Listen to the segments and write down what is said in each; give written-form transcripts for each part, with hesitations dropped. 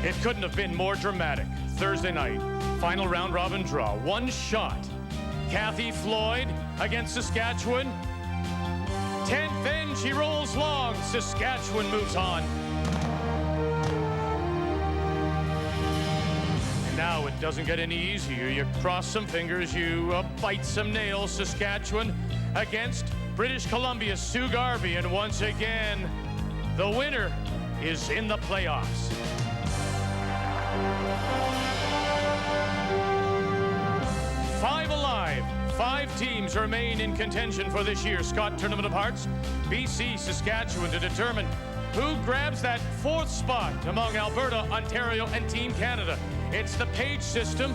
It couldn't have been more dramatic. Thursday night, final round robin draw. One shot. Kathy Floyd against Saskatchewan. 10th in, she rolls long. Saskatchewan moves on. And now it doesn't get any easier. You cross some fingers, you bite some nails. Saskatchewan against British Columbia's Sue Garvey. And once again, the winner is in the playoffs. Five alive. 5 teams remain in contention for this year's Scott Tournament of Hearts. BC, Saskatchewan to determine who grabs that 4th spot among Alberta, Ontario, and Team Canada. It's the Page system.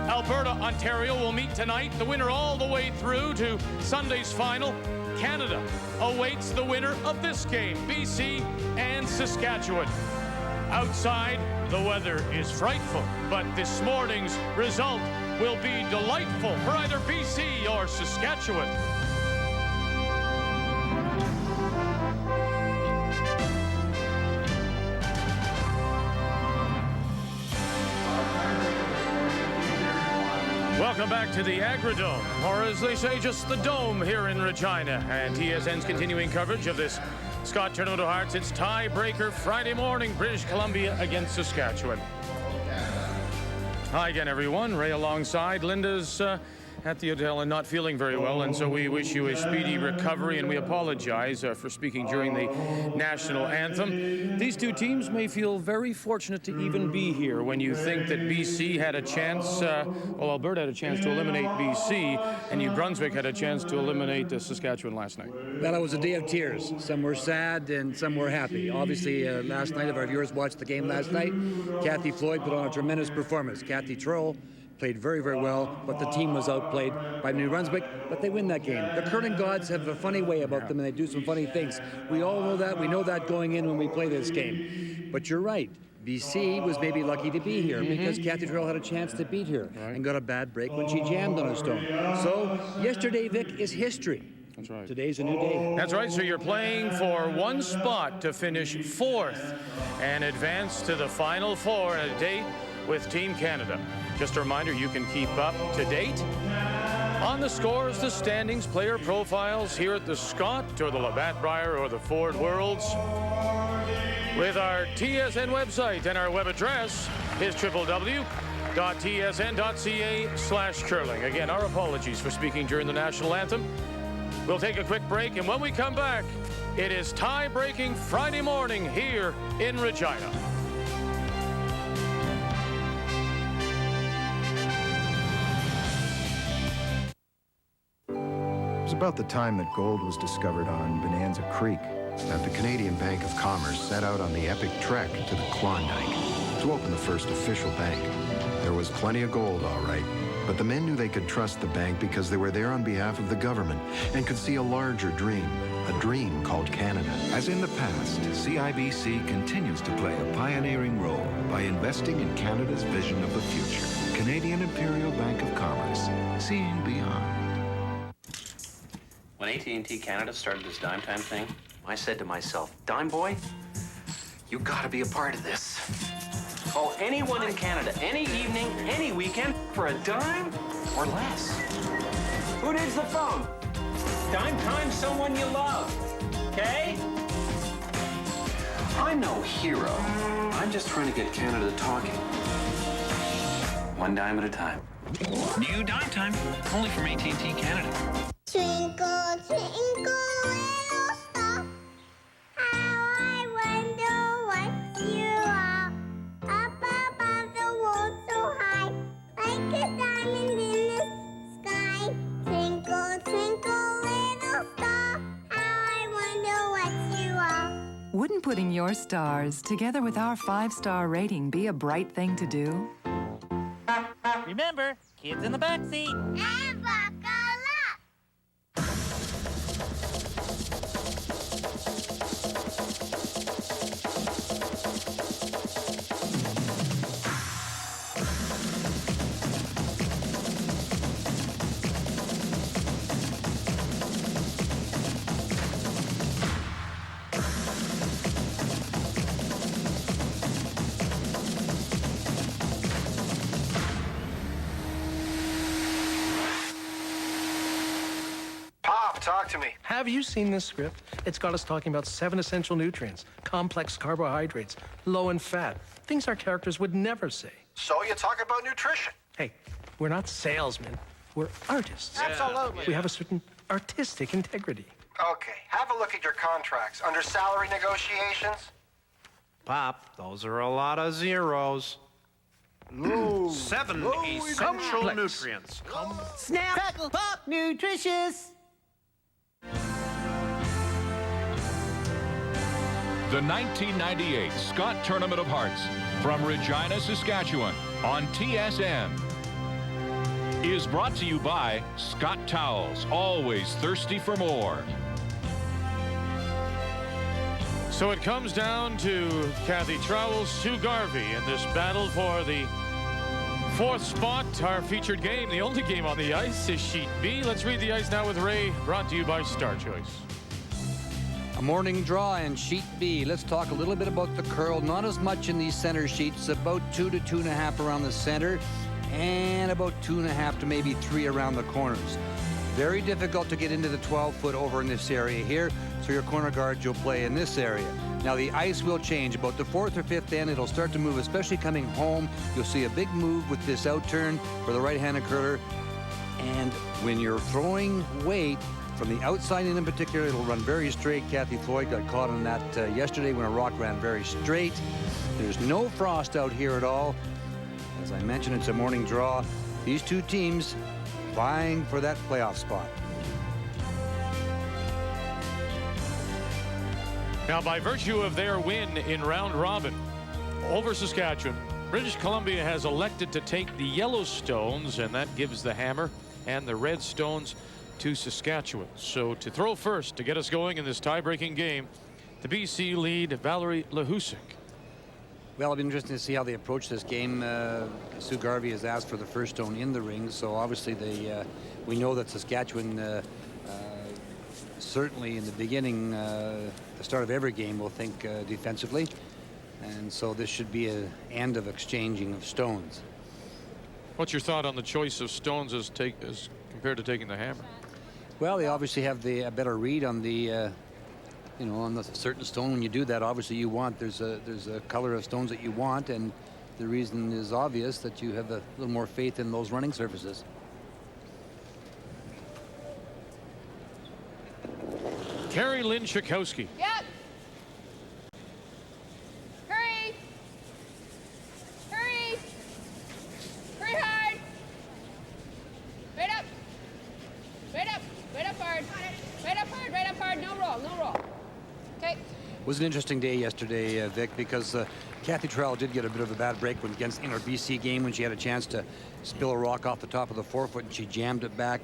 Alberta, Ontario will meet tonight. The winner all the way through to Sunday's final. Canada awaits the winner of this game, BC and Saskatchewan. Outside, the weather is frightful, but this morning's result will be delightful for either BC or Saskatchewan. Welcome back to the Agridome, or as they say, just the Dome here in Regina. And TSN's continuing coverage of this Scott Tournament of Hearts. It's tiebreaker Friday morning, British Columbia against Saskatchewan. Hi again, everyone. Ray alongside. Linda's at the hotel and not feeling very well, and so we wish you a speedy recovery, and we apologize for speaking during the national anthem. These two teams may feel very fortunate to even be here when you think that BC had a chance, Alberta had a chance to eliminate BC, and New Brunswick had a chance to eliminate Saskatchewan last night. Well, it was a day of tears. Some were sad and some were happy. Obviously, last night, if our viewers watched the game last night, Kathy Floyd put on a tremendous performance. Kathy Trowell played very, very well, but the team was outplayed by New Brunswick, but they win that game. The curling gods have a funny way about them, and they do some funny things. We all know that. We know that going in when we play this game. But you're right. BC was maybe lucky to be here because Kathy Trowell had a chance to beat her and got a bad break when she jammed on a stone. So yesterday, Vic, is history. That's right. Today's a new day. That's right. So you're playing for one spot to finish 4th and advance to the Final Four at a date with Team Canada. Just a reminder, you can keep up to date on the scores, the standings, player profiles here at the Scott or the Labatt Brier or the Ford Worlds with our TSN website, and our web address is www.tsn.ca/curling. Again, our apologies for speaking during the national anthem. We'll take a quick break, and when we come back, it is tie-breaking Friday morning here in Regina. It was about the time that gold was discovered on Bonanza Creek that the Canadian Bank of Commerce set out on the epic trek to the Klondike to open the first official bank. There was plenty of gold, all right, but the men knew they could trust the bank because they were there on behalf of the government and could see a larger dream, a dream called Canada. As in the past, CIBC continues to play a pioneering role by investing in Canada's vision of the future. Canadian Imperial Bank of Commerce, seeing beyond. When AT&T Canada started this Dime Time thing, I said to myself, Dime boy, you gotta be a part of this. Call anyone in Canada, any evening, any weekend, for a dime or less. Who needs the phone? Dime Time someone you love, okay? I'm no hero. I'm just trying to get Canada talking. One dime at a time. New Dime Time, only from AT&T Canada. Twinkle, twinkle, little star, how I wonder what you are. Up above the world so high, like a diamond in the sky. Twinkle, twinkle, little star, how I wonder what you are. Wouldn't putting your stars together with our 5-star rating be a bright thing to do? Remember, kids in the back seat. And buckle up. talk to me. Have you seen this script? It's got us talking about 7 essential nutrients, complex carbohydrates, low in fat, things our characters would never say. So you talk about nutrition. Hey, we're not salesmen. We're artists. Absolutely. We have a certain artistic integrity. Okay, have a look at your contracts. Under salary negotiations? Pop, those are a lot of zeros. No. 7 essential nutrients. Snap, crackle, pop, nutritious. The 1998 Scott Tournament of Hearts from Regina, Saskatchewan on TSN is brought to you by Scott Towels, always thirsty for more. So it comes down to Kathy Trowell, Sue Garvey in this battle for the 4th spot. Our featured game, the only game on the ice, is Sheet B. Let's read the ice now with Ray, brought to you by Star Choice. A morning draw in Sheet B. Let's talk a little bit about the curl. Not as much in these center sheets, about 2 to 2.5 around the center, and about 2.5 to maybe 3 around the corners. Very difficult to get into the 12-foot over in this area here, so your corner guards you'll play in this area. Now the ice will change. About the 4th or 5th end, it'll start to move, especially coming home. You'll see a big move with this outturn for the right-handed curler. And when you're throwing weight from the outside in particular, it'll run very straight. Kathy Floyd got caught on that yesterday when a rock ran very straight. There's no frost out here at all. As I mentioned, it's a morning draw. These two teams vying for that playoff spot. Now, by virtue of their win in round robin over Saskatchewan, British Columbia has elected to take the yellow stones, and that gives the hammer and the red stones to Saskatchewan. So to throw first to get us going in this tie-breaking game, the BC lead, Valerie Lehusik. Well, it'll be interesting to see how they approach this game. Sue Garvey has asked for the first stone in the ring, so obviously we know that Saskatchewan certainly in the beginning, the start of every game, will think defensively, and so this should be an end of exchanging of stones. What's your thought on the choice of stones as compared to taking the hammer? Well, they obviously have a better read on the on the certain stone. When you do that, obviously you want there's a color of stones that you want, and the reason is obvious, that you have a little more faith in those running surfaces. Carrie Lynn Schakowsky. Yep. Hurry. Hurry. Hurry hard. Right up. Right up. Right up hard. Right up hard. Right up hard. No roll. No roll. Okay. It was an interesting day yesterday, Vic, because Kathy Trowell did get a bit of a bad break in her BC game when she had a chance to spill a rock off the top of the forefoot, and she jammed it back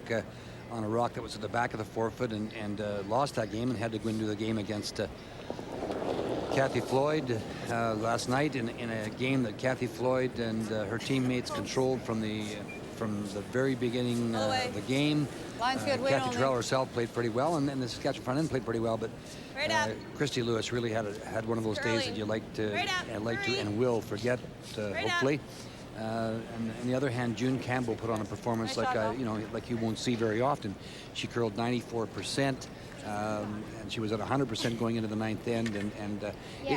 on a rock that was at the back of the forefoot, and lost that game and had to go into the game against Kathy Floyd last night in a game that Kathy Floyd and her teammates controlled from the very beginning of the game. Line's good. Kathy Trowell herself played pretty well, and the Saskatchewan front end played pretty well, but Right up. Christy Lewis really had one of those days that you like to and will forget, hopefully. And on the other hand, June Campbell put on a performance like you won't see very often. She curled 94%, and she was at 100% going into the ninth end. And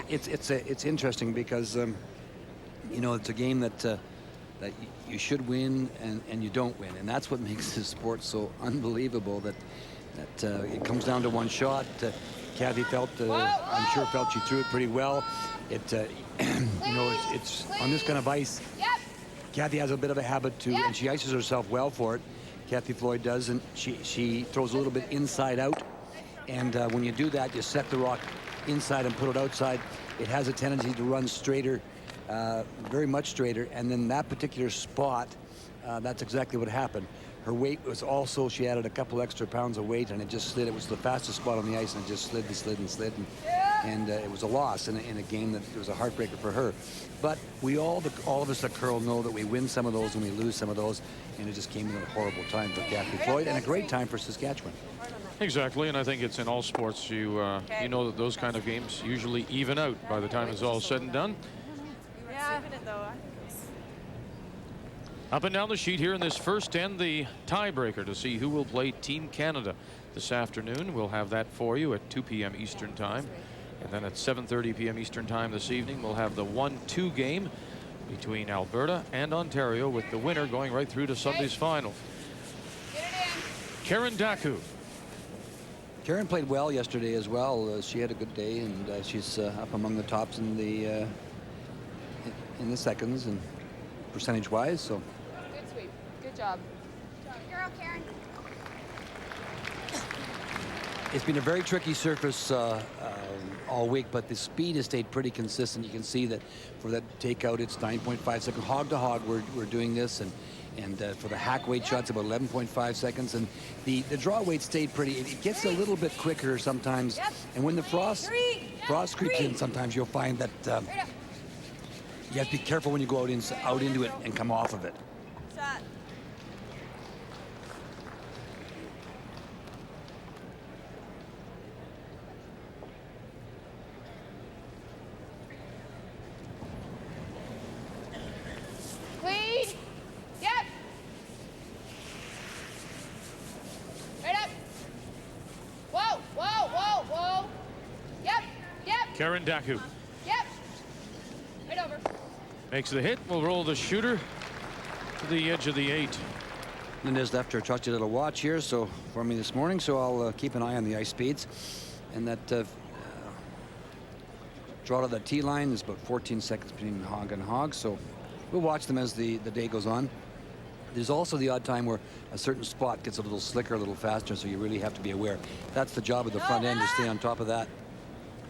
it's interesting because it's a game that you should win and you don't win, and that's what makes this sport so unbelievable. That it comes down to one shot. Kathy felt, I'm sure felt she threw it pretty well. It's on this kind of ice. Kathy has a bit of a habit to, and she ices herself well for it. Kathy Floyd does, and she throws a little bit inside out. And when you do that, you set the rock inside and put it outside. It has a tendency to run straighter, very much straighter. And then that particular spot, that's exactly what happened. Her weight was also, she added a couple extra pounds of weight, and it just slid. It was the fastest spot on the ice, and it just slid and slid and slid. And it was a loss in a game that it was a heartbreaker for her. But we all of us at curl know that we win some of those and we lose some of those, and it just came in at a horrible time for Kathy Floyd and a great time for Saskatchewan. Exactly, and I think it's in all sports. You know that those kind of games usually even out by the time it's all said and done. Yeah. Up and down the sheet here in this first and the tiebreaker to see who will play Team Canada this afternoon. We'll have that for you at 2 p.m. Eastern Time. And then at 7:30 p.m. Eastern Time this evening, we'll have the 1-2 game between Alberta and Ontario, with the winner going right through to Sunday's final. Karen Daku. Karen played well yesterday as well. She had a good day, and she's up among the tops in the seconds and percentage-wise. So. Good sweep. Good job. Good girl, Karen. It's been a very tricky surface all week, but the speed has stayed pretty consistent. You can see that for that takeout, it's 9.5 seconds. Hog to hog, we're doing this, and for the hack weight shots, about 11.5 seconds. And the draw weight stayed pretty. It gets a little bit quicker sometimes, and when the frost creeps in, sometimes you'll find that you have to be careful when you go out into it and come off of it. Karen Daku. Yep. Right over. Makes the hit. We'll roll the shooter to the edge of the 8. Linda's left her trusty little watch here for me this morning, so I'll keep an eye on the ice speeds. And that draw to the tee line is about 14 seconds between hog and hog, so we'll watch them as the day goes on. There's also the odd time where a certain spot gets a little slicker, a little faster, so you really have to be aware. That's the job of the front end, to stay on top of that.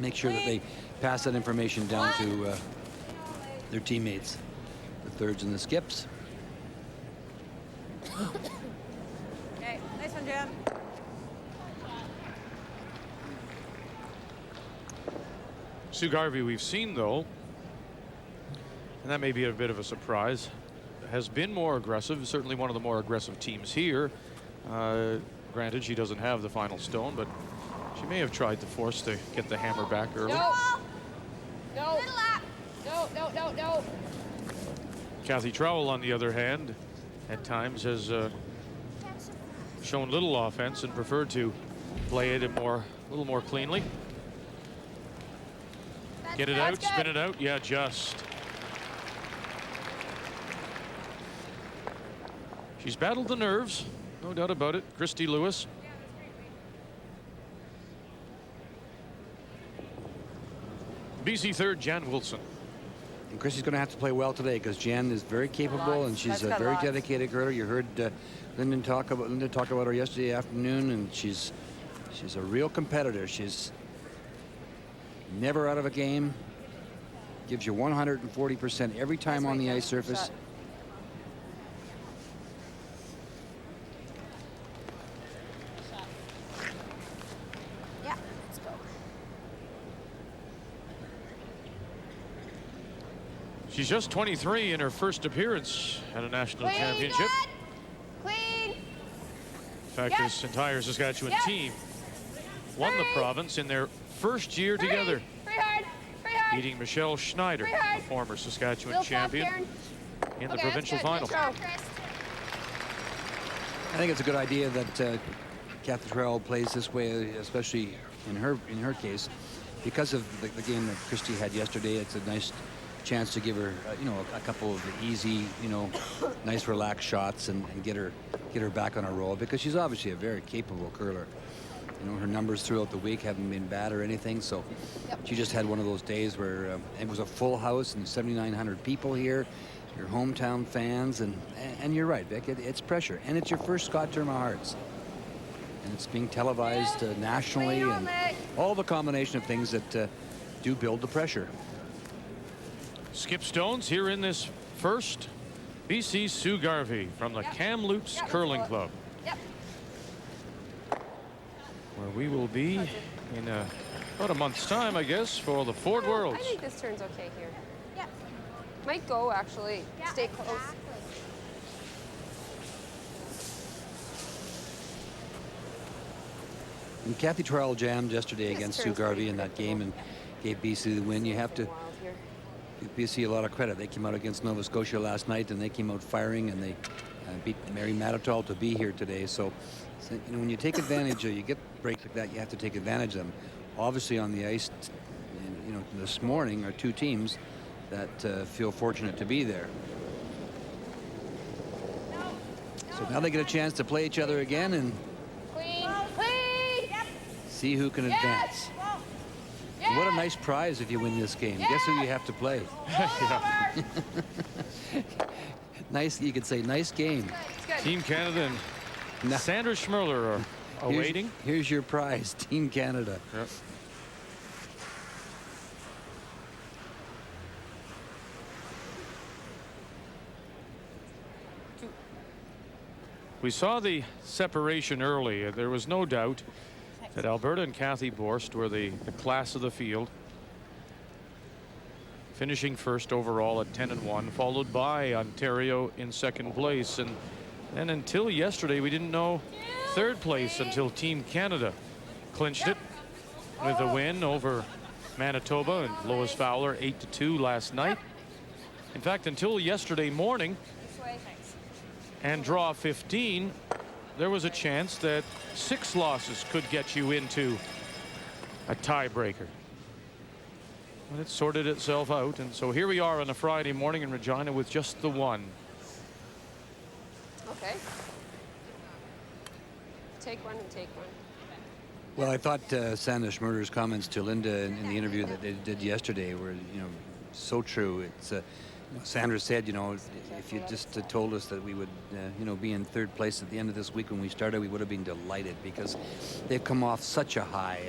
Make sure that they pass that information down to their teammates, the thirds and the skips. Okay, nice one, Jan. Sue Garvey, we've seen, though, and that may be a bit of a surprise, has been more aggressive, certainly one of the more aggressive teams here. Granted, she doesn't have the final stone, but she may have tried to force to get the hammer back early. No. No. No, no, no, no. Kathy Trowell, on the other hand, at times has shown little offense and preferred to play it a little more cleanly. Get it out, spin it out. Yeah, just. She's battled the nerves, no doubt about it. Christy Lewis. BC third, Jan Wilson. And Christy's going to have to play well today, because Jan is very capable and she's a very dedicated girl. You heard Linda talk about her yesterday afternoon, and she's a real competitor. She's never out of a game. Gives you 140% every time on the ice surface. Yeah, let's go. She's just 23 in her first appearance at a national championship. Clean. In fact, this entire Saskatchewan team won the province in their first year together, beating Michelle Schneider, the former Saskatchewan champion, in the provincial final. I think it's a good idea that Kathy Trowell plays this way, especially in her case, because of the game that Christy had yesterday. It's a nice chance to give her, a couple of easy, nice relaxed shots and get her back on a roll, because she's obviously a very capable curler. Her numbers throughout the week haven't been bad or anything, so she just had one of those days where it was a full house and 7,900 people here, your hometown fans, and you're right, Vic, it's pressure, and it's your first Scott Tournament of Hearts, and it's being televised nationally, and all the combination of things that do build the pressure. Skip stones here in this first. BC Sue Garvey from the Kamloops Curling Club, where we will be in about a month's time, I guess, for the Ford Worlds. I think this turn's okay here. Yeah. Might go, actually. Stay close. And Kathy Trowell jammed yesterday against Sue Garvey in that game and gave BC the win. You have to BC a lot of credit. They came out against Nova Scotia last night, and they came out firing, and they beat Mary Manitoulin to be here today. So, you know, when you take advantage of, you get breaks like that, you have to take advantage of them. Obviously on the ice, you know, this morning are two teams that feel fortunate to be there. So now they get a chance to play each other again and see who can advance. And what a nice prize if you win this game. Guess who you have to play? Nice, you could say nice game. Team Canada and Sandra Schmirler are awaiting. Here's your prize, Team Canada. Yep. We saw the separation early. There was no doubt that Alberta and Kathy Borst were the class of the field, finishing first overall at 10-1, followed by Ontario in second place. And until yesterday, we didn't know third place until Team Canada clinched it with a win over Manitoba and Lois Fowler 8-2 last night. In fact, until yesterday morning and draw 15, there was a chance that 6 losses could get you into a tiebreaker. But it sorted itself out, and so here we are on a Friday morning in Regina with just the one. Okay. Take one and take one. Well, I thought Sandra Schmirler's comments to Linda in the interview that they did yesterday were, you know, so true. It's Sandra said, you know, if you just told us that we would, you know, be in third place at the end of this week when we started, we would have been delighted, because they've come off such a high,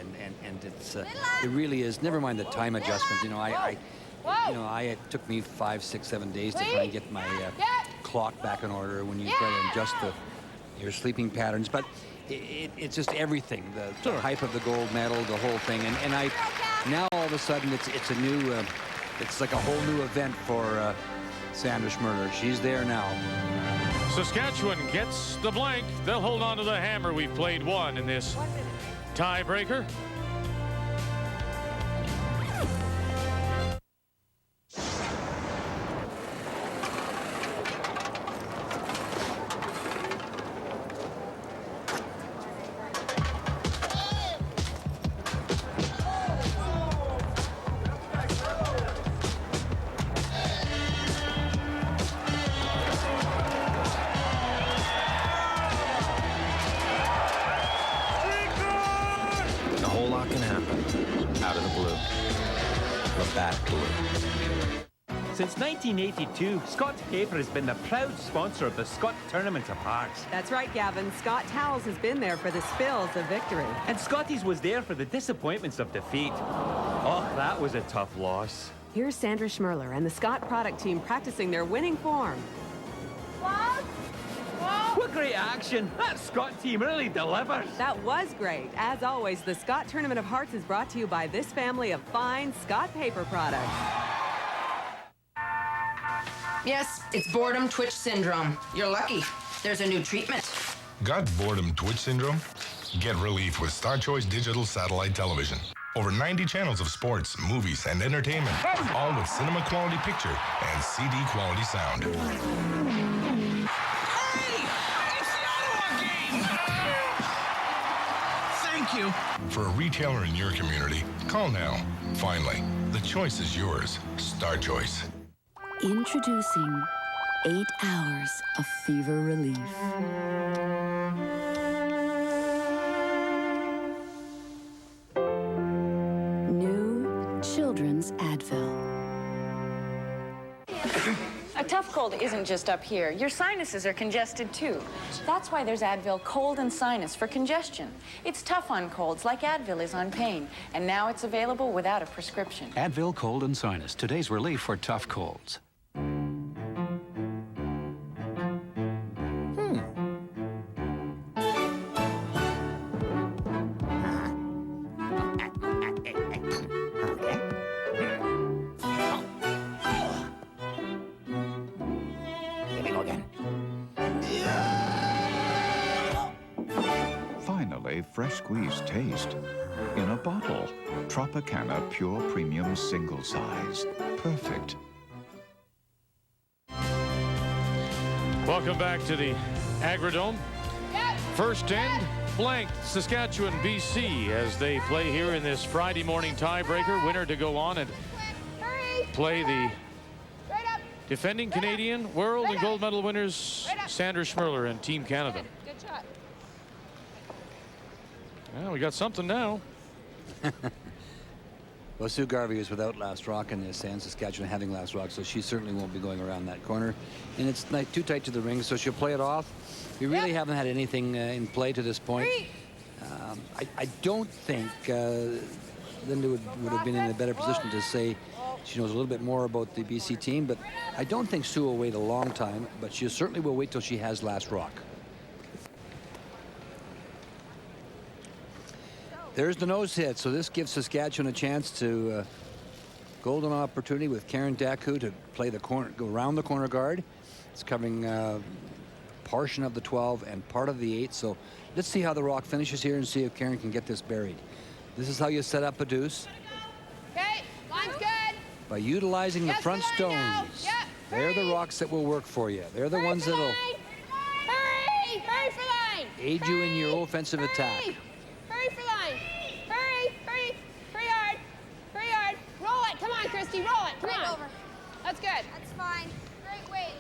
and it's it really is. Never mind the time adjustment. You know, it took me 5, 6, 7 days to try and get my clock back in order when you try to adjust your sleeping patterns. But it's just everything, the hype of the gold medal, the whole thing, and I now all of a sudden it's a new. It's like a whole new event for Sandra Schmirler. She's there now. Saskatchewan gets the blank. They'll hold on to the hammer. We've played one in this tiebreaker. Since 1982, Scott's Paper has been the proud sponsor of the Scott Tournament of Hearts. That's right, Gavin. Scott Towels has been there for the spills of victory. And Scotties was there for the disappointments of defeat. Oh, that was a tough loss. Here's Sandra Schmirler and the Scott product team practicing their winning form. What great action! That Scott team really delivers. That was great. As always, the Scott Tournament of Hearts is brought to you by this family of fine Scott Paper products. Yes, it's boredom twitch syndrome. You're lucky. There's a new treatment. Got boredom twitch syndrome? Get relief with Star Choice Digital Satellite Television. Over 90 channels of sports, movies, and entertainment, all with cinema quality picture and CD quality sound. Hey! It's the Ottawa game! Thank you. For a retailer in your community, call now. Finally, the choice is yours. Star Choice. Introducing 8 hours of fever relief. New Children's Advil. A tough cold isn't just up here. Your sinuses are congested too. That's why there's Advil Cold and Sinus for congestion. It's tough on colds like Advil is on pain. And now it's available without a prescription. Advil Cold and Sinus, today's relief for tough colds. Finally, fresh squeezed taste. In a bottle. Tropicana Pure Premium Single Size. Perfect. Welcome back to the Agridome. First end, blank Saskatchewan, BC, as they play here in this Friday morning tiebreaker. Winner to go on and play the defending Canadian world and gold medal winners, Sandra Schmirler and Team Canada. Good shot. Well, we got something now. Well, Sue Garvey is without last rock in this, and Saskatchewan having last rock, so she certainly won't be going around that corner. And it's not too tight to the ring, so she'll play it off. We really haven't had anything in play to this point. I don't think Linda would have been in a better position to say she knows a little bit more about the BC team, but I don't think Sue will wait a long time, but she certainly will wait till she has last rock. There's the nose hit, so this gives Saskatchewan a chance to golden opportunity with Karen Daku to play the corner, go around the corner guard. It's covering portion of the 12 and part of the 8. So let's see how the rock finishes here and see if Karen can get this buried. This is how you set up a deuce. Okay, line's good. By utilizing the front stones. Yep. They're the rocks that will work for you. They're the ones that'll Hurry! Hurry for line! aid you in your offensive attack. Hurry for line! Hurry! Hurry! Hurry hard! Hurry hard! Roll it! Come on, Christy! Roll it! Come on! Over. That's good. That's fine. Great weight.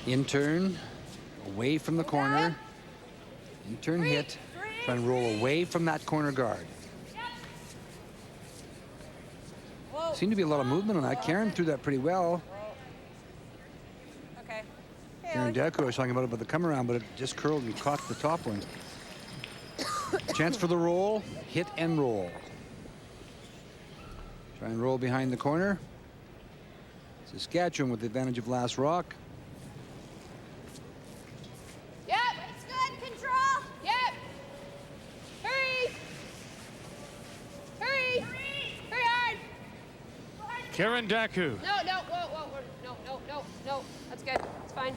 In turn, away from the corner. In turn hit. Try and roll away from that corner guard. Seemed to be a lot of movement on that. Karen threw that pretty well. Okay. Karen Daku, I was talking about the come around, but it just curled and caught the top one. Chance for the roll. Hit and roll. Try and roll behind the corner. Saskatchewan with the advantage of last rock. Yep. It's good. Control. Yep. Hurry. Hurry. Hurry hard. Karen Daku. No, no, whoa. No. That's good. It's fine.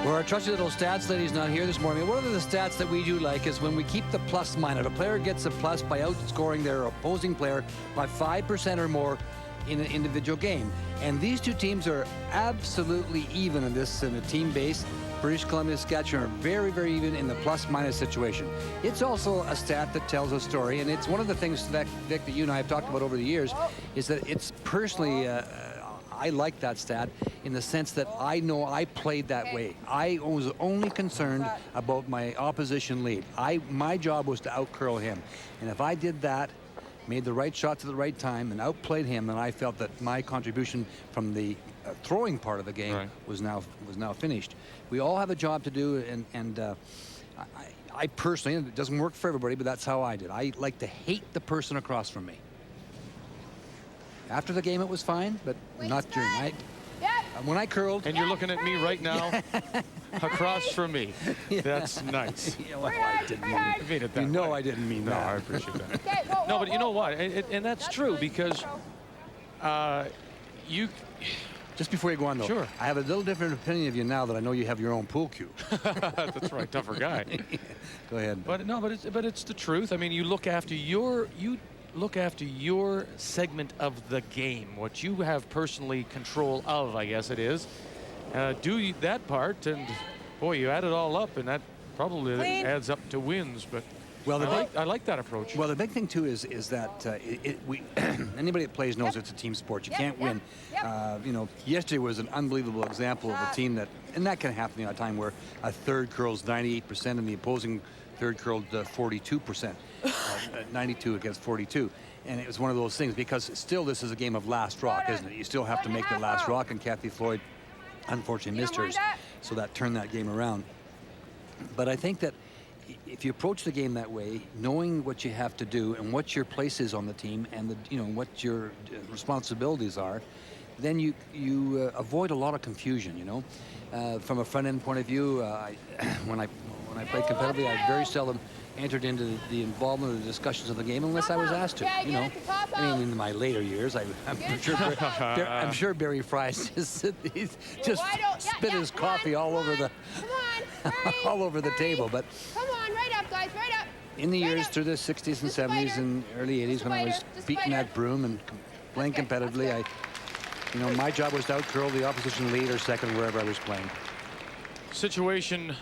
Well, our trusty little stats lady's not here this morning. One of the stats that we do like is when we keep the plus minus. A player gets a plus by outscoring their opposing player by 5% or more in an individual game. And these two teams are absolutely even in this in a team base. British Columbia and Saskatchewan are very, very even in the plus-minus situation. It's also a stat that tells a story, and it's one of the things, Vic, that you and I have talked about over the years, is that it's personally, I like that stat in the sense that I know I played that way. I was only concerned about my opposition lead. My job was to out-curl him, and if I did that, made the right shots at the right time, and outplayed him, then I felt that my contribution from the throwing part of the game was now finished. We all have a job to do, and I personally, and it doesn't work for everybody, but that's how I did. I like to hate the person across from me. After the game, it was fine, but not during. When I curled, and you're looking at me right now, across from me. That's nice. Well, I didn't mean it that way. I didn't mean that. No, I appreciate that. No, but you know what? And that's true because you. Just before you go on, though, sure. I have a little different opinion of you now that I know you have your own pool cue. That's right, tougher guy. Go ahead. But no, but it's the truth. I mean, you look after your segment of the game, what you have personally control of, I guess it is. Do that part, and boy, you add it all up, and that probably adds up to wins. But well, I like that approach. Well, the big thing too is that anybody that plays knows it's a team sport. You can't win. You know, yesterday was an unbelievable example of a team that, and that can happen at a time where a third curls 98% and the opposing third curled 42%, 92 against 42. And it was one of those things because still this is a game of last rock, isn't it? You still have to make the last rock, and Kathy Floyd unfortunately missed hers, so that turned that game around. But I think that if you approach the game that way, knowing what you have to do and what your place is on the team and what your responsibilities are, then you avoid a lot of confusion. You know, from a front end point of view, when I played competitively, I very seldom entered into the involvement of the discussions of the game unless I was asked to. You know, I mean, in my later years, I'm sure Barry Fries just spit his coffee all over the all over the table. But Come on, right up, guys, right up. in the years through the 60s and 70s and early 80s, when I was beating that broom and playing competitively, you know, my job was to out-curl the opposition lead or second wherever I was playing. Situation.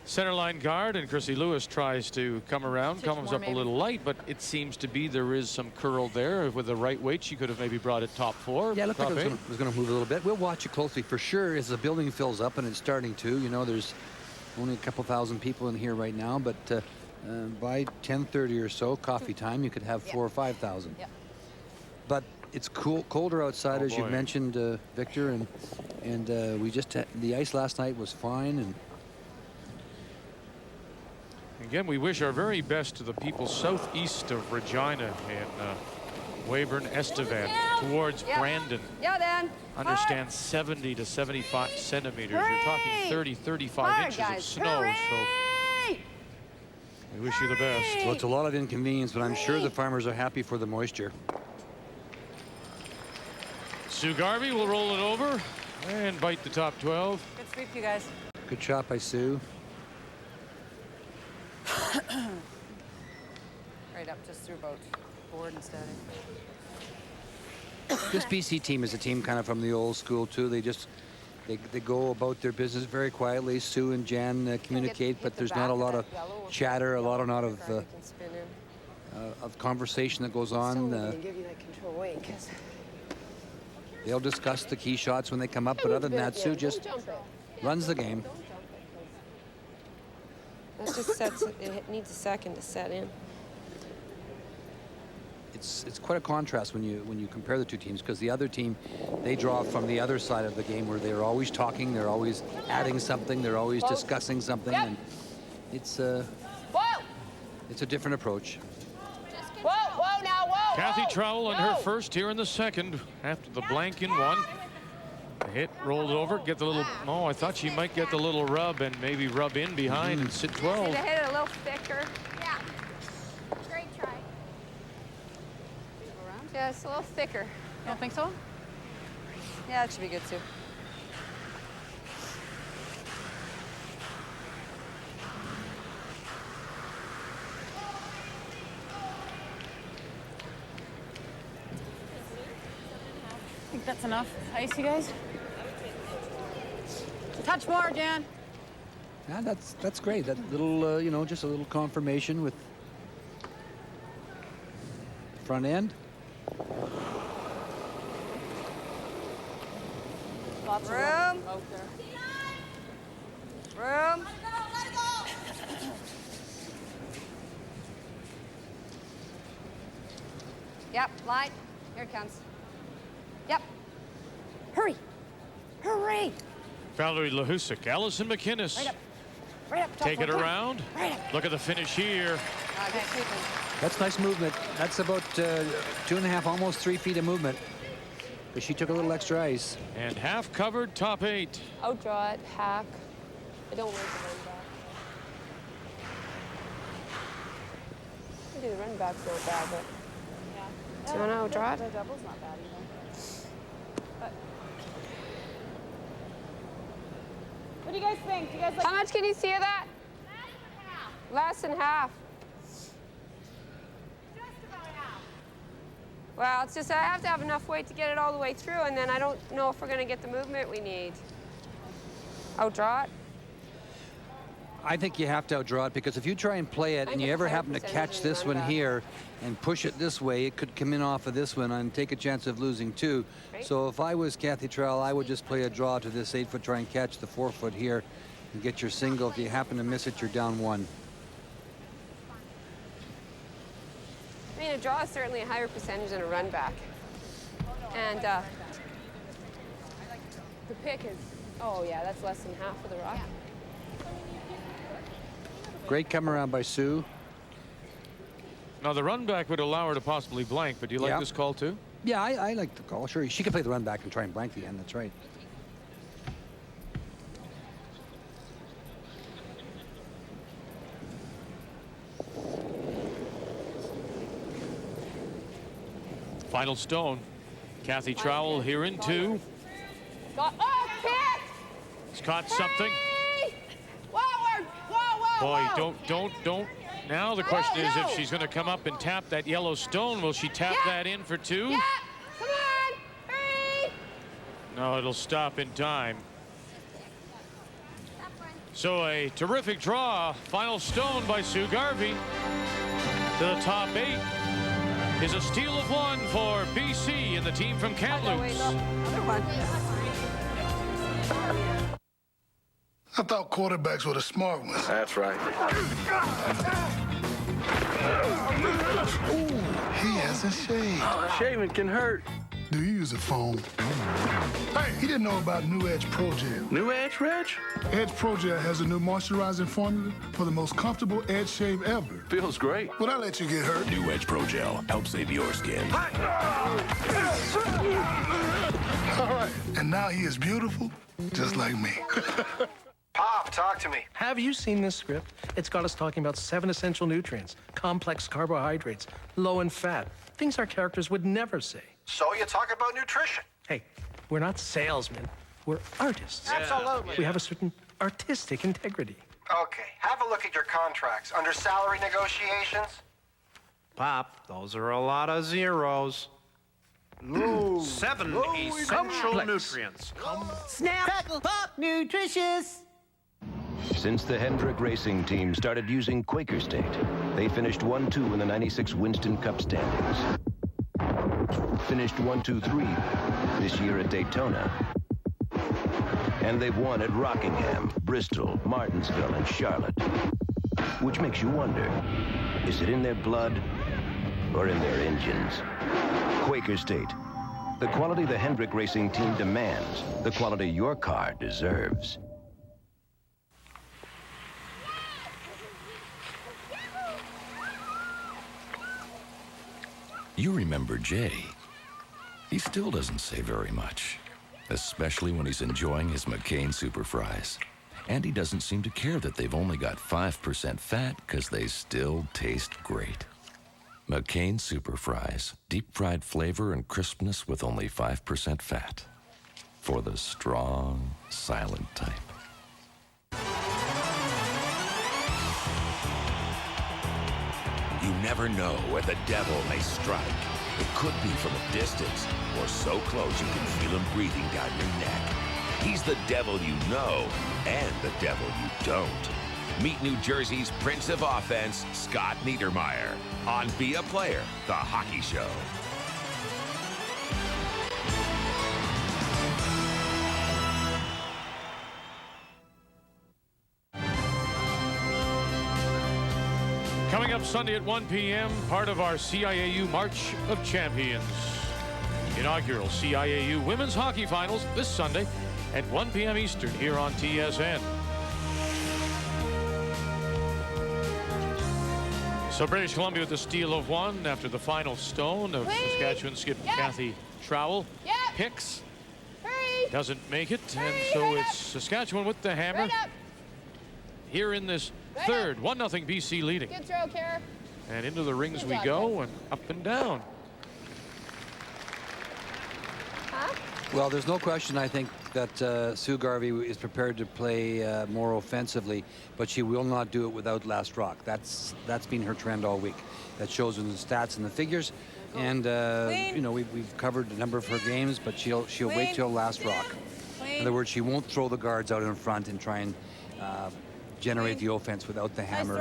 Center line guard, and Chrissy Lewis tries to come around, comes up a little light, but it seems to be there is some curl there. With the right weight, she could have maybe brought it top 4. Yeah, looked like it was going to move a little bit. We'll watch it closely for sure as the building fills up, and it's starting to. You know, there's only a couple thousand people in here right now, but by 10:30 or so, coffee time, you could have 4,000 or 5,000. But it's colder outside, as you mentioned, Victor, and we just had, the ice last night was fine. And again, we wish our very best to the people southeast of Regina and Weyburn, Estevan, towards Brandon. Yeah, Dan. Understand 70 to 75 centimeters. You're talking 30, 35 inches of snow. So we wish you the best. Well, it's a lot of inconvenience, but I'm sure the farmers are happy for the moisture. Sue Garvey will roll it over and bite the top 12. Good sweep, you guys. Good shot by Sue. Right up, just through about board and steady. This BC team is a team kind of from the old school too. They go about their business very quietly. Sue and Jan communicate, but there's not a lot of chatter, a lot of conversation that goes on. They'll discuss the key shots when they come up, but other than that, Sue just runs the game. That just sets it needs a second to set in. It's quite a contrast when you compare the two teams, because the other team, they draw from the other side of the game where they're always talking, they're always adding something, they're always discussing something, and it's a different approach. Whoa, now, whoa. Kathy Trowell on her first here in the second after the blank in one. The hit rolled over, get the little, I thought she might get the little rub and maybe rub in behind and sit 12. See the hit a little thicker. Yeah. Great try. Yeah, it's a little thicker. You don't think so? Yeah, it should be good too. I think that's enough ice, you guys. Touch more, Jan. Yeah, that's great. That little, you know, just a little confirmation with front end. Lots Room. out there. Room. Yep, light. Here it comes. Yep. Hurry. Hurry. Valerie Lahusik, Allison McInnes. Right up. Right up. Take it around. Right up. Look at the finish here. Good sweeping. That's nice movement. That's about 2.5, almost 3 feet of movement. But she took a little extra ice. And half covered, top 8. Outdraw it, hack. I don't like the run back. Maybe the run back's not bad, but do you want to outdraw it? The double's not bad either. What do you guys think? Do you guys like? How much can you see of that? Less than half. Well, it's just I have to have enough weight to get it all the way through, and then I don't know if we're going to get the movement we need. Outdraw it? I think you have to outdraw it, because if you try and play it and you ever happen to catch this one here and push it this way, it could come in off of this one and take a chance of losing 2. So if I was Kathy Trowell, I would just play a draw to this 8-foot, try and catch the 4-foot here and get your single. If you happen to miss it, you're down 1. I mean, a draw is certainly a higher percentage than a run back. And the pick is, oh yeah, that's less than half of the rock. Great come around by Sue. Now, the run back would allow her to possibly blank, but do you like this call too? Yeah, I like the call. Sure, she could play the run back and try and blank the end. That's right. Final stone. Kathy Trowell here in 2. Scott, oh, kick! It's caught something. Forward! Whoa, Boy, whoa! don't. Now the question is if she's going to come up and tap that yellow stone, will she tap that in for 2? Yeah! Come on! Hurry! No, it'll stop in time. So a terrific draw. Final stone by Sue Garvey. To the top 8 is a steal of 1 for BC and the team from Kamloops. I thought quarterbacks were the smart ones. That's right. Ooh, he hasn't shaved. Shaving can hurt. Do you use a phone? Hey, he didn't know about New Edge Pro Gel. New Edge, Reg? Edge Pro Gel has a new moisturizing formula for the most comfortable edge shave ever. Feels great. Would I let you get hurt? New Edge Pro Gel helps save your skin. All right, and now he is beautiful, just like me. Pop, talk to me. Have you seen this script? It's got us talking about 7 essential nutrients, complex carbohydrates, low in fat, things our characters would never say. So you talk about nutrition. Hey, we're not salesmen. We're artists. Absolutely. We have a certain artistic integrity. Okay, have a look at your contracts. Under salary negotiations? Pop, those are a lot of zeros. 7 essential nutrients. Snap, crackle, pop, nutritious. Since the Hendrick Racing team started using Quaker State, they finished 1-2 in the 96 Winston Cup standings. Finished 1-2-3 this year at Daytona. And they've won at Rockingham, Bristol, Martinsville, and Charlotte. Which makes you wonder, is it in their blood or in their engines? Quaker State, the quality the Hendrick Racing team demands, the quality your car deserves. You remember Jay. He still doesn't say very much, especially when he's enjoying his McCain Super Fries. And he doesn't seem to care that they've only got 5% fat because they still taste great. McCain Super Fries, deep-fried flavor and crispness with only 5% fat. For the strong, silent type. You never know where the devil may strike. It could be from a distance, or so close you can feel him breathing down your neck. He's the devil you know, and the devil you don't. Meet New Jersey's Prince of Offense, Scott Niedermeyer, on Be a Player, the hockey show. Coming up Sunday at 1 p.m., part of our CIAU March of Champions. Inaugural CIAU Women's Hockey Finals this Sunday at 1 p.m. Eastern here on TSN. So British Columbia with the steal of 1 after the final stone of Saskatchewan skip Kathy Trowell. Picks. Doesn't make it, and so it's Saskatchewan with the hammer. Here in this third, 1-0 BC leading. Good throw, Kara. And into the rings we go, and up and down. Well, there's no question, I think, that Sue Garvey is prepared to play more offensively, but she will not do it without last rock. That's been her trend all week. That shows in the stats and the figures. And, you know, we've covered a number of her games, but she'll wait till last rock. In other words, she won't throw the guards out in front and try and generate the offense without the hammer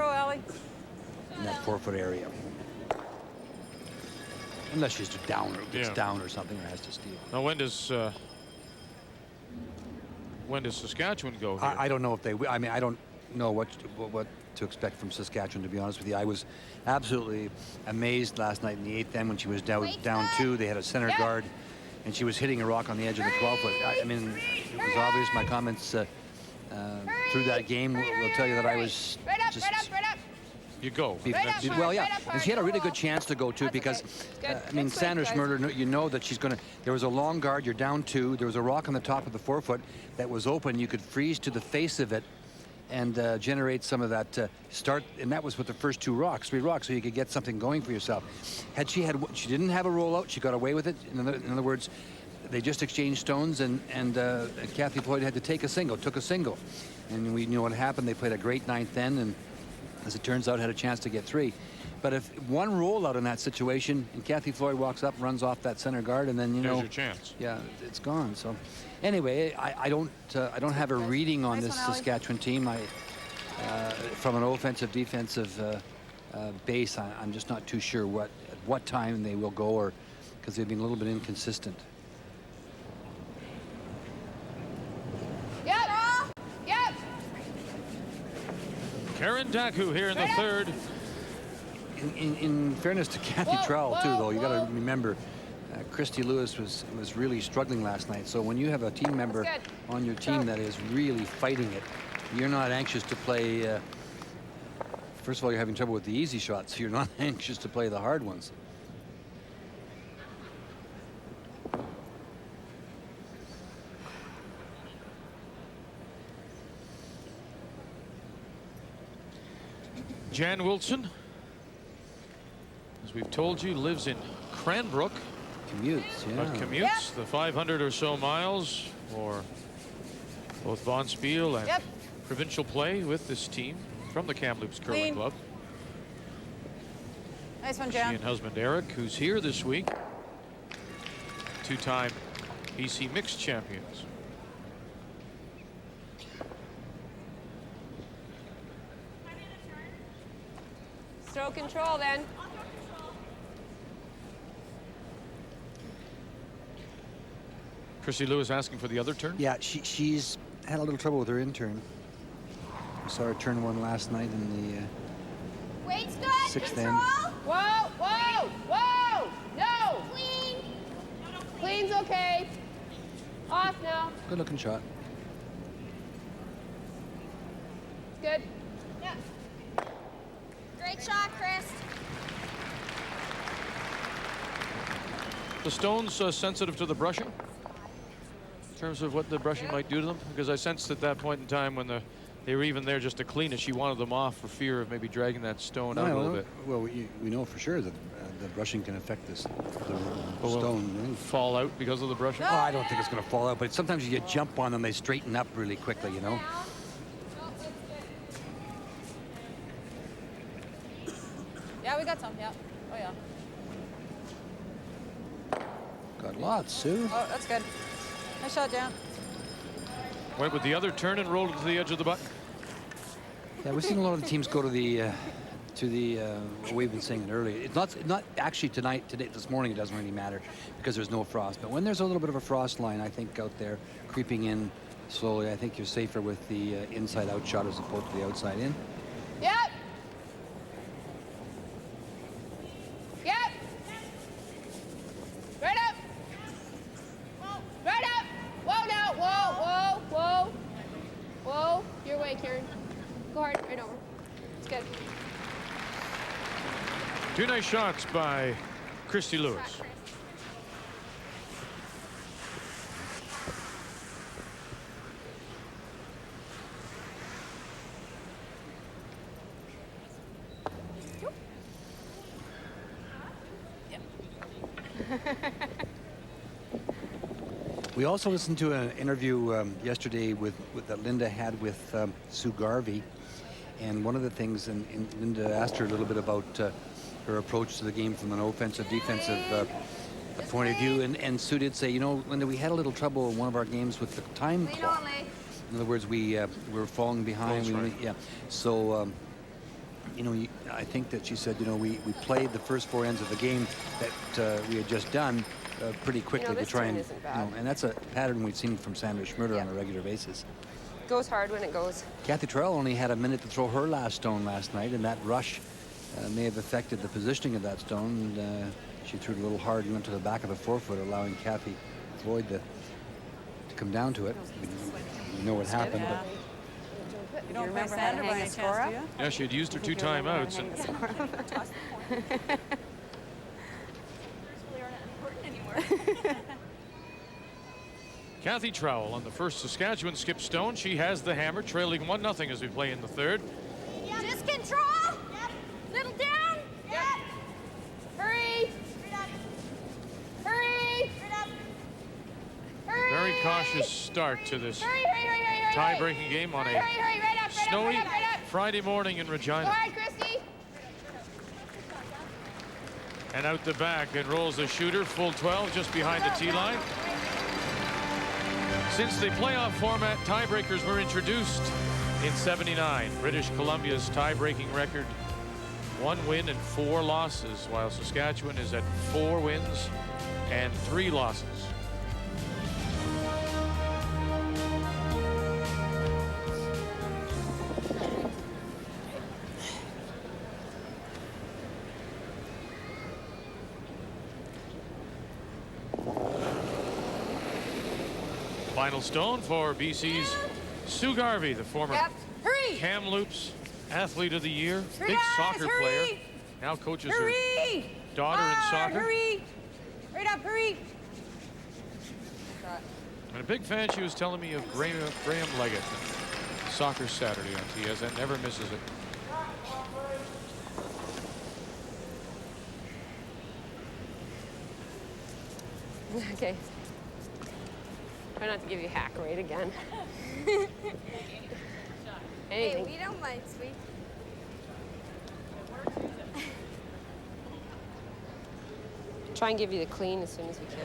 in that 4-foot area. Unless she's down or gets down or something or has to steal. Now, when does Saskatchewan go here? I don't know if they will. I mean, I don't know what to expect from Saskatchewan, to be honest with you. I was absolutely amazed last night in the 8th end when she was down 2. They had a center guard, and she was hitting a rock on the edge of the 12-foot. I mean, it was obvious. My comments through that game will tell you that I was just... You go. Well, yeah, and she had a really good chance to go too, because I mean, Sandra Schmerder, you know that she's going to. There was a long guard. You're down 2. There was a rock on the top of the 4-foot that was open. You could freeze to the face of it and generate some of that start. And that was with the first 3 rocks, so you could get something going for yourself. She didn't have a rollout. She got away with it. In other words, they just exchanged stones, and Kathy Floyd had to took a single. And we knew what happened. They played a great 9th end, and as it turns out, had a chance to get 3. But if one rollout in that situation, and Kathy Floyd walks up, runs off that center guard, and then There's your chance. Yeah, it's gone. So, anyway, I don't have a reading on this Saskatchewan team. From an offensive defensive base, I'm just not too sure at what time they will go, or because they've been a little bit inconsistent. Yep. Karen Daku here in the 3rd. In fairness to Kathy Trowell, too, though, you got to remember, Christy Lewis was really struggling last night. So when you have a team member on your team that is really fighting it, you're not anxious to play. First of all, you're having trouble with the easy shots. You're not anxious to play the hard ones. Jan Wilson, as we've told you, lives in Cranbrook. Commutes, yeah. But commutes the 500 or so miles for both Bonspiel and provincial play with this team from the Kamloops Curling Club. Nice one, She Jan. and husband Eric, who's here this week. 2-time BC mixed champions. Stroke control then. Chrissy Lewis asking for the other turn. Yeah, she's had a little trouble with her intern. We saw her turn one last night in the Weight's good. 6th Control. end. Whoa. No. Clean. Clean's okay. Off now. Good looking shot. Good. Yeah. Great shot, Chris. The stones sensitive to the brushing in terms of what the brushing might do to them, because I sensed at that point in time when they were even there just to clean it, she wanted them off for fear of maybe dragging that stone out a little bit. Well, we know for sure that the brushing can affect the stone. Fall out because of the brushing? Oh, I don't think it's going to fall out, but sometimes you jump on them, they straighten up really quickly, you know. Yeah, we got some. Yeah. Oh, yeah. Got lots, Sue. Oh, that's good. Nice shot, Jan. Went with the other turn and rolled it to the edge of the button. Yeah, we've seen a lot of the teams go to the we've been saying it earlier. It's not actually today, this morning. It doesn't really matter because there's no frost. But when there's a little bit of a frost line, I think out there creeping in slowly, I think you're safer with the inside-out shot as opposed to the outside-in. Yep. Right up. Right up. Whoa now. Whoa. Your way, Karen. Go hard. Right over. It's good. 2 nice shots by Christy Lewis. We also listened to an interview yesterday that Linda had with Sue Garvey, and one of the things, and Linda asked her a little bit about her approach to the game from an offensive, defensive point of view, and Sue did say, you know, Linda, we had a little trouble in one of our games with the time clock. In other words, we were falling behind. Yeah, so. You know, I think that she said, you know, we played the first 4 ends of the game that we had just done pretty quickly to try and, and that's a pattern we've seen from Sandra Schmurder on a regular basis. Goes hard when it goes. Kathy Trowell only had a minute to throw her last stone last night, and that rush may have affected the positioning of that stone. And, she threw it a little hard and went to the back of the 4-foot, allowing Kathy Floyd to come down to it. We know what happened, but. You don't remember Sandra by any chance, do you? Yeah, she had used her 2 timeouts. And Kathy Trowell on the first Saskatchewan skip stone. She has the hammer, trailing 1-0 as we play in the third. Just control. Little down. Hurry. Hurry. Hurry. Very cautious start to this tie-breaking game on a snowy Friday morning in Regina. Go hard, Christy. And out the back, it rolls the shooter, full 12, just behind the tee line. Since the playoff format, tiebreakers were introduced in '79. British Columbia's tie-breaking record, 1 win and 4 losses, while Saskatchewan is at 4 wins and 3 losses. Final stone for BC's Sue Garvey, the former Kamloops Athlete of the Year, big soccer player. Now coaches her daughter in soccer. Hurry up, hurry. And a big fan, she was telling me, of Graham Leggett. Soccer Saturday on TS, that never misses it. Okay. Try not to give you hack rate again. Anything. Hey, we don't mind, sweet. Try and give you the clean as soon as we can.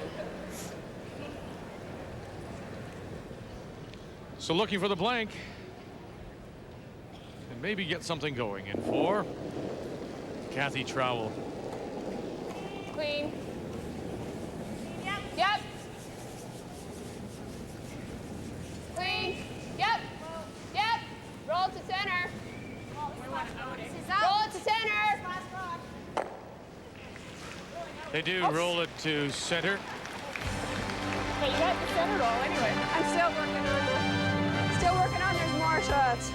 So looking for the blank. And maybe get something going in for Kathy Trowell. Clean. Yep. Clean. Yep. Roll to center. Roll it to center. They do roll it to center. Hey, you got the center roll anyway. I'm still working on there's more shots.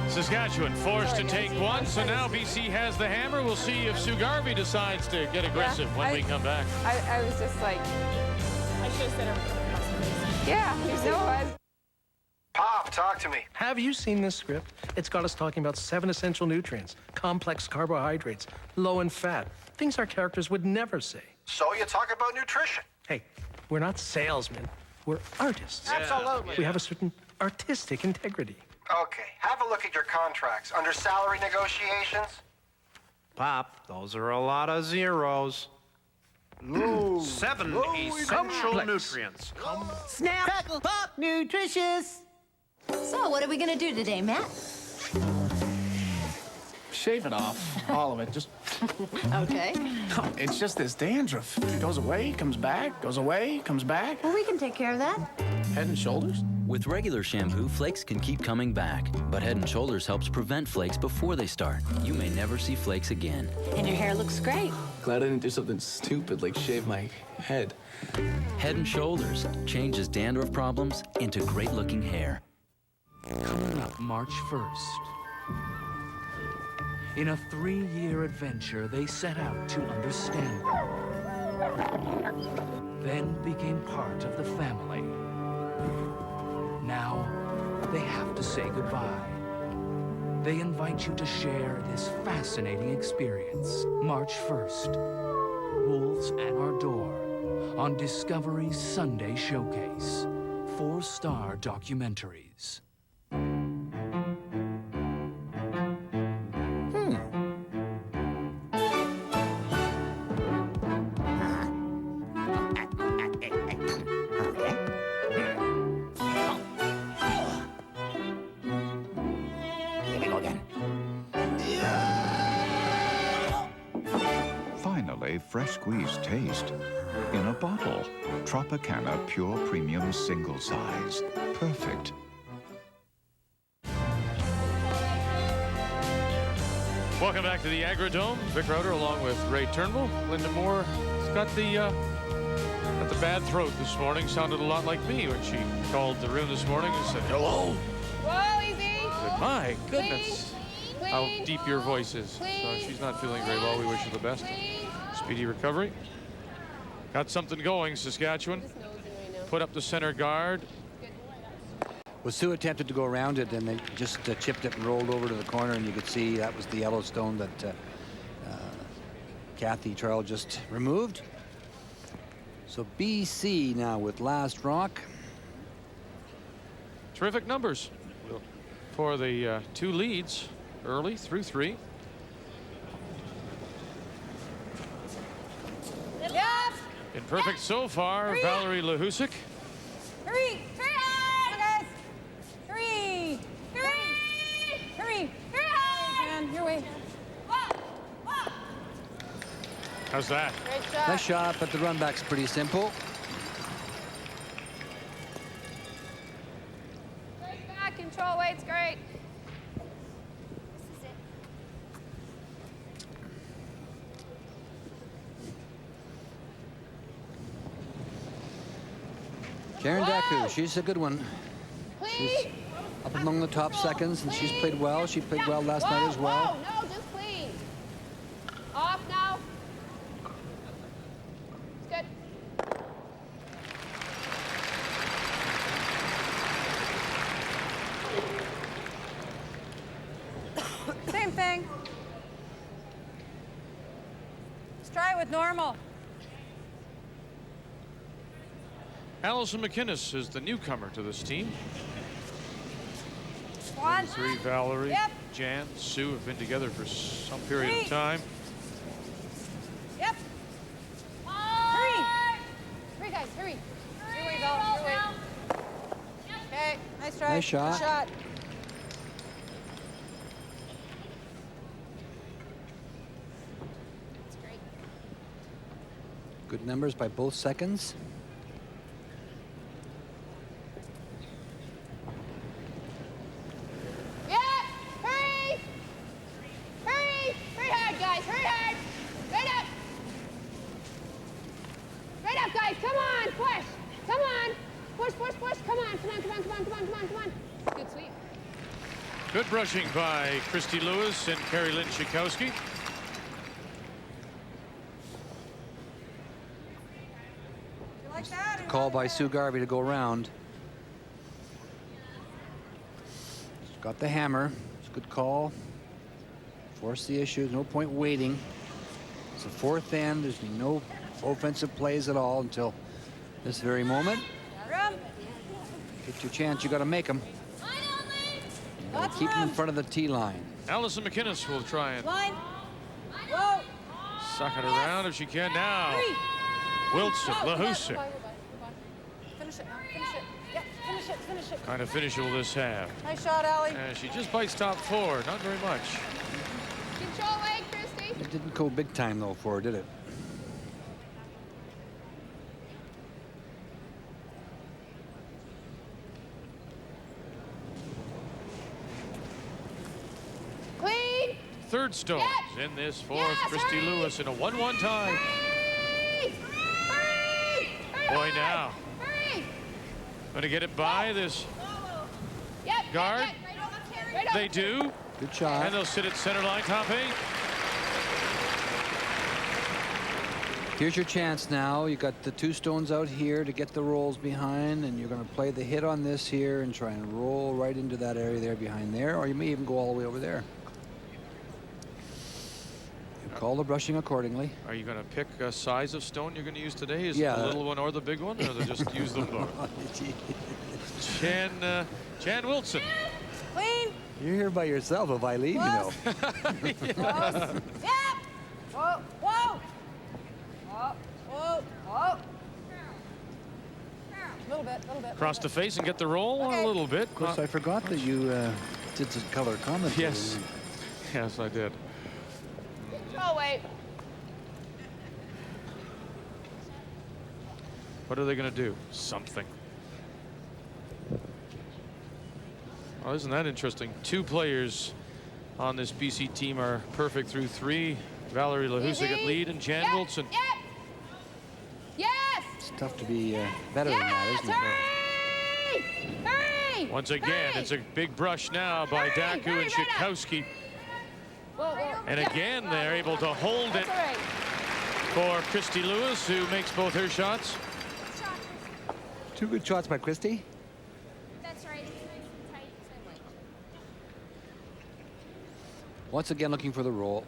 Saskatchewan forced to take one, so now BC has the hammer. We'll see if Sue Garvey decides to get aggressive when we come back. I was just like, I should have said it. yeah, there's no. Pop, talk to me. Have you seen this script? It's got us talking about 7 essential nutrients, complex carbohydrates, low in fat, things our characters would never say. So you talk about nutrition. Hey, we're not salesmen. We're artists. Absolutely. We have a certain artistic integrity. Okay, have a look at your contracts. Under salary negotiations? Pop, those are a lot of zeros. Ooh. 7 essential nutrients. Snap, crackle, pop, nutritious. So, what are we gonna do today, Matt? Shave it off, all of it. Just. Okay. No, it's just this dandruff. It goes away, comes back, goes away, comes back. Well, we can take care of that. Head and Shoulders? With regular shampoo, flakes can keep coming back. But Head and Shoulders helps prevent flakes before they start. You may never see flakes again. And your hair looks great. Glad I didn't do something stupid like shave my head. Head and Shoulders changes dandruff problems into great-looking hair. Coming up March 1st. In a 3-year adventure, they set out to understand her. Then became part of the family. Now, they have to say goodbye. They invite you to share this fascinating experience. March 1st, Wolves at Our Door, on Discovery's Sunday Showcase. 4-star documentaries. Finally, fresh squeezed taste. In a bottle. Tropicana Pure Premium Single Size. Perfect. Welcome back to the Agridome. Vic Roeder along with Ray Turnbull. Linda Moore has got the bad throat this morning. Sounded a lot like me when she called the room this morning and said, hello. Whoa, easy. Said, my goodness, how deep your voice is. So she's not feeling very well. We wish her the best. Speedy recovery. Got something going, Saskatchewan. put up the center guard. Well, Sue attempted to go around it, and they just chipped it and rolled over to the corner, and you could see that was the Yellowstone that Kathy Trowell just removed. So BC now with last rock. Terrific numbers for the two leads early through 3. Yep. Been perfect so far, Valerie Lahusik. Hurry! Hurry! Guys! Hurry! Hurry! Hurry! Hurry! Man, your way. How's that? Great shot. Nice shot, but the run back's pretty simple. Great back control weight's great. Karen Daku, she's a good one. She's up among the top seconds, and she's played well. She played well last night as well. Whoa, no, just clean. Off now. It's good. Same thing. Let's try it with normal. Allison McInnes is the newcomer to this team. One. 3 Valerie, Yep. Jan, Sue have been together for some period of time. Yep. Hurry! Hurry, guys, hurry. Your way, Val, your way. Okay, nice try. Nice shot. Good shot. That's great. Good numbers by both seconds. Yeah! Hurry! Hurry! Hurry hard, guys. Hurry hard. Right up. Right up, guys. Come on. Push. Come on. Push, push, push. Come on. Come on, come on, come on, come on, come on, come on. Good sweep. Good brushing by Christy Lewis and Carrie Lynn Schikowski. You like that? Call by Sue Garvey to go around. She's got the hammer. It's a good call. Force the issue. No point waiting. It's the 4th end. There's no offensive plays at all until this very moment. Room. Get your chance. You got to make them. You got to keep them in front of the tee line. Allison McInnes will try and Line. Whoa. suck it around if she can now. Hurry. Wilson, Lahusik. Finish it now. Finish it. Yeah, finish it. Finish it. Kind of finish will this have. Nice shot, Allie. She just bites top 4. Not very much. Control weight, Christy. It didn't go big time though for her, did it? Clean. Third stones in this 4th. Christy Lewis in a 1-1 tie. Hurry. Hurry. Hurry. Boy, now. Hurry. Going to get it by this Yep. guard. Yep, yep. Right up. They do. Good shot. And they'll sit at center line, top 8. Here's your chance now. You got the 2 stones out here to get the rolls behind, and you're going to play the hit on this here and try and roll right into that area there behind there, or you may even go all the way over there. You call the brushing accordingly. Are you going to pick a size of stone you're going to use today? Is it Yeah. the little one or the big one, or they just use them both? Jan Wilson. Clean. You're here by yourself if I leave, you know. Close. Yep. Whoa. Whoa. Whoa. Whoa. Whoa. A little bit. Cross the face and get the roll Okay. a little bit. Of course, I forgot that you did some color commentary. Yes. Yes, I did. Control weight. What are they going to do? Something. Oh, isn't that interesting? 2 players on this BC team are perfect through 3. Valerie Lahusik at lead and Jan Wilson. Yep. Yes. It's tough to be better than that, isn't it? Hurry. Hurry. Once again, it's a big brush now by Daku and Schikowski. And again, they're able to hold it for Christy Lewis, who makes both her shots. Two good shots by Christie. That's right. It's nice and tight. So like. Once again, looking for the roll.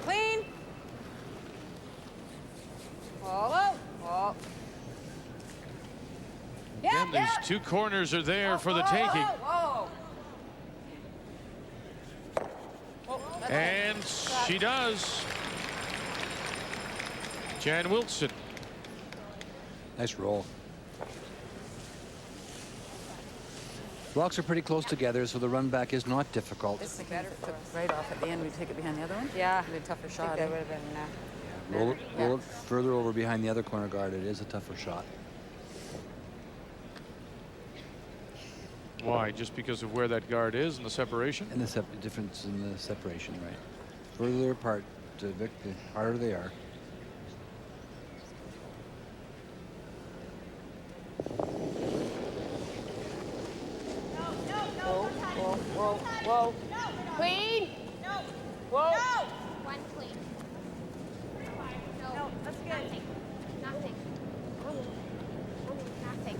Clean. Whoa, whoa. Again, these two corners are there for the taking. Whoa. And she does. Jan Wilson. Nice roll. Blocks are pretty close together, so the run back is not difficult. This is better for us. Right off at the end, we take it behind the other one? Yeah. It'd be a tougher I shot. think that would have been Roll it further over behind the other corner guard. It is a tougher shot. Why? Just because of where that guard is and the separation? And the difference in the separation, right? Further apart, Vic, the harder they are. Whoa, whoa. Clean. Whoa. One clean. No, that's good. Nothing. Nothing.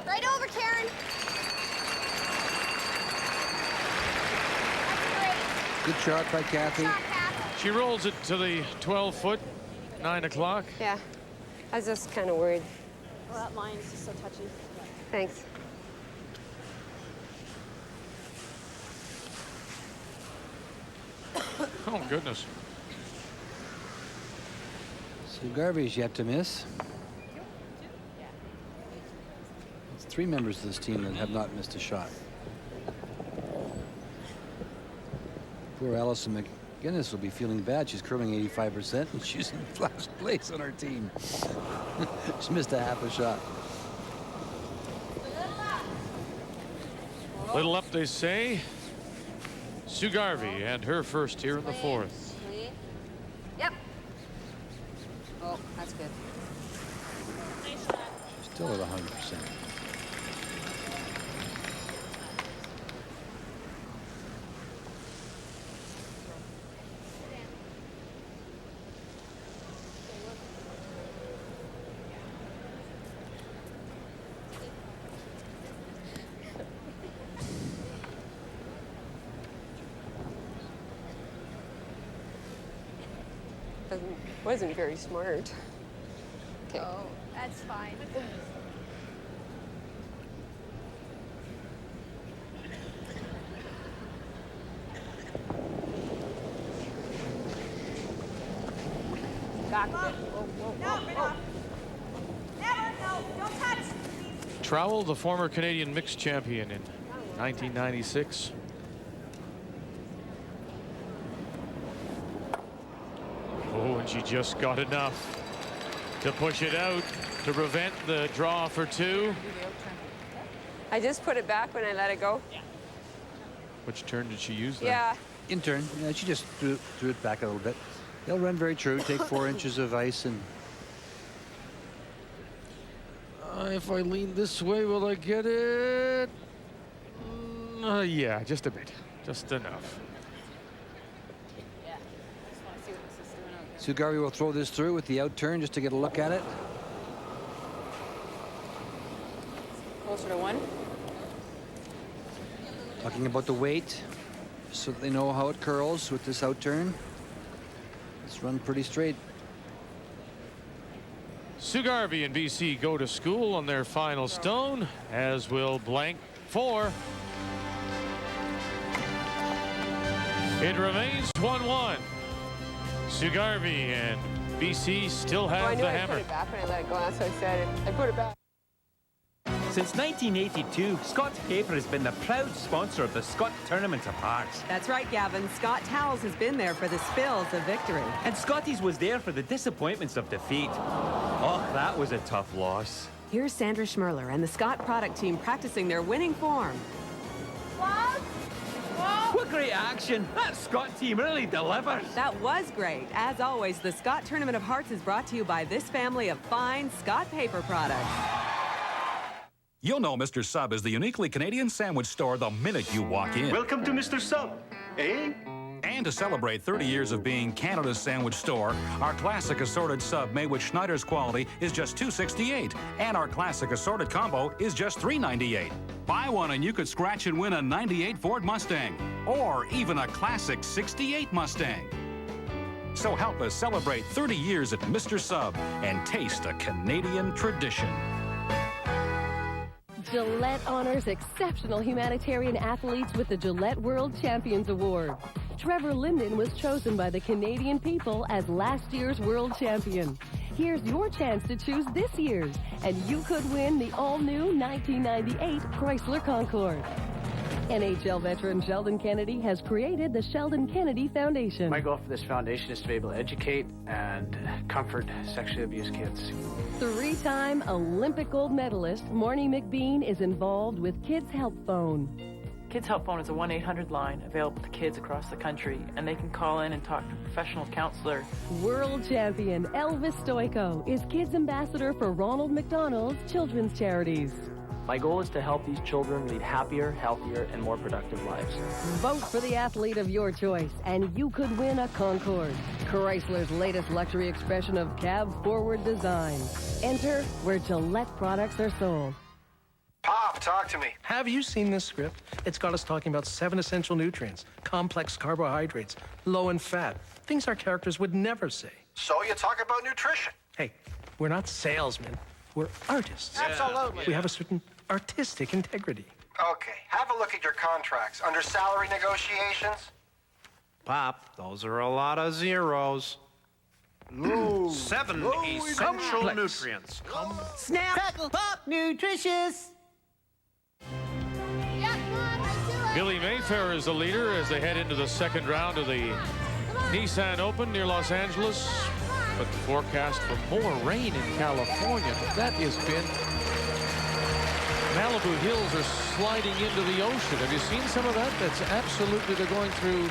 Right over, Karen. Good shot by Kathy. She rolls it to the 12-foot, 9 o'clock. Yeah. I was just kind of worried. Well, that line is just so touchy. Thanks. Oh, goodness. So Garvey's yet to miss. It's 3 members of this team that have not missed a shot. Poor Allison McGinnis will be feeling bad. She's curling 85% and she's in last place on our team. She missed a half a shot. Little up, they say. Sue Garvey and her first here in the 4th. Clean. Yep. Oh, that's good. Still at 100%. Wasn't very smart. Okay. Oh, that's fine. Back a bit. Whoa. Never, no, don't touch. Trowell, the former Canadian mixed champion in 1996. Oh, and she just got enough to push it out to prevent the draw for 2. I just put it back when I let it go. Which turn did she use there? Yeah. In turn, yeah, she just threw it back a little bit. They'll run very true, take 4 inches of ice and... If I lean this way, will I get it? Yeah, just a bit. Just enough. Sue Garvey will throw this through with the out turn just to get a look at it. Closer to 1. Talking about the weight, so that they know how it curls with this out turn. It's run pretty straight. Sue Garvey and BC go to school on their final stone, as will blank 4. It remains 1-1. Sue Garvey and BC still have I knew the I hammer. put it back when I let it go. That's why I said it. I put it back. Since 1982, Scott Paper has been the proud sponsor of the Scott Tournament of Hearts. That's right, Gavin. Scott Towels has been there for the spills of victory. And Scotties was there for the disappointments of defeat. Oh, that was a tough loss. Here's Sandra Schmerler and the Scott product team practicing their winning form. What great action! That Scott team really delivers. That was great. As always, the Scott Tournament of Hearts is brought to you by this family of fine Scott paper products. You'll know Mr. Sub is the uniquely Canadian sandwich store the minute you walk in. Welcome to Mr. Sub. Eh? And to celebrate 30 years of being Canada's sandwich store, our classic assorted sub made with Schneider's quality is just $2.68, and our classic assorted combo is just $3.98. Buy one and you could scratch and win a '98 Ford Mustang, or even a classic '68 Mustang. So help us celebrate 30 years at Mr. Sub and taste a Canadian tradition. Gillette honors exceptional humanitarian athletes with the Gillette World Champions Award. Trevor Linden was chosen by the Canadian people as last year's world champion. Here's your chance to choose this year's, and you could win the all-new 1998 Chrysler Concorde. NHL veteran Sheldon Kennedy has created the Sheldon Kennedy Foundation. My goal for this foundation is to be able to educate and comfort sexually abused kids. Three-time Olympic gold medalist Marnie McBean is involved with Kids Help Phone. Kids Help Phone is a 1-800 line available to kids across the country, and they can call in and talk to a professional counselor. World champion Elvis Stoico is Kids Ambassador for Ronald McDonald's Children's Charities. My goal is to help these children lead happier, healthier, and more productive lives. Vote for the athlete of your choice, and you could win a Concorde, Chrysler's latest luxury expression of cab-forward design. Enter where Gillette products are sold. Pop, talk to me. Have you seen this script? It's got us talking about 7 essential nutrients, complex carbohydrates, low in fat, things our characters would never say. So you talk about nutrition. Hey, we're not salesmen. We're artists. Absolutely. We have a certain artistic integrity. Okay, have a look at your contracts. Under salary negotiations? Pop, those are a lot of zeros. Ooh. 7 essential nutrients. Snap, crackle, pop, nutritious. Billy Mayfair is the leader as they head into the second round of the Nissan Open near Los Angeles. But the forecast for more rain in California. That has been... Malibu hills are sliding into the ocean. Have you seen some of that? That's absolutely... They're going through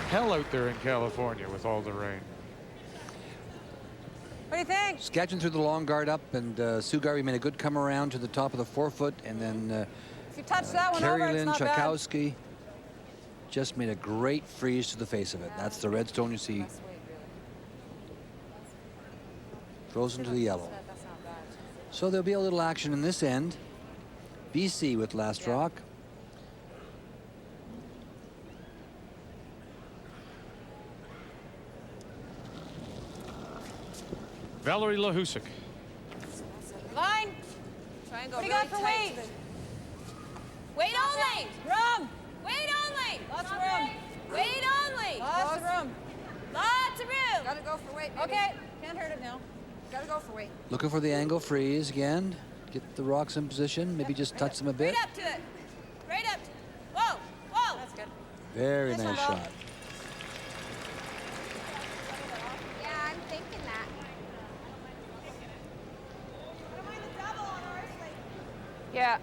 hell out there in California with all the rain. What do you think? Saskatchewan threw the long guard up, and Sue Garvey made a good come around to the top of the forefoot, and then If you touch that one over, it's not bad. Tchaikovsky just made a great freeze to the face of it. That's the red stone you see. Throws into the yellow. So there'll be a little action in this end. BC with last rock. Valerie Lahusik. Line. Try and go What do you really got for tight. weight? Weight only. Room. Wait only. Lots of room. Wait only. Lots of room. Lots of room. Gotta go for weight. Baby. Okay. Can't hurt it now. Gotta go for weight. Looking for the angle freeze again. Get the rocks in position. Maybe just touch them a bit. Right up to it. Right up. Whoa. Whoa. That's good. Very nice shot. Yeah, I'm thinking that. Yeah.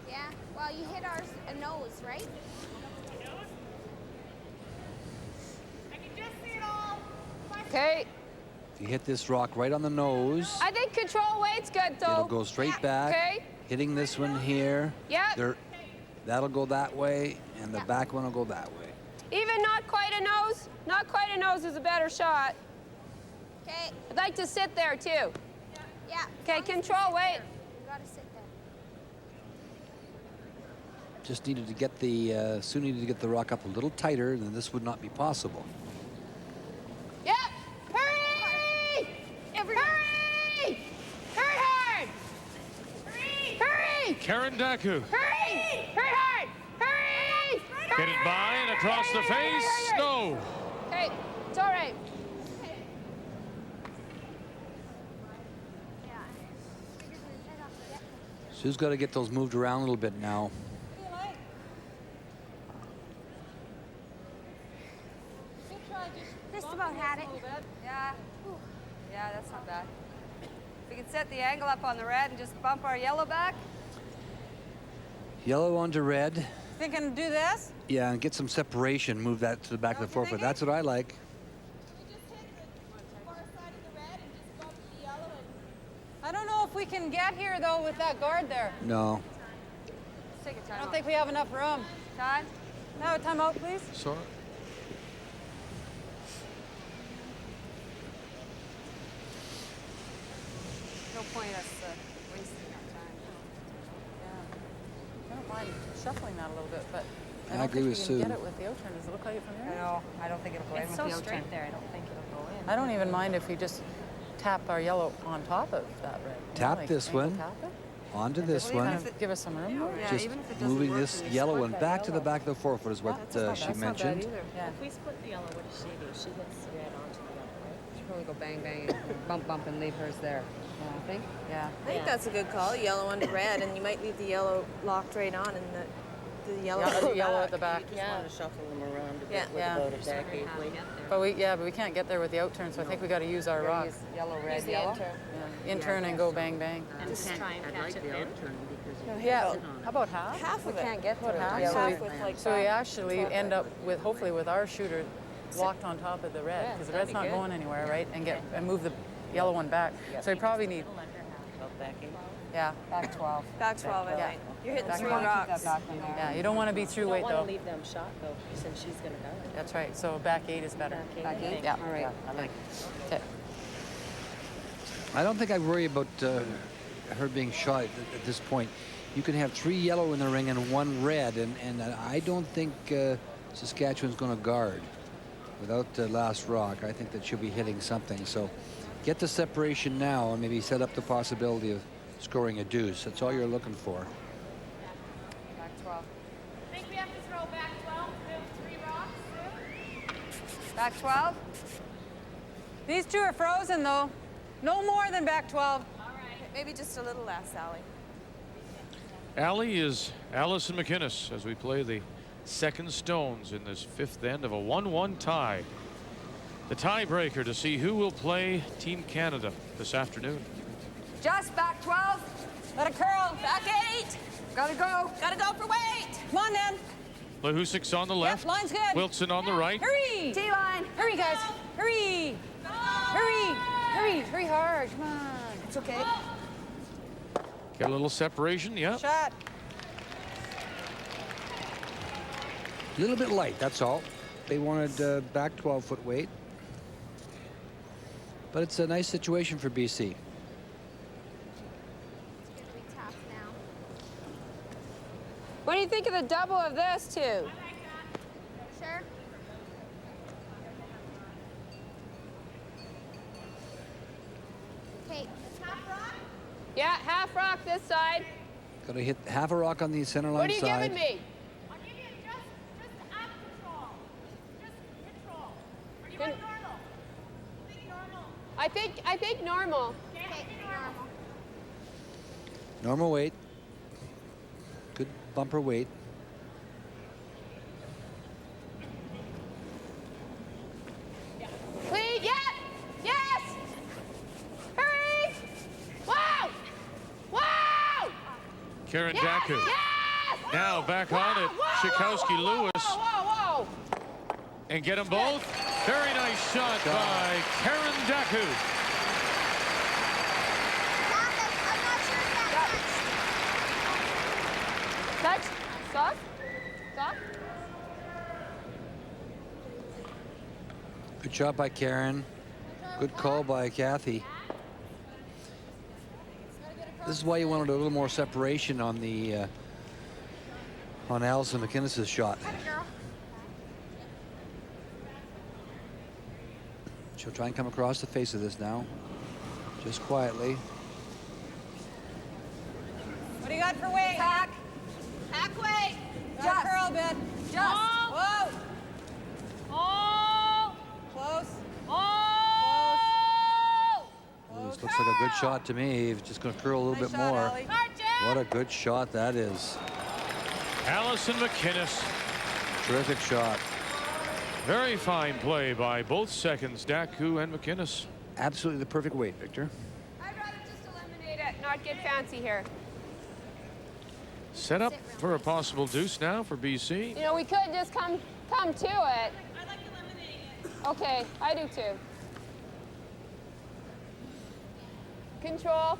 Yeah, well, you hit ours a nose, right? I can just see it all. Okay. If you hit this rock right on the nose, I think control weight's good, though. it'll go straight back. Okay. Hitting this one here. Yeah. That'll go that way, and the back one will go that way. Even not quite a nose. Not quite a nose is a better shot. Okay. I'd like to sit there, too. Yeah. Okay, control weight. You gotta sit there. Just needed to get the, Sue needed to get the rock up a little tighter, then this would not be possible. Yep. Hurry! Hurry! Hurry hard! Hurry! Hurry! Karen Daku. Hurry! Hurry hard! Hurry! Get it by and across the face. No. Okay, it's all right. Sue's got to get those moved around a little bit now. Just about had it. Yeah. Yeah, that's not bad. We can set the angle up on the red and just bump our yellow back. Yellow onto red. Thinking do this? Yeah, and get some separation. Move that to the back of the forefoot. That's what I like. I don't know if we can get here, though, with that guard there. No. Let's take a time I don't off. think we have enough room. Todd? No, time out, please. Sorry. No point us wasting our time. Yeah. I don't mind shuffling that a little bit, but I don't agree think with we Sue. can get it with the O-turn. Does it look like it from here? No, I don't think it'll go in with the O-turn. there. I don't think it'll go in. I don't even mind if we just tap our yellow on top of that red. Tap this angle one. Tap it. Onto this one. Kind of give us some room. Just moving this yellow one back to the back of the forefoot is what she mentioned. Yeah. If we split the yellow, what does she do? She hits the red onto the yellow, right? She'll probably go bang, bang, and bump, bump, and leave hers there. I think. Yeah. I think that's a good call. Yellow under red, and you might leave the yellow locked right on, and the yellow. At the back. You just want to shuffle them around a bit with Yeah. a boat of back easily. But we can't get there with the out-turn, so I think we got to use our rock. Yellow, red, Use the yellow. in-turn. Yeah. In-turn and go bang, bang. And just try and catch it then. Yeah. How about half? Half of it. Can't get through Half. it. Half with like. So we actually end up with, hopefully with our shooter locked on top of the red, because the red's not going anywhere, right? And move the yellow one back. So we probably need. Yeah. Back 12. Back 12, I think. You're hitting Back 3 12. rocks. Yeah, you don't want to be through You weight don't though. want to leave them shot though, since she's going to go. That's right. So back 8 is better. Back eight? Yeah. All right. Yeah, I like. Okay. I don't think I worry about her being shot at this point. You can have 3 yellow in the ring and 1 red, and I don't think Saskatchewan's going to guard without the last rock. I think that she'll be hitting something. So get the separation now and maybe set up the possibility of scoring a deuce. That's all you're looking for. Back 12. I think we have to throw back 12 with 3 rocks. Back 12? These 2 are frozen though. No more than back 12. All right. Maybe just a little less, Allie. Allie is Allison McInnes as we play the second stones in this 5th end of a 1-1 tie. The tiebreaker to see who will play Team Canada this afternoon. Just back 12. Let it curl. Back 8. Gotta go. Gotta go for weight. Come on then. Lahusik's on the left. Line's good. Wilson on the right. Hurry. T-line. Hurry, guys. Hurry. Hurry. Hurry. Hurry hard. Come on. It's okay. Get a little separation. Yeah. Shot. A little bit light, that's all. They wanted back 12-foot weight. But it's a nice situation for BC. What do you think of the double of this, too? Sure. Okay. Yeah, half rock this side. Got to hit half a rock on the center line What are you side. giving me? I'll give you just act control. Just control. Or do you want normal? Think normal. I think normal. Okay, normal. Normal weight. Good bumper weight. Clean, yeah! Yes! Hurry! Wow! Wow! Karen Yes! Daku. Yes! Now back Whoa, on it. whoa, Shikowski whoa, Lewis. Whoa, whoa! And get them both. Very nice shot by Karen Daku. Touch. Stop. Stop. Good shot by Karen. Good call by Kathy. This is why you wanted a little more separation on the on Allison McInnes' shot. She'll try and come across the face of this now, just quietly. What do you got for weight? Hack. Hack weight. Just. Curl bit. Just. Whoa. Oh! Close. Oh! This looks like a good shot to me. It's just going to curl a little bit more. What a good shot that is. Allison McInnes. Terrific shot. Very fine play by both seconds, Daku and McInnes. Absolutely the perfect weight, Victor. I'd rather just eliminate it, not get fancy here. Set up for a possible deuce now for BC. You know, we could just come to it. I like eliminating it. Okay, I do too. Control.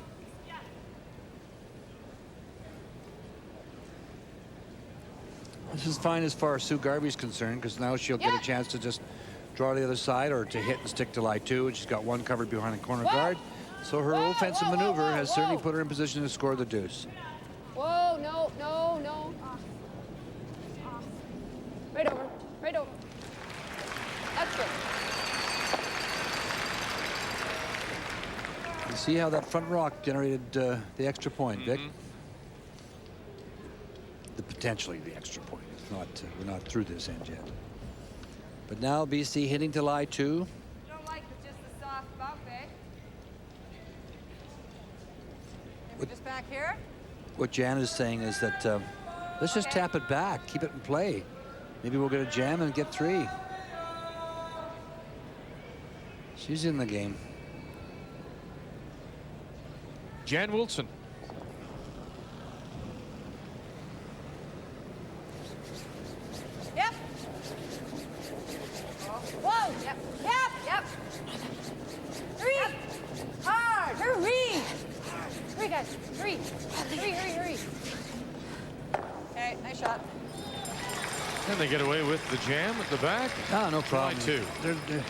This is fine as far as Sue Garvey's concerned, because now she'll get a chance to just draw to the other side or to hit and stick to lie 2. And she's got 1 covered behind the corner guard. So her offensive maneuver has certainly put her in position to score the deuce. Whoa, no, no, no. Right over, right over. That's good. You see how that front rock generated the extra point, Vic? Potentially the extra point. It's not, we're not through this end yet. But now BC hitting to lie 2. You don't like just the soft bump, eh? And we're just back here? What Jan is saying is that let's just tap it back, keep it in play. Maybe we'll get a jam and get 3. She's in the game. Jan Wilson. Yep. Whoa. Yep. Yep. Yep. 3. Hard. Hurry. 3, guys. 3. Hurry. Okay, nice shot. And they get away with the jam at the back. Ah, no problem. Line 2. They're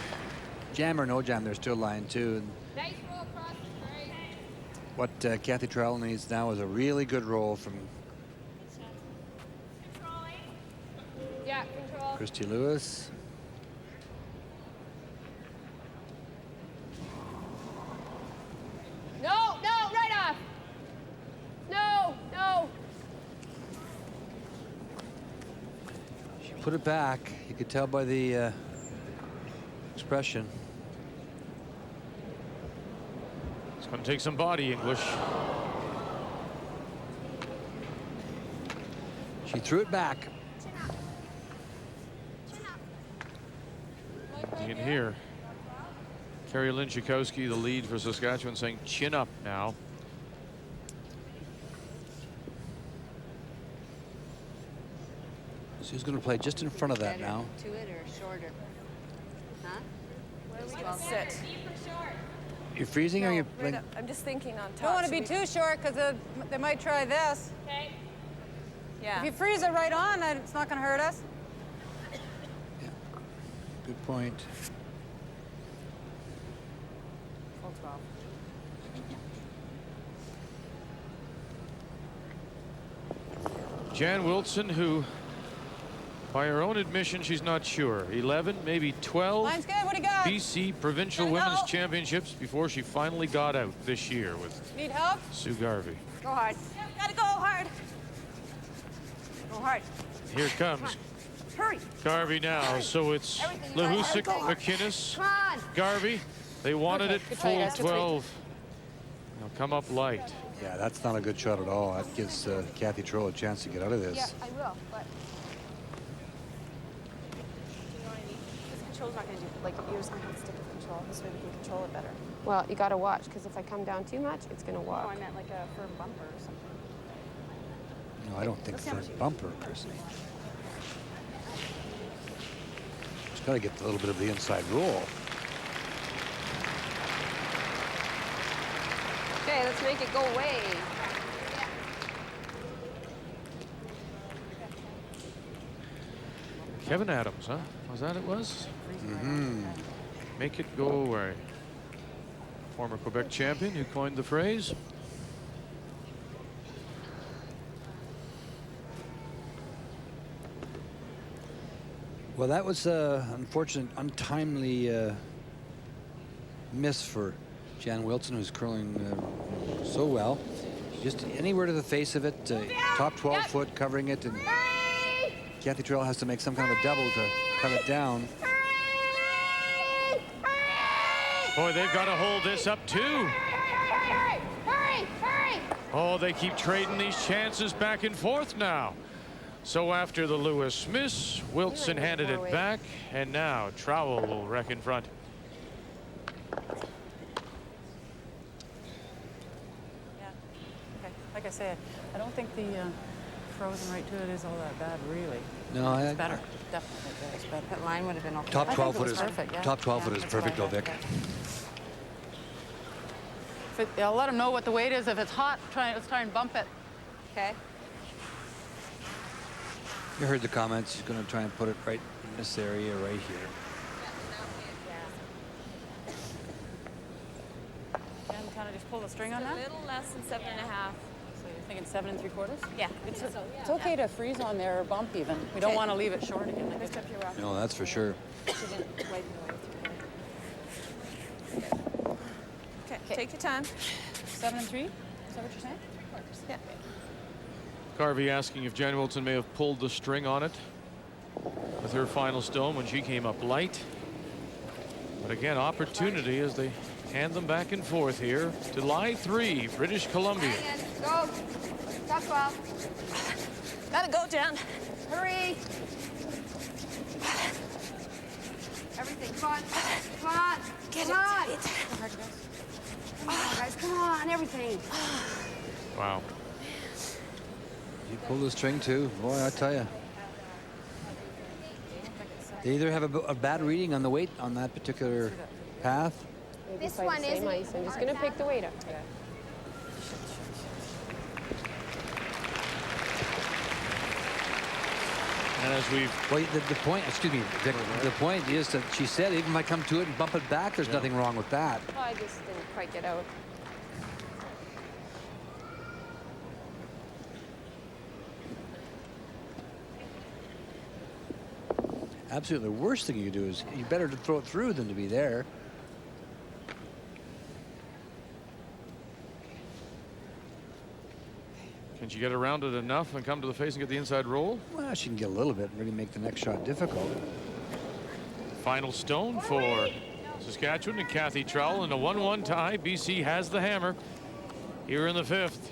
jam or no jam, they're still line 2. And Nice roll across the tray. what Kathy Trowell needs now is a really good roll from Yeah, control. Christy Lewis. No, right off. No. She put it back. You could tell by the expression. It's going to take some body English. She threw it back. You can hear Carrie Lynn Chikowski, the lead for Saskatchewan, saying chin up now. She's going to play just in front of that now. To it or shorter? Huh? Where are we going to sit? You're freezing or you? Right up. I'm just thinking on top. Don't want to be too short because they might try this. Okay. Yeah. If you freeze it right on, it's not going to hurt us. Good point. Full 12. Jan Wilson, who by her own admission she's not sure, 11 maybe 12 Line's good. What do you got? BC Provincial Women's Championships before she finally got out this year with Need help? Sue Garvey. Go hard. Gotta go hard. Go hard. Here it comes. Hurry. Garvey now, so it's Lahusik, McInnes, Garvey. They wanted it Good try, full guys. Good 12. They'll come up light. Yeah, that's not a good shot at all. That gives Kathy Trowell a chance to get out of this. Yeah, I will, but This control's not going to do, like, you're just going to have to stick with control. This way we can control it better. Well, you got to watch, because if I come down too much, it's going to walk. Oh, I meant like a firm bumper or something. No, I don't think for a bumper per se. She's got to get a little bit of the inside roll. Okay, let's make it go away. Kevin Adams, huh? Was that it was? Make it go away. Former Quebec champion who coined the phrase. Well, that was unfortunate, untimely miss for Jan Wilson, who's curling so well. Just anywhere to the face of it, top 12 foot covering it, and Kathy Trowell has to make some kind of a double to cut it down. Boy, they've got to hold this up too. hurry. Oh, they keep trading these chances back and forth now. So after the Lewis miss, Wilson handed it back, and now Trowell will wreck in front. Yeah. Okay. Like I said, I don't think the frozen right to it is all that bad, really. No, It's better. Definitely better. It's better. That line would have been okay. Top I think 12 it foot was is perfect, yeah. top 12 foot is That's perfect, why I though, Vic. I'll let them know what the weight is. If it's hot, let's try and bump it. Okay. You heard the comments. He's going to try and put it right in this area right here. And kind of just pull the string on that? A little less than 7.5. So you're thinking 7 3/4? Yeah. It's okay to freeze on there or bump even. We don't want to leave it short again. Like Lift up your rock. No, that's for sure. Okay, take your time. 7 3? Is that what you're saying? 3/4. Yeah. Garvey asking if Jen Wilson may have pulled the string on it with her final stone when she came up light. But again, opportunity as they hand them back and forth here to line 3, British Columbia. Go. Top 12. Gotta go, Jen. Hurry. Everything. Come on. Come on. Get come it on. tight. Come on, guys. Come on. Everything. Wow. You pull the string too. Boy, I tell you. They either have a bad reading on the weight on that particular path. This one isn't. I'm just going to pick the weight up. And as we've... Well, the point, excuse me, the point is that she said even if I come to it and bump it back, there's nothing wrong with that. Well, I just didn't quite get out. Absolutely. The worst thing you do is you better to throw it through than to be there. Can she get around it enough and come to the face and get the inside roll? Well, she can get a little bit and really make the next shot difficult. Final stone for Saskatchewan and Kathy Trowell in a 1-1 tie. BC has the hammer here in the 5th.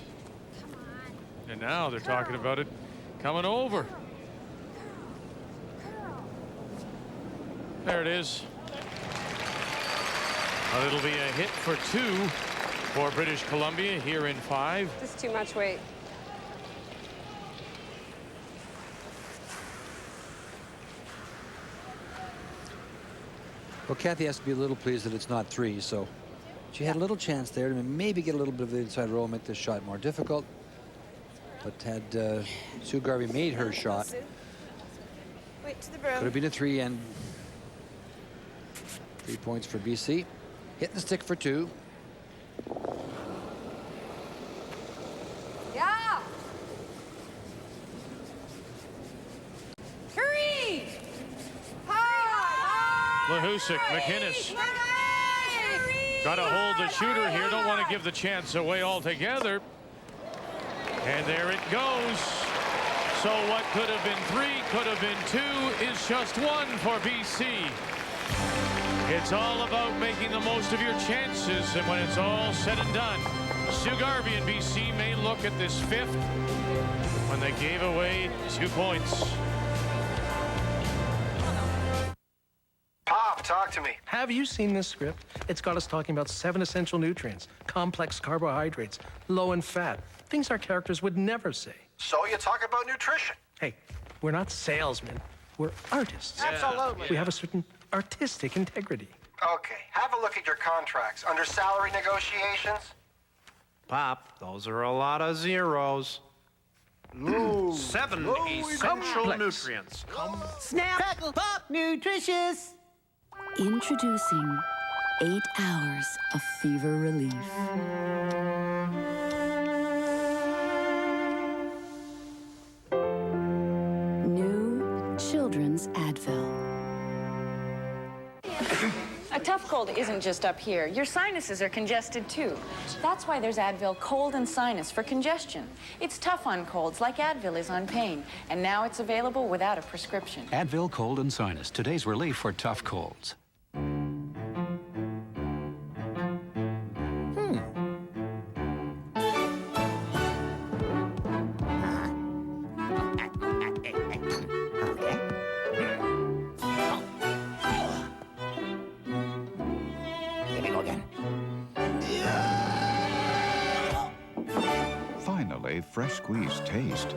And now they're talking about it coming over. There it is. But it'll be a hit for 2 for British Columbia here in 5. Just too much weight. Well, Kathy has to be a little pleased that it's not 3, so she had a little chance there to maybe get a little bit of the inside roll, make this shot more difficult. But had Sue Garvey made her shot, Wait to the broom. could have been a 3 and 3 points for BC. Hitting the stick for 2. Yeah. Hurry! Lahusik, McInnes. Got to hold the shooter here. Don't want to give the chance away altogether. And there it goes. So what could have been 3, could have been 2, is just 1 for BC. It's all about making the most of your chances, and when it's all said and done, Sue Garvey and BC may look at this 5th when they gave away 2 points. Pop, talk to me. Have you seen this script? It's got us talking about 7 essential nutrients, complex carbohydrates, low in fat, things our characters would never say. So you talk about nutrition. Hey, we're not salesmen. We're artists. Absolutely. We have a certain artistic integrity. Okay, have a look at your contracts. Under salary negotiations? Pop, those are a lot of zeros. 7 essential nutrients. Snap, crackle, pop, nutritious. Introducing 8 hours of fever relief. New Children's Advil. A tough cold isn't just up here. Your sinuses are congested too. That's why there's Advil Cold and Sinus for congestion. It's tough on colds like Advil is on pain. And now it's available without a prescription. Advil Cold and Sinus, today's relief for tough colds. Finally, fresh squeezed taste.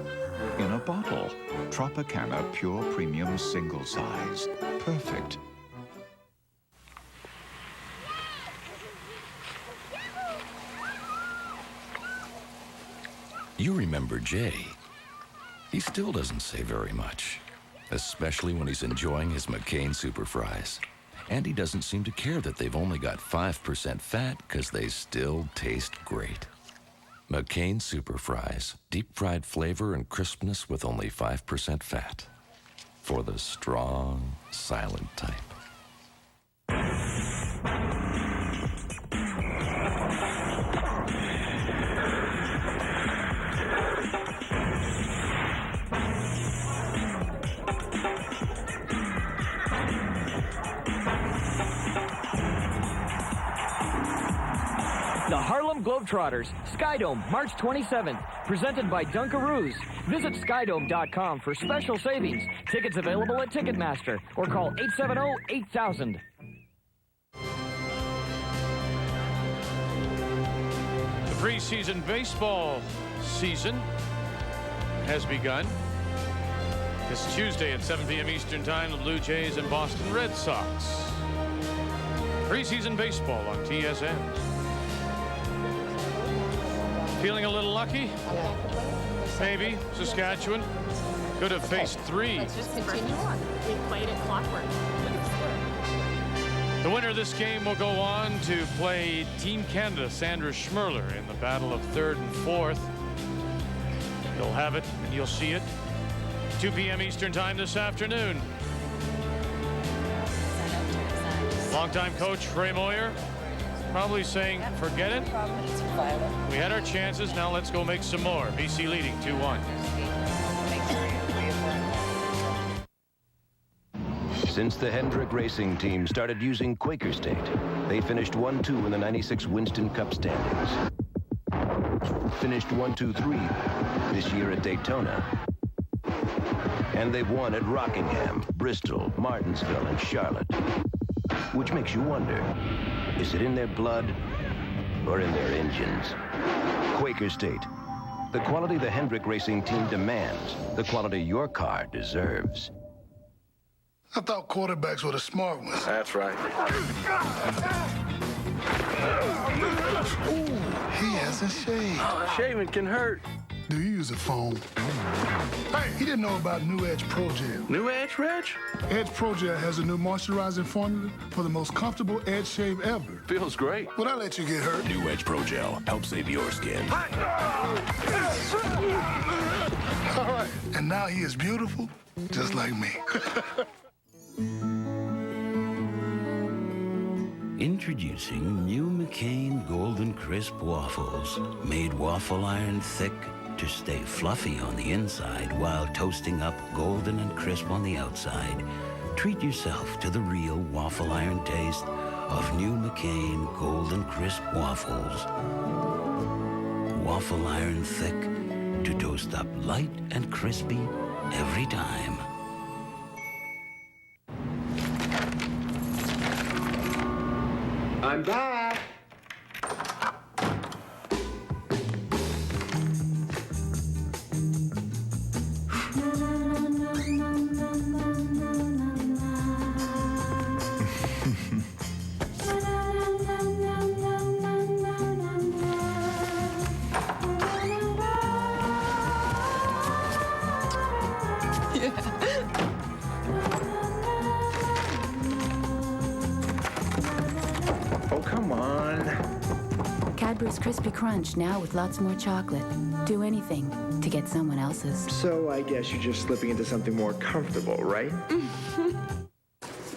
In a bottle. Tropicana Pure Premium Single Size. Perfect. You remember Jay. he still doesn't say very much, especially when he's enjoying his McCain Super Fries. And he doesn't seem to care that they've only got 5% fat because they still taste great. McCain Super Fries, deep fried flavor and crispness with only 5% fat. For the strong, silent type. The Harlem Globetrotters, Skydome, March 27th, presented by Dunkaroos. Visit skydome.com for special savings. Tickets available at Ticketmaster or call 870-8000. The preseason baseball season has begun. This Tuesday at 7 p.m. Eastern Time, the Blue Jays and Boston Red Sox. Preseason baseball on TSN. Feeling a little lucky? Maybe. Saskatchewan could have faced 3. Let's just continue on. We played at clockwork. Look at the score. The winner of this game will go on to play Team Canada, Sandra Schmerler, in the battle of 3rd and 4th. You'll have it and you'll see it. 2 p.m. Eastern Time this afternoon. Longtime coach Ray Moyer probably saying, forget it. We had our chances, now let's go make some more. BC leading 2-1. Since the Hendrick Racing Team started using Quaker State, they finished 1-2 in the 96 Winston Cup standings. Finished 1-2-3 this year at Daytona. And they've won at Rockingham, Bristol, Martinsville, and Charlotte. Which makes you wonder, is it in their blood or in their engines? Quaker State, the quality the Hendrick Racing Team demands, the quality your car deserves. I thought quarterbacks were the smart ones. That's right. Ooh, he hasn't shaved. Shaving can hurt. Do you use a phone? Hey, he didn't know about New Edge Pro Gel. New Edge, Reg? Edge Pro Gel has a new moisturizing formula for the most comfortable edge shave ever. Feels great. Would I let you get hurt? New Edge Pro Gel helps save your skin. All right, and now he is beautiful, just like me. Introducing new McCain Golden Crisp Waffles, made waffle iron thick to stay fluffy on the inside while toasting up golden and crisp on the outside. Treat yourself to the real waffle iron taste of new McCain Golden Crisp Waffles. Waffle iron thick to toast up light and crispy every time. I'm back. Oh, come on. Cadbury's Crispy Crunch, now with lots more chocolate. Do anything to get someone else's. So I guess you're just slipping into something more comfortable, right?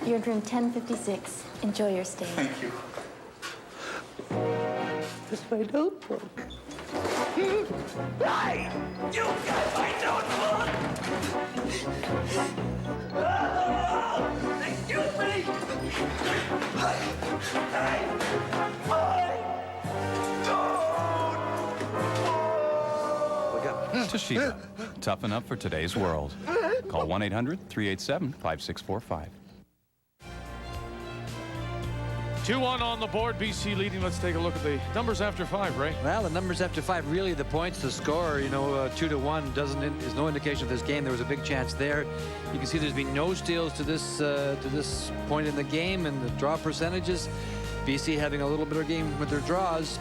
You're in room 1056. Enjoy your stay. Thank you. This my notebook. Hey! You got my notebook! Excuse me! Toshiba. Toughen up for today's world. Call 1-800-387-5645. 2-1 on the board. BC leading. Let's take a look at the numbers after 5, Ray. Well, the numbers after 5, really the points, the score, 2-1 is no indication of this game. There was a big chance there. You can see there's been no steals to this point in the game, and the draw percentages. BC having a little bit of game with their draws.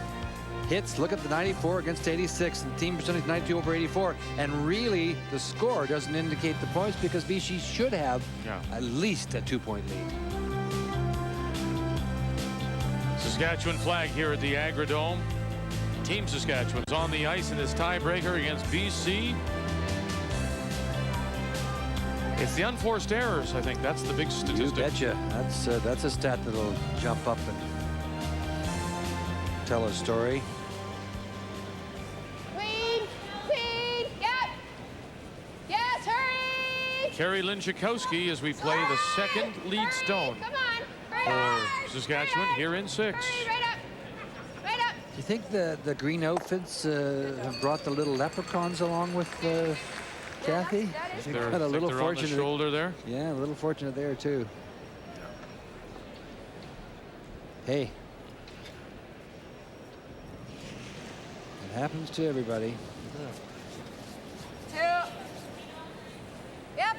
hits. Look at the 94 against 86, and team percentage 92 over 84. And really, the score doesn't indicate the points because BC should have at least a 2-point lead. Saskatchewan flag here at the Agridome. Team Saskatchewan's on the ice in this tiebreaker against BC. It's the unforced errors, I think. That's the big statistic. You betcha. That's a stat that'll jump up and tell a story. Queen! Yep! Yes, hurry! Kerry Linchikowski as we play the second lead stone for Saskatchewan here in 6. Do you think the green outfits have brought the little leprechauns along with Kathy? They're a little fortunate on the shoulder there. Yeah, a little fortunate there too. Hey, it happens to everybody. 2. Yep.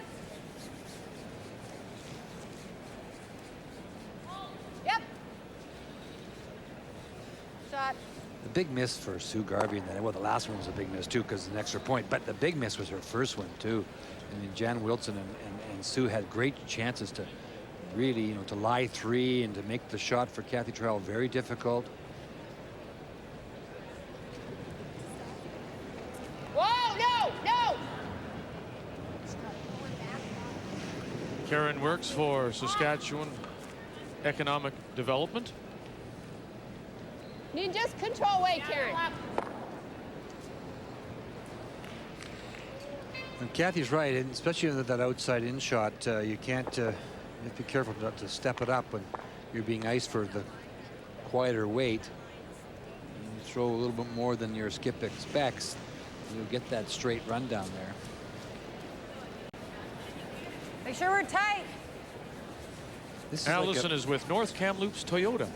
Yep. Shot. The big miss for Sue Garvey, and then, well, the last one was a big miss too because of an extra point. But the big miss was her first one too. I mean, Jan Wilson and Sue had great chances to really, you know, to lie 3 and to make the shot for Kathy Trowell very difficult. Whoa! No! Karen works for Saskatchewan Economic Development. You just control weight, Karen. And Kathy's right, and especially in that outside in shot, you can't. You have to be careful not to step it up when you're being iced for the quieter weight. You throw a little bit more than your skip expects, you'll get that straight run down there. Make sure we're tight. This is Allison is with North Kamloops Toyota.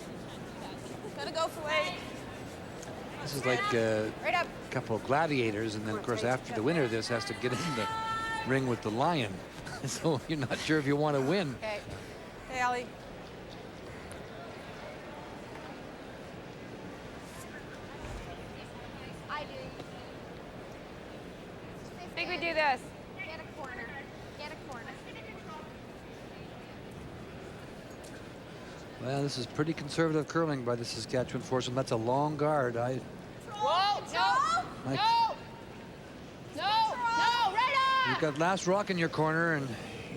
Gotta go for weight. This is like a couple of gladiators, and then of course after the winner, this has to get in the ring with the lion. So you're not sure if you want to win. Okay. Hey, Allie. I do. I think we do this. Get a corner. Get a corner. Well, this is pretty conservative curling by the Saskatchewan foursome. That's a long guard. Whoa! No! No! Right on! You've got last rock in your corner, and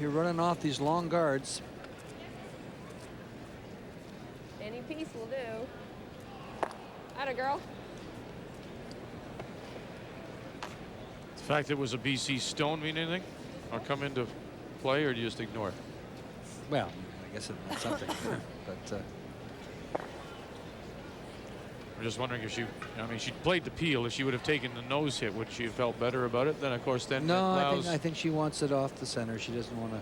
you're running off these long guards. Any piece will do. Atta girl. The fact it was a BC stone mean anything? Or come into play, or do you just ignore it? Well, I guess it meant something. But I'm just wondering if she, I mean, she played the peel. If she would have taken the nose hit, would she have felt better about it? Then, of course, then no, it allows... I think she wants it off the center. She doesn't want to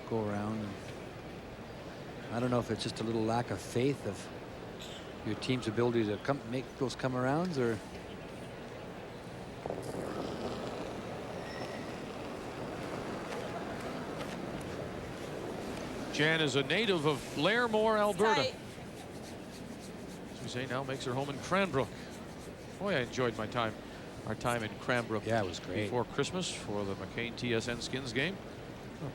go around. And I don't know if it's just a little lack of faith of your team's ability to make those come-arounds, or... Jan is a native of Blairmore, Alberta. As we say, now makes her home in Cranbrook. Boy, I enjoyed our time in Cranbrook. Yeah, it was great. Before Christmas for the McCain TSN Skins game. Oh.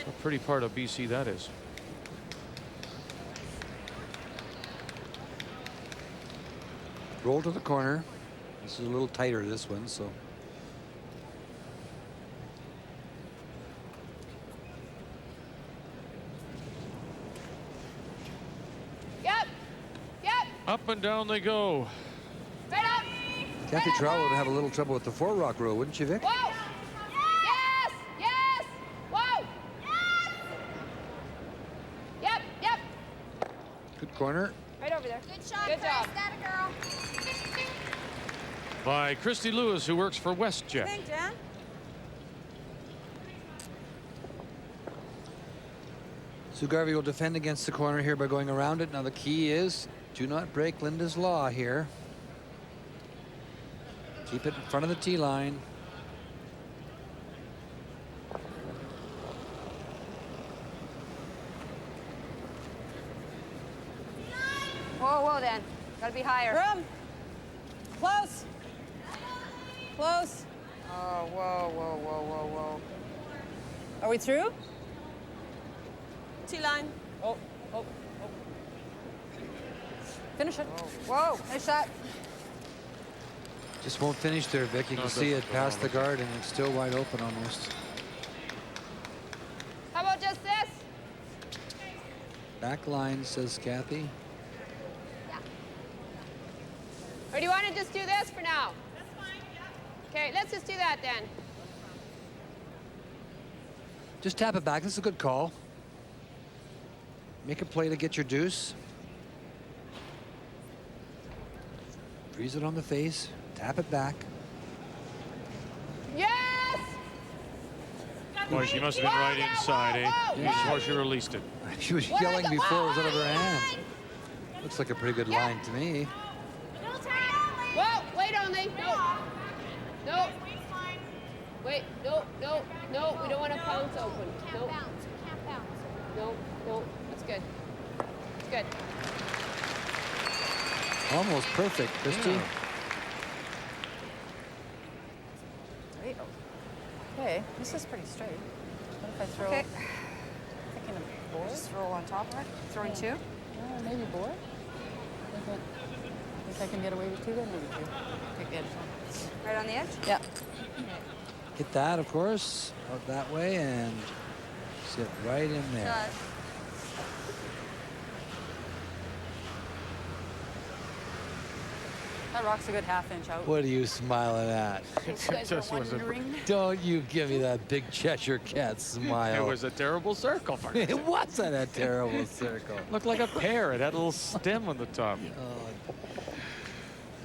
A pretty part of BC that is. Roll to the corner. This is a little tighter, this one, so... Up and down they go. Right up. Kathy Trowell would have a little trouble with the 4-rock row, wouldn't you, Vic? Whoa. Yes. Yes. Whoa. Yes. Yep. Good corner. Right over there. Good shot. Good job. That girl. By Christy Lewis, who works for WestJet. Thanks, Jan. Sue Garvey will defend against the corner here by going around it. Now the key is do not break Linda's law here. Keep it in front of the tee line. Whoa, then. Gotta be higher. Room. Close. Close. Oh, whoa, whoa, whoa, whoa, whoa. Are we through? T-line. Oh. Finish it. Whoa. Nice shot. Just won't finish there, Vic. You can see it past the guard, and it's still wide open almost. How about just this? Back line, says Kathy. Or do you want to just do this for now? That's fine, yeah. Okay, let's just do that then. Just tap it back. This is a good call. Make a play to get your deuce. Freeze it on the face. Tap it back. Yes! Boy, she must have been right inside, eh? Before she released it. She was yelling before it was out of her hand. Looks like a pretty good line to me. Whoa, wait only. No. No. Wait, no. We don't want to pounce open. No. Can't bounce. No. That's good. That's good. Almost perfect, Christy. Yeah. Okay, this is pretty straight. What if I throw? Okay. Thinking of board. Just throw on top of it. Throwing two. Maybe board. Think I can get away with two then, maybe two. Take the edge one. Right on the edge? Yeah. Hit that, of course, out that way, and sit right in there. That rock's a good half-inch out. What are you smiling at? Don't you give me that big Cheshire Cat smile. It was a terrible circle. It wasn't a terrible circle. Looked like a pear. It had a little stem on the top.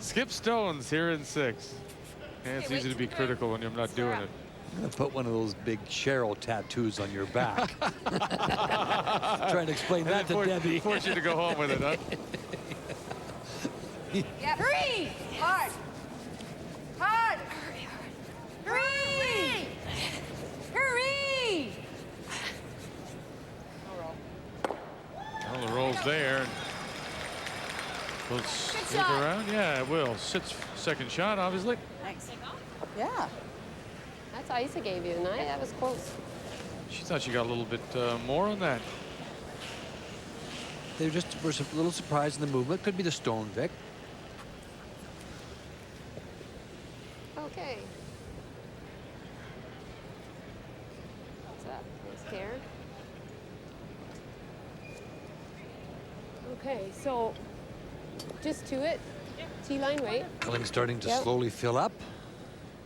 Skip Stones here in 6. Yeah, it's easy to be critical when you're not doing it. I'm going to put one of those big Cheryl tattoos on your back. Trying to explain that to Debbie. Force you to go home with it, huh? Yeah. Hurry! Hard! Hurry! Well, the roll's there. Will it sweep around? Yeah, it will. Sits second shot, obviously. Thanks. Yeah. That's Isa gave you tonight. That was close. She thought she got a little bit more on that. They were a little surprised in the movement. Could be the stone, Vic. Okay. What's up? Nice care. Okay, so just to it. T-line weight. Culling's starting to slowly fill up.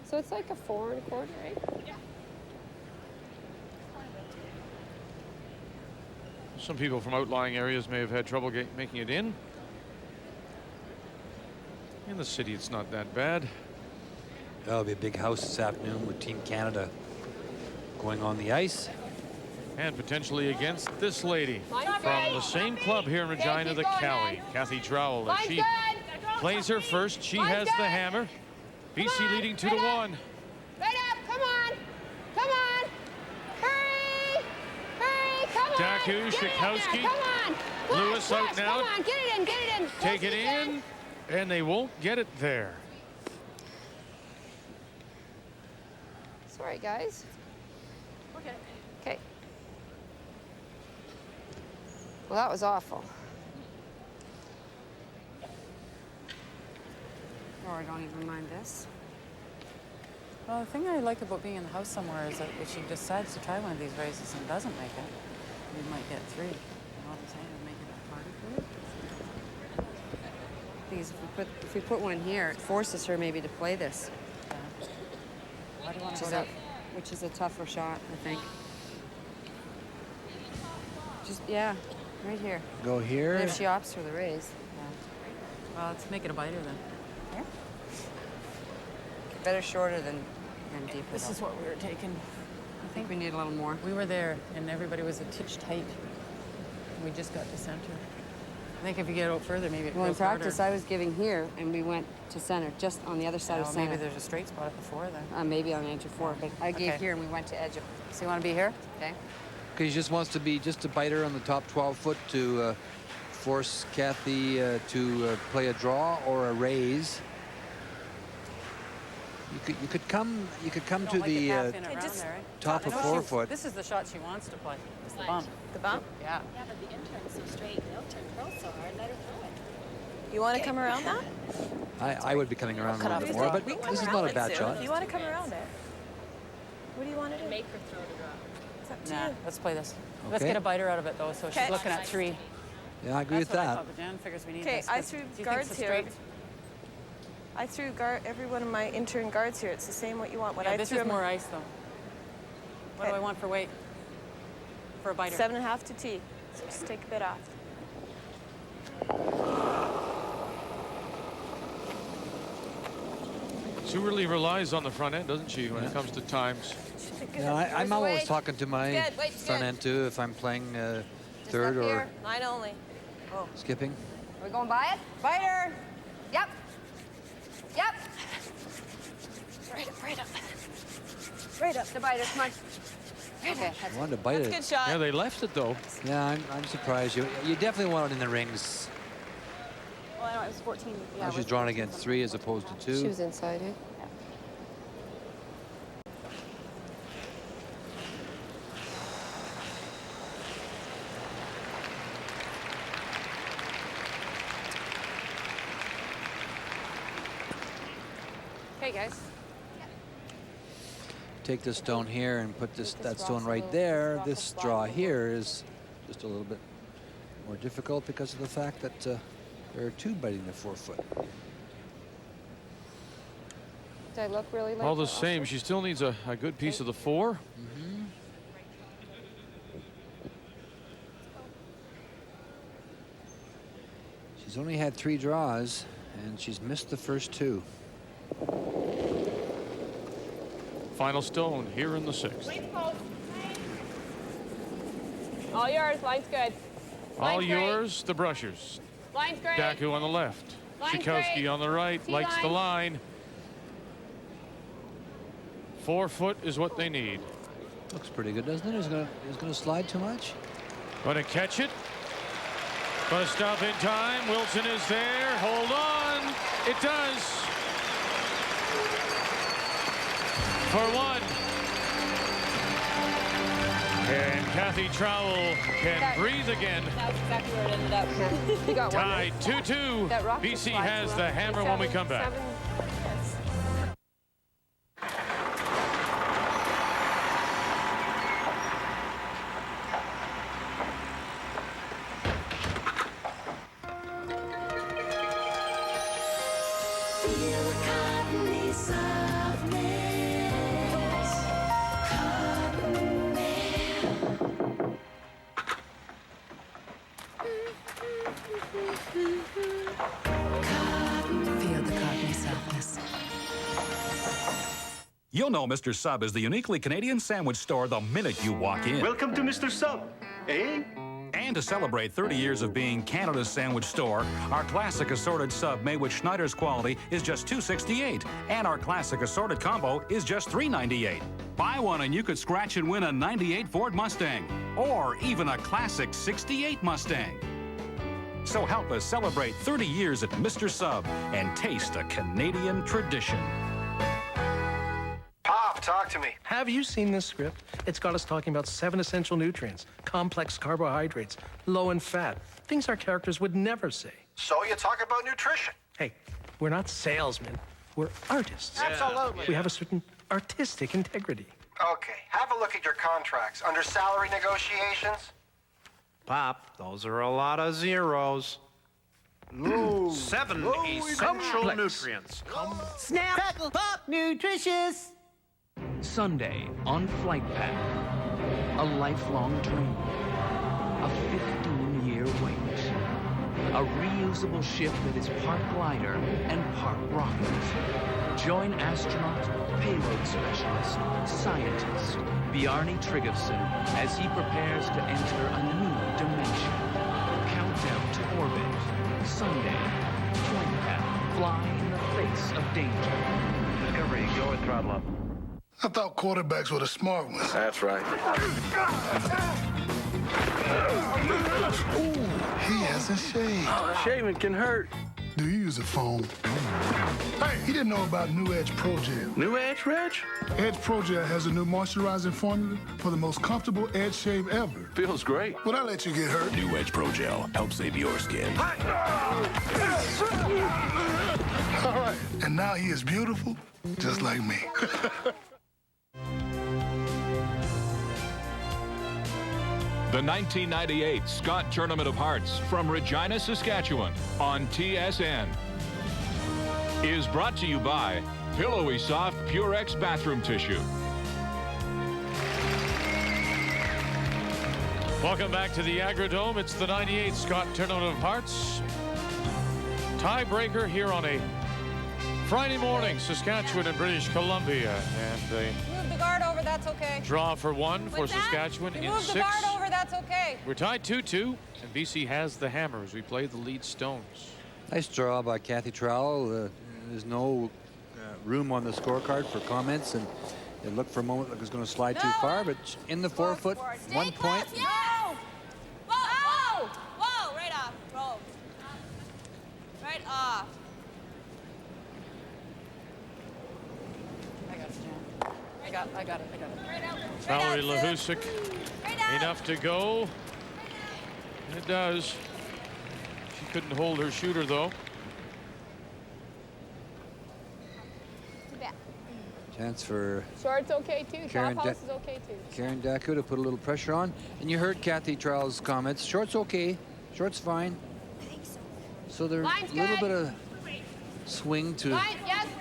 So it's like a 4 1/4, right? Yeah. Some people from outlying areas may have had trouble making it in. In the city, it's not that bad. That'll be a big house this afternoon with Team Canada going on the ice. And potentially against this lady from the same club here in Regina, the Cowie, Kathy Trowell. As she plays her first, she has the hammer. BC leading 2-1. Right up, come on! Come on! Hurry! Come on! Daku, Schikowski, come on! Lewis out now. Come on, get it in! Take it in, and they won't get it there. Sorry, guys. Okay. Well, that was awful. Oh, I don't even mind this. Well, the thing I like about being in the house somewhere is that if she decides to try one of these races and doesn't make it, we might get 3. You know what I'm saying? And make it a party for it. Because if we put one here, it forces her maybe to play this. Why do you want to go that? Which is a tougher shot, I think. Just, yeah, right here. Go here. And if she opts for the raise. Yeah. Well, let's make it a biter then. Yeah. Better shorter than deeper. This is what we were taking. I think we need a little more. We were there, and everybody was a titch tight. We just got to center. I think if you get out further, maybe it Well, in goes practice, harder. I was giving here, and we went to center, just on the other side of center. Maybe there's a straight spot at the 4 then. Maybe on the edge of 4, but I gave here, and we went to edge of. So you want to be here? Okay. Because he just wants to be just a biter on the top 12 foot to force Kathy to play a draw or a raise. You could come to the top of 4 foot. This is the shot she wants to play. It's the bump. The bump? Yeah. Yeah, but the intern's so straight. They'll turn curl so hard. Let her throw it. You want to come around that? I would be coming around a little bit more, but this is not a bad shot. If you want to come around it. What do you want to do? Make her throw the drop. It's up to Nah, you. let's play this. Okay. Let's get a biter out of it, though, so she's looking at 3. Yeah, I agree with That's what I that. thought, but Jan figures we need Okay, this. I 'cause threw she thinks guards the here. straight- I threw every one of my intern guards here. It's the same what you want. When Yeah, I this threw is them- more ice, though. What do I want for weight? For a biter? 7.5 to tee. So just take a bit off. Sue really relies on the front end, doesn't she, when it comes to times? Yeah, I'm always talking to my front end too if I'm playing third or 9 only. Oh. skipping. Are we going by it? Biter! Yep. Yep. Right up, right up. Right up. The biter, come on. Okay, I wanted to bite That's it. a good shot. Yeah, they left it, though. Yeah, I'm surprised. You definitely want it in the rings. Well, I know it was 14. Yeah, Now she's drawn against 3 as opposed to 2. She was inside it. Okay, guys. Take this stone here and put that stone right there. This draw here is just a little bit more difficult because of the fact that there are 2 biting the 4 foot. Do I look really like All the same, she still needs a good piece of the 4. Mm-hmm. She's only had 3 draws, and she's missed the first 2. Final stone here in the 6th. All yours. Line's good. All Line's great. yours, the brushers. Line's great. Daku on the left. Line's Schikowski great. on the right, likes the line. 4 foot is what they need. Looks pretty good, doesn't it? Is going to slide too much? Going to catch it. Going to stop in time. Wilson is there. Hold on. It does. For 1. And Kathy Trowell can breathe again. That's exactly where it ended up. He got one. Tied 2-2. That rock BC just slides has around. the hammer when we come back. 7. Feel the cottony softness. You'll know Mr. Sub is the uniquely Canadian sandwich store the minute you walk in. Welcome to Mr. Sub, eh? And to celebrate 30 years of being Canada's sandwich store, our classic assorted sub made with Schneider's quality is just $2.68, and our classic assorted combo is just $3.98. Buy one and you could scratch and win a '98 Ford Mustang, or even a classic '68 Mustang. So help us celebrate 30 years at Mr. Sub and taste a Canadian tradition. Pop, talk to me. Have you seen this script? It's got us talking about 7 essential nutrients, complex carbohydrates, low in fat, things our characters would never say. So you talk about nutrition. Hey, we're not salesmen. We're artists. Absolutely. We have a certain artistic integrity. Okay, have a look at your contracts. Under salary negotiations? Pop, those are a lot of zeros. Ooh. 7 essential nutrients. Snap, crackle, pop, nutritious. Sunday on Flight Path. A lifelong dream. A 15-year wait. A reusable ship that is part glider and part rocket. Join astronaut, payload specialist, scientist, Bjarne Tryggvason as he prepares to enter a new dimension. Countdown to orbit. Sunday. Flight Path. Fly in the face of danger. Discovery, go and throttle up. I thought quarterbacks were the smart ones. That's right. Ooh, he has nice and shaved. Shaving can hurt. Do you use a phone? Hey, he didn't know about New Edge Pro Gel. New Edge, Reg? Edge Pro Gel has a new moisturizing formula for the most comfortable edge shave ever. Feels great. Would I let you get hurt? New Edge Pro Gel. Help save your skin. All right. And now he is beautiful, just like me. The 1998 Scott Tournament of Hearts from Regina, Saskatchewan on TSN is brought to you by Pillowy Soft Purex Bathroom Tissue. Welcome back to the Agridome. It's the 98 Scott Tournament of Hearts. Tiebreaker here on a Friday morning, Saskatchewan and British Columbia. And they move the guard over, that's okay. Draw for one for Saskatchewan in move 6. The guard over, that's okay. We're tied 2-2, and BC has the hammer as we play the lead Stones. Nice draw by Kathy Trowell. There's no room on the scorecard for comments, and it looked for a moment like it was going to slide too far, but in the 4 foot, 1 point. No! Whoa! Whoa! Whoa! Right off. Roll. Right off. I got it. Valerie Lahusik, enough to go. It does. She couldn't hold her shooter, though. Chance for Short's okay, too. Top house is okay, too. Karen Daku to put a little pressure on. And you heard Kathy Trowell's comments. Short's okay. Short's fine. I think so. So there's a little bit of swing to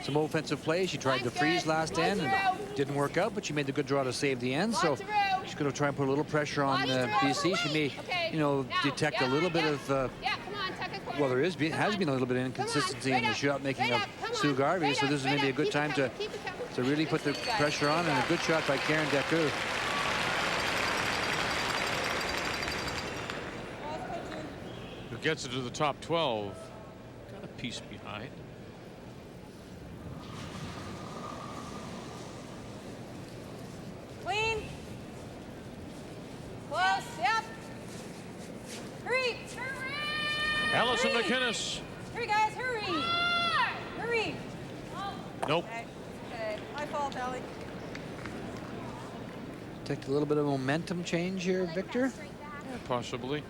some offensive play. She tried to freeze last end and didn't work out, but she made the good draw to save the end. So she's going to try and put a little pressure on BC. She may, you know, detect a little bit of, well, there has been a little bit of inconsistency in the shot making of Sue Garvey. So this is maybe a good time to really put the pressure on, and a good shot by Karen Daku. Who gets it to the top 12. Got a piece behind. Clean. Close. Yep. Hurry. Allison McInnes. Hurry, guys. Hurry. Hurry. Nope. Okay. My fault, Allie. Take a little bit of momentum change here, Victor. Yeah, possibly.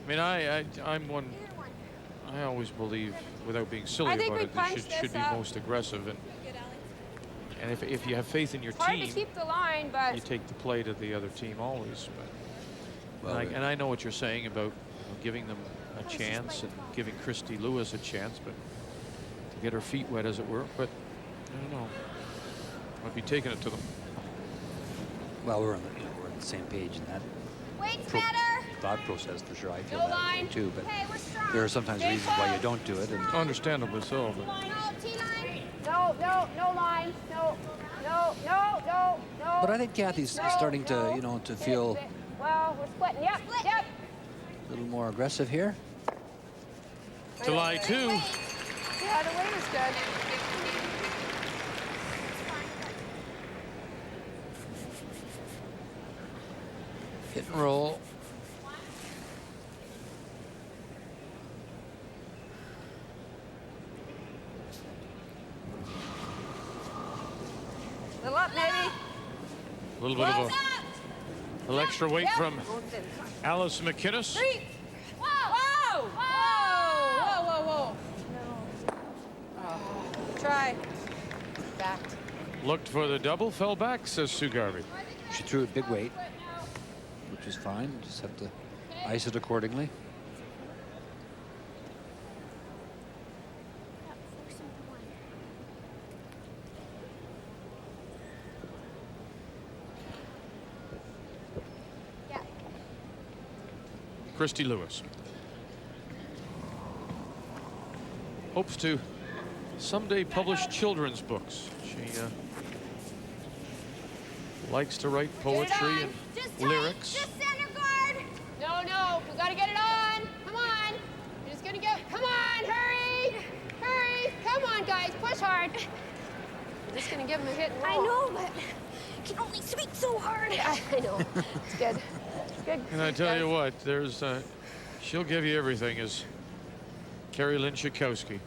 I mean, I'm one. I always believe, without being silly about it, that should be most aggressive. And if you have faith in your Hard team, to keep the line, but you take the play to the other team always. But and I know what you're saying about giving them a chance and giving Christy Lewis a chance, but to get her feet wet, as it were. But I don't know. I'd be taking it to them. Well, we're on the same page in that thought process for sure. I feel that way too, but there are sometimes reasons why you don't do it, and understandably so. But No line. No. But I think Kathy's starting to, to feel Well, we're splitting. Yep. a little more aggressive here. July 2. Yeah, the weight is good. Hit and roll. Little up, maybe. A little bit of a little extra weight from Alice McInnes. Whoa! Whoa! Whoa! Oh. Try. Backed. Looked for the double, fell back, says Sue Garvey. She threw a big weight, which is fine. Just have to ice it accordingly. Christy Lewis hopes to someday publish children's books. She likes to write poetry and lyrics. Just center guard. No, we gotta get it on. Come on. You're just gonna get. Come on, hurry. Come on, guys, push hard. We're just gonna give him a hit and roll. I know, but I can only swing so hard. Yeah, I know. It's good. Good. And I tell you what, there's She'll give you everything, is Carrie Lynn Schakowsky.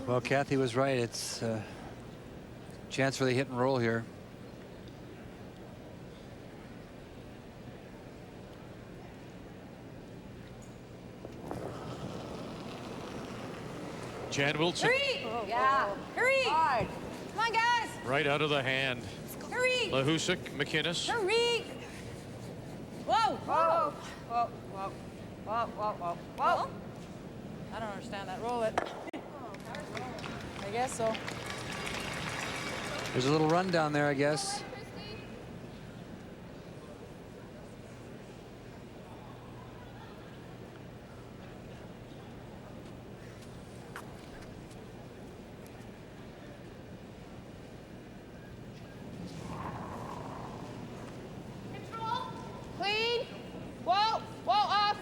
Well, Kathy was right. It's a chance for the hit and roll here. Jan Wilson. Hurry! Yeah. Hurry! Hard. Come on, guys. Right out of the hand. Hurry! Lahusik, McInnes. Hurry! Whoa! Whoa! Whoa! Whoa! Whoa! Whoa! Whoa! Whoa! I don't understand that. Roll it. I guess so. There's a little run down there, I guess. Clean. Whoa, whoa, off.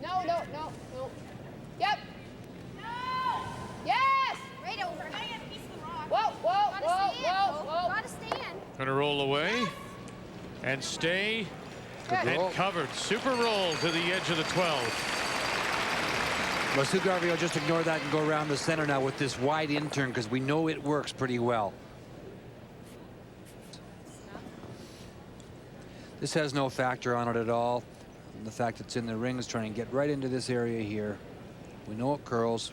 No, no, no, no. Yep. No. Yes. Right over. Whoa, whoa, whoa, whoa, whoa. Gotta stand. Gonna roll away and stay and covered. Super roll to the edge of the 12. Well, Sue Garvey will just ignore that and go around the center now with this wide in turn because we know it works pretty well. This has no factor on it at all. And the fact it's in the ring is trying to get right into this area here. We know it curls.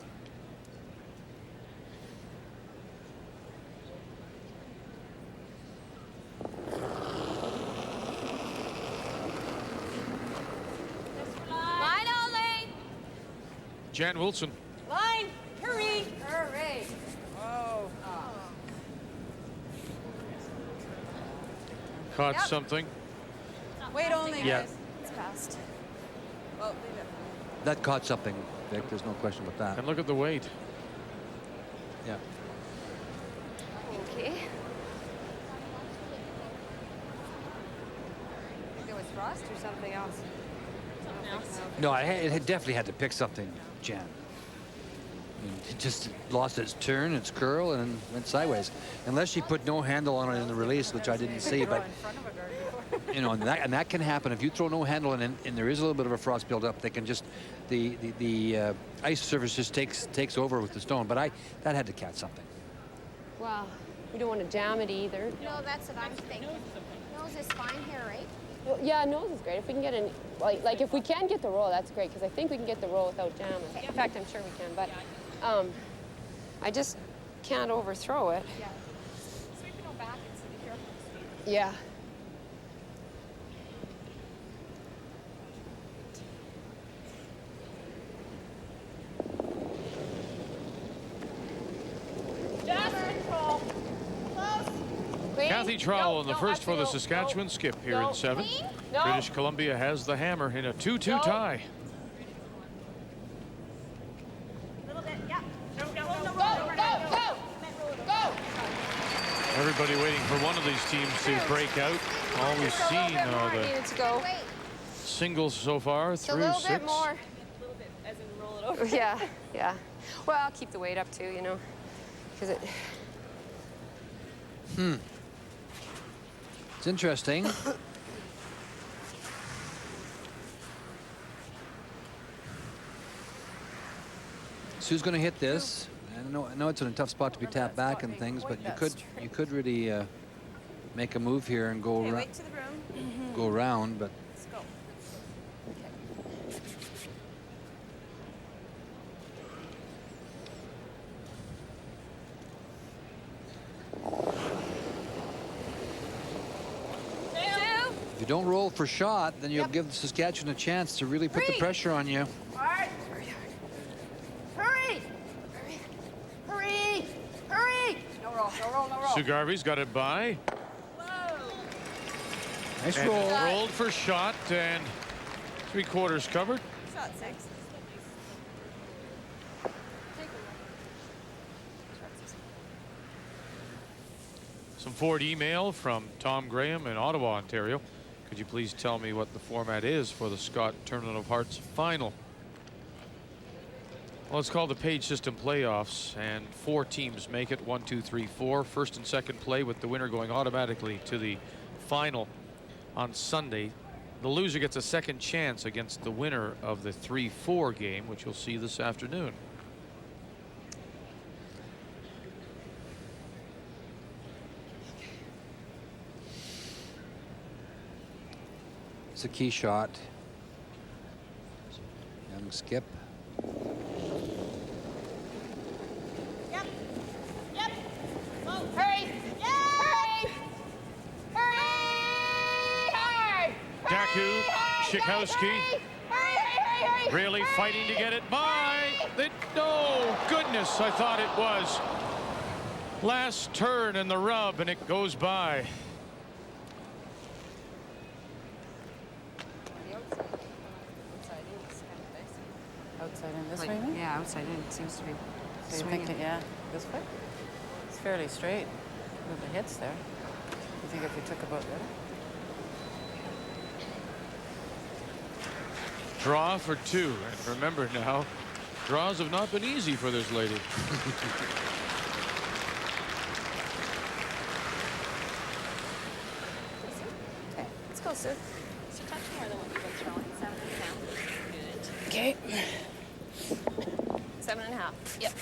Line only. Jan Wilson. Line. Hurry. Hurry. Whoa. Caught something. Wait only, Yeah. guys. It's past. Oh, leave it. That caught something, Vic. There's no question about that. And look at the weight. Yeah. Okay. I think it was frost or something else. No, it had definitely had to pick something, Jan. I mean, it just lost its turn, its curl, and went sideways. Unless she put no handle on it in the release, which I didn't see, but you know, and that can happen if you throw no handle and there is a little bit of a frost buildup. They can just the ice surface just takes over with the stone. But that had to catch something. Well, we don't want to jam it either. No, that's what I'm thinking. Nose is fine here, right? Well, yeah, nose is great. If we can get an like if we can get the roll, that's great because I think we can get the roll without jamming. In fact, I'm sure we can. But I just can't overthrow it. Yeah. Sweep it on back and see here. Yeah. Kathy Trowell in the first for the Saskatchewan skip here in 7. No. British Columbia has the hammer in a 2-2 tie. Everybody waiting for one of these teams to break out. All we've seen are the singles so far through 6. A little bit more. As in roll it over. Yeah, yeah. Well, I'll keep the weight up too, you know, because it. It's interesting. Sue's going to hit this. I know it's in a tough spot to be tapped back and things, but you could really make a move here and go around. Go around, but. Let's go. If you don't roll for shot, then you'll give Saskatchewan a chance to really put the pressure on you. Hard. Hurry. Hurry. Hurry. No roll, no roll, no roll. Sue Garvey's got it by. Nice and roll. Rolled for shot and 3/4 covered. Shot 6. Some forward email from Tom Graham in Ottawa, Ontario. Could you please tell me what the format is for the Scott Tournament of Hearts final? Well, it's called the Page System Playoffs, and 4 teams make it. 1, 2, 3, 4. First and second play, with the winner going automatically to the final on Sunday. The loser gets a second chance against the winner of the 3-4 game, which you'll see this afternoon. It's a key shot. Young skip. Yep. Yep. Oh, hurry. Yeah. Hurry. Hurry. Hard. Daku, Schikowski, Hurry. really fighting to get it by. Oh, goodness, I thought it was. Last turn in the rub, and it goes by. Outside in this way? Yeah, outside in. It seems to be So you think, yeah, this way? It's fairly straight with the hits there. You think if you took a boat better? Draw for 2. And remember now, draws have not been easy for this lady. Okay, let's go, Sue. It's a touch more than what you've been throwing. 7.5. Good. Okay. 7.5. Yep.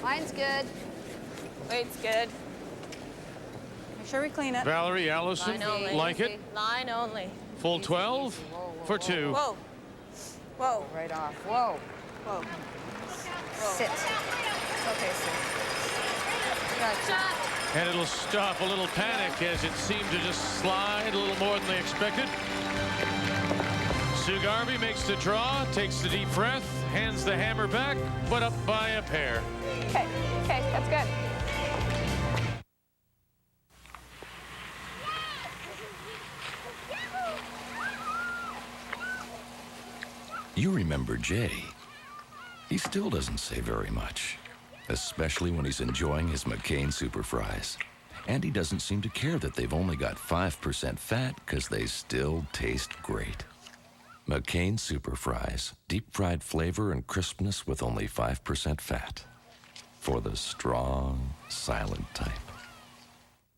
Line's good. Weight's good. Make sure we clean it. Valerie Allison, Line only. like it. Line only. Full 12 for 2. Whoa. Whoa. Right off. Whoa. Whoa. Sit. Okay, Sue. Gotcha. And it'll stop a little panic as it seemed to just slide a little more than they expected. Sue Garvey makes the draw, takes the deep breath, hands the hammer back, but up by a pair. Okay, that's good. You remember Jay. He still doesn't say very much, especially when he's enjoying his McCain Super Fries. And he doesn't seem to care that they've only got 5% fat because they still taste great. McCain Super Fries, deep fried flavor and crispness with only 5% fat. For the strong, silent type.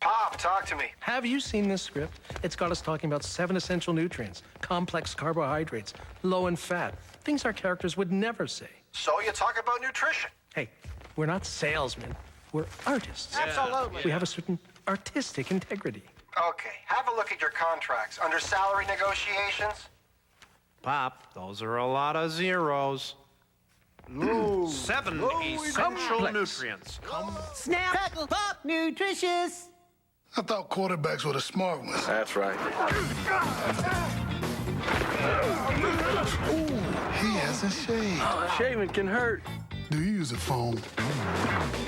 Pop, talk to me. Have you seen this script? It's got us talking about 7 essential nutrients, complex carbohydrates, low in fat, things our characters would never say. So you talk about nutrition. Hey, we're not salesmen. We're artists. Absolutely. We have a certain artistic integrity. Okay, have a look at your contracts. Under salary negotiations. Pop, those are a lot of zeros. 7 essential nutrients. Snap, crackle, pop, nutritious. I thought quarterbacks were the smart ones. That's right. Ooh, he hasn't shaved. Shaving can hurt. Do you use a phone?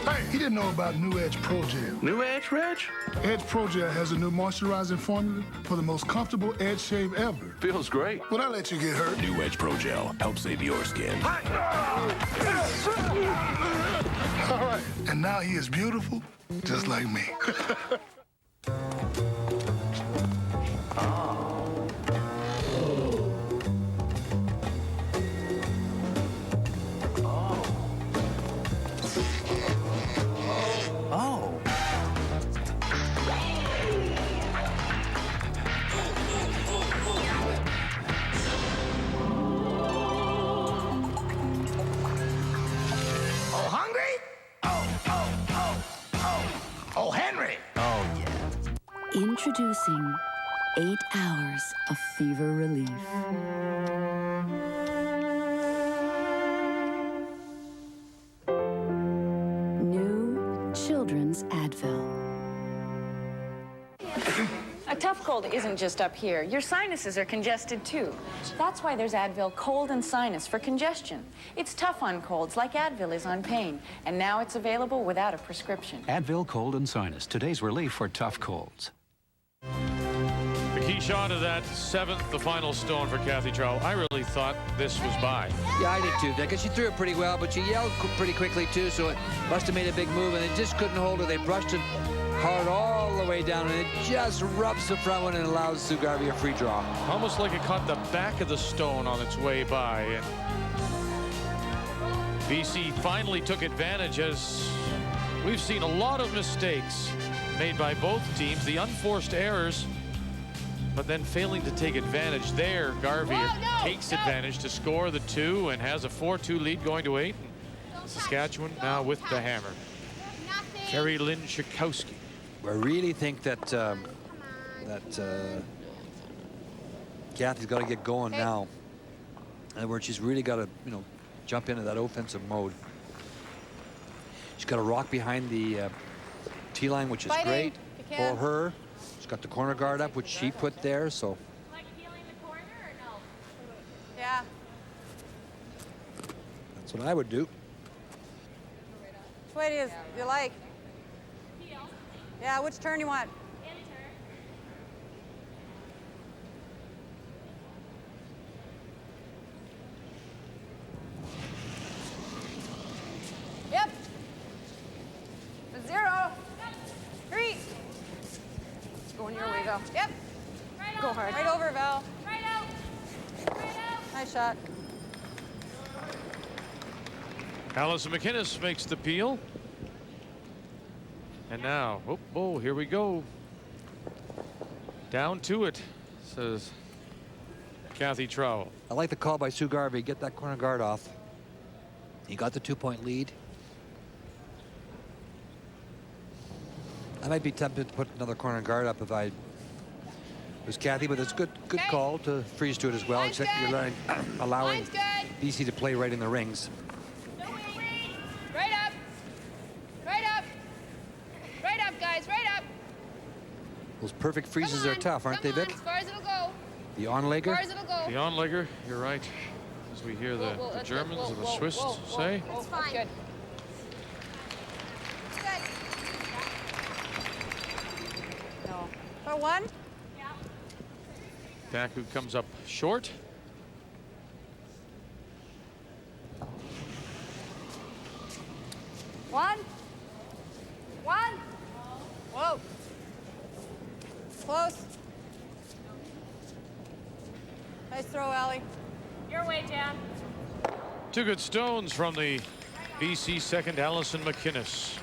Hey, he didn't know about New Edge Pro Gel. New Edge, Reg? Edge Pro Gel has a new moisturizing formula for the most comfortable edge shave ever. Feels great. Would I let you get hurt? New Edge Pro Gel. Help save your skin. All right. And now he is beautiful, just like me. Introducing 8 hours of fever relief. New Children's Advil. A tough cold isn't just up here. Your sinuses are congested too. That's why there's Advil Cold and Sinus for congestion. It's tough on colds like Advil is on pain. And now it's available without a prescription. Advil Cold and Sinus, today's relief for tough colds. The key tee shot of that 7th, the final stone for Kathy Trowell. I really thought this was by. Yeah, I did too, Vic. And she threw it pretty well, but she yelled pretty quickly too, so it must have made a big move, and it just couldn't hold her. They brushed it hard all the way down, and it just rubs the front one and allows Sue Garvey a free draw. Almost like it caught the back of the stone on its way by. And BC finally took advantage, as we've seen a lot of mistakes made by both teams, the unforced errors, but then failing to take advantage there. Garvey takes advantage to score the 2 and has a 4-2 lead going to 8. Saskatchewan now with the hammer. Carrie Lynn Schakowsky. I really think that Kathy's got to get going now. In other words, she's really got to, jump into that offensive mode. She's got a rock behind the tee line, which is great for her. She's got the corner guard up, which she put there, so. Like feeling the corner or no? Yeah. That's what I would do. Which way do you like? Yeah, which turn you want? Any turn. Yep. 0. 3. It's going your way, Val. Yep. Right Go out, hard. right Right over, Val. Right out. Right out. Nice shot. Allison McInnes makes the peel. And now, oh, here we go. Down to it, says Kathy Trowell. I like the call by Sue Garvey. Get that corner guard off. He got the 2-point lead. I might be tempted to put another corner guard up if I was Kathy, but it's good call to freeze to it as well. Except you're allowing BC to play right in the rings. Right up. Right up. Right up, guys. Right up. Those perfect freezes are tough, aren't they, Vic? As far as it'll go. The on-legger? As far as it'll go. The on-legger, you're right. As we hear the Germans and the Swiss say. It's fine. Good. No. For 1? Yeah. Baku comes up short. One. Whoa. Close. Nice throw, Allie. Your way, Jan. 2 good stones from the BC second, Allison McInnes.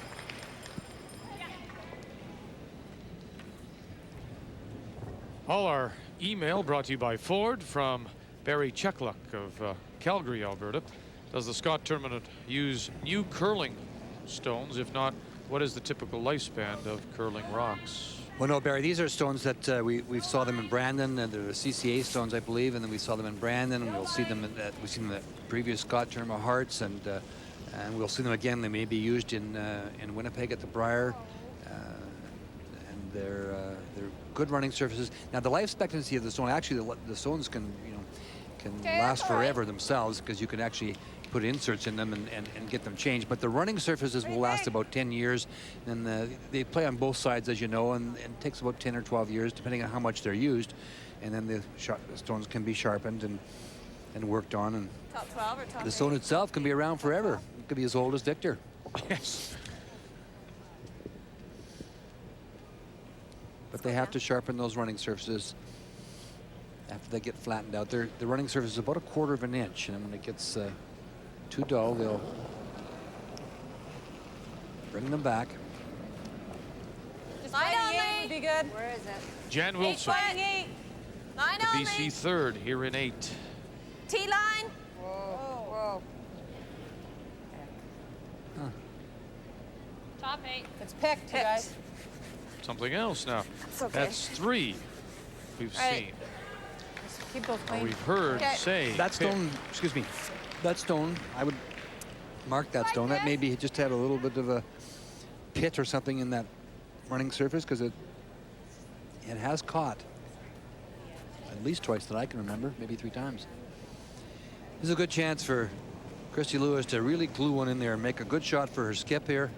All our email brought to you by Ford from Barry Chekluck of Calgary, Alberta. Does the Scott tournament use new curling stones? If not, what is the typical lifespan of curling rocks? Well, no, Barry, these are stones that we saw them in Brandon, and they're the CCA stones, I believe, and then we saw them in Brandon, and we'll see them we've seen them at previous Scott Tournament of Hearts, and we'll see them again. They may be used in Winnipeg at the Briar, and they're good running surfaces. Now, the life expectancy of the stone, actually, the stones can last forever themselves, because you can actually put inserts in them and get them changed. But the running surfaces will last about 10 years. And they play on both sides, as you know, and it takes about 10 or 12 years, depending on how much they're used. And then the stones can be sharpened and worked on. And Top 12 or top the stone itself can be around forever. It could be as old as Victor. Yes. But they have to sharpen those running surfaces after they get flattened out. The running surface is about 1/4 of an inch, and when it gets too dull, they'll bring them back. Just 98 would be good. Where is it? Jan Wilson, 8. 9 the only. BC third here in 8. T-line. Whoa. Top 8. It's picked, you guys. Something else now. It's okay. That's 3 we've seen. Keep those Or clean. we've heard say. That stone, excuse me, that stone, I would mark that stone. That maybe just had a little bit of a pit or something in that running surface, because it has caught at least twice that I can remember, maybe 3 times. This is a good chance for Christy Lewis to really glue one in there and make a good shot for her skip here.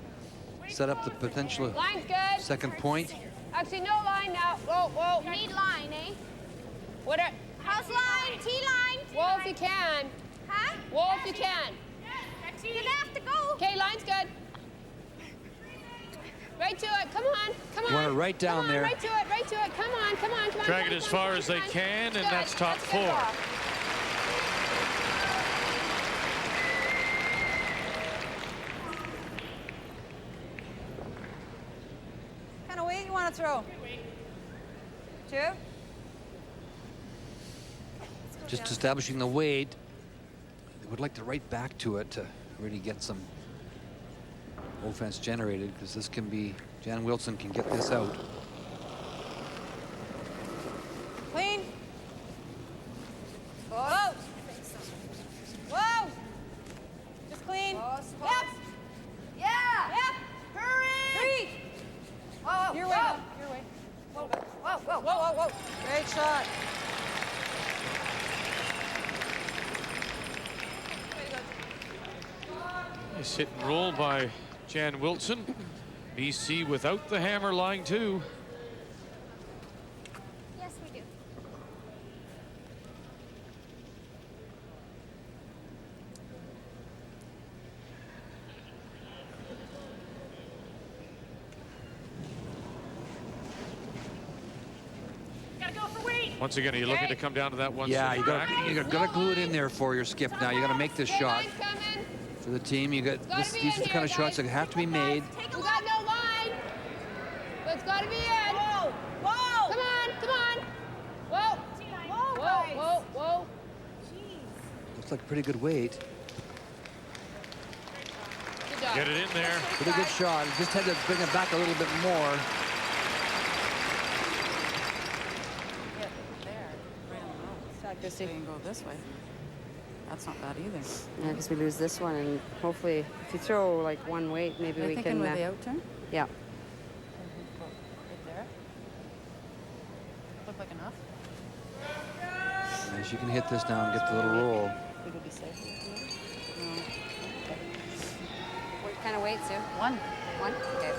set up the potential Line's good. second point. Actually, no line now. Whoa, whoa. Need line, eh? What are... How's line? T-line? Whoa, if you can. Huh? Whoa, if you can. You're gonna have to go. Okay, line's good. Right to it. Come on. Come on. Want it right down come on, there. Right to it. Right to it. Come on. Come on. Come on. Drag come it on, as come on, far come as on, they come on. can, and Good. that's top a good four. ball. What kind of weight you want to throw? 2? Just establishing the weight. They would like to right back to it to really get some offense generated, because this can be, Jan Wilson can get this out. Clean. Whoa. Whoa. Just clean. Yep. Yeah. Yep. Hurry. Whoa. Your way. Whoa. Your way. Whoa. Whoa. Whoa. Whoa, whoa, whoa. Great shot. Nice hit and roll by Jan Wilson. BC without the hammer, line 2. Yes, we do. Gotta go for weight. Once again, are you looking to come down to that one? Yeah, you back? gotta glue it in there for your skip now. You gotta make this shot for the team. You got these are the kind of shots that have to be made. We got no line. But it's got to be in. Whoa. Whoa. Come on. Come on. Whoa. Whoa, Whoa. guys. Whoa. Whoa. Looks like pretty good weight. Good job. Get it in there. Pretty good shot. Just had to bring it back a little bit more. Get there, right on the nose. Shot, Christy. We can go this way. That's not bad either. Yeah, because we lose this one, and hopefully, if you throw like one weight, maybe Are you we thinking can. with the out turn? Yeah. Right there. Look like enough. As you can hit this now and get the little roll. Would it be safe? No. What kind of weight, Sue? One. One? Okay.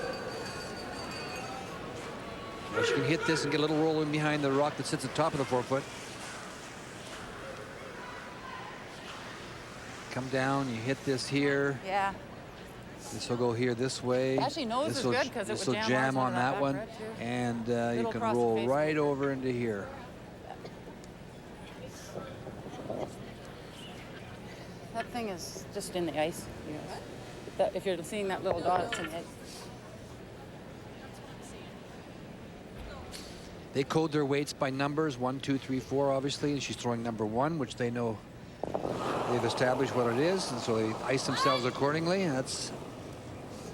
As you can hit this and get a little roll in behind the rock that sits at the top of the 4-foot. Come down, you hit this here. Yeah. This will go here this way. Actually, nose is This'll- good because it would this'll jam on onto that back one, red, too. and you Little can across the roll face. right over into here. That thing is just in the ice. Yes. That, if you're seeing that little dot, it's in the ice. They code their weights by numbers, 1, 2, 3, 4, obviously, and she's throwing number 1, which they know they've established what it is, and so they ice themselves accordingly. And that's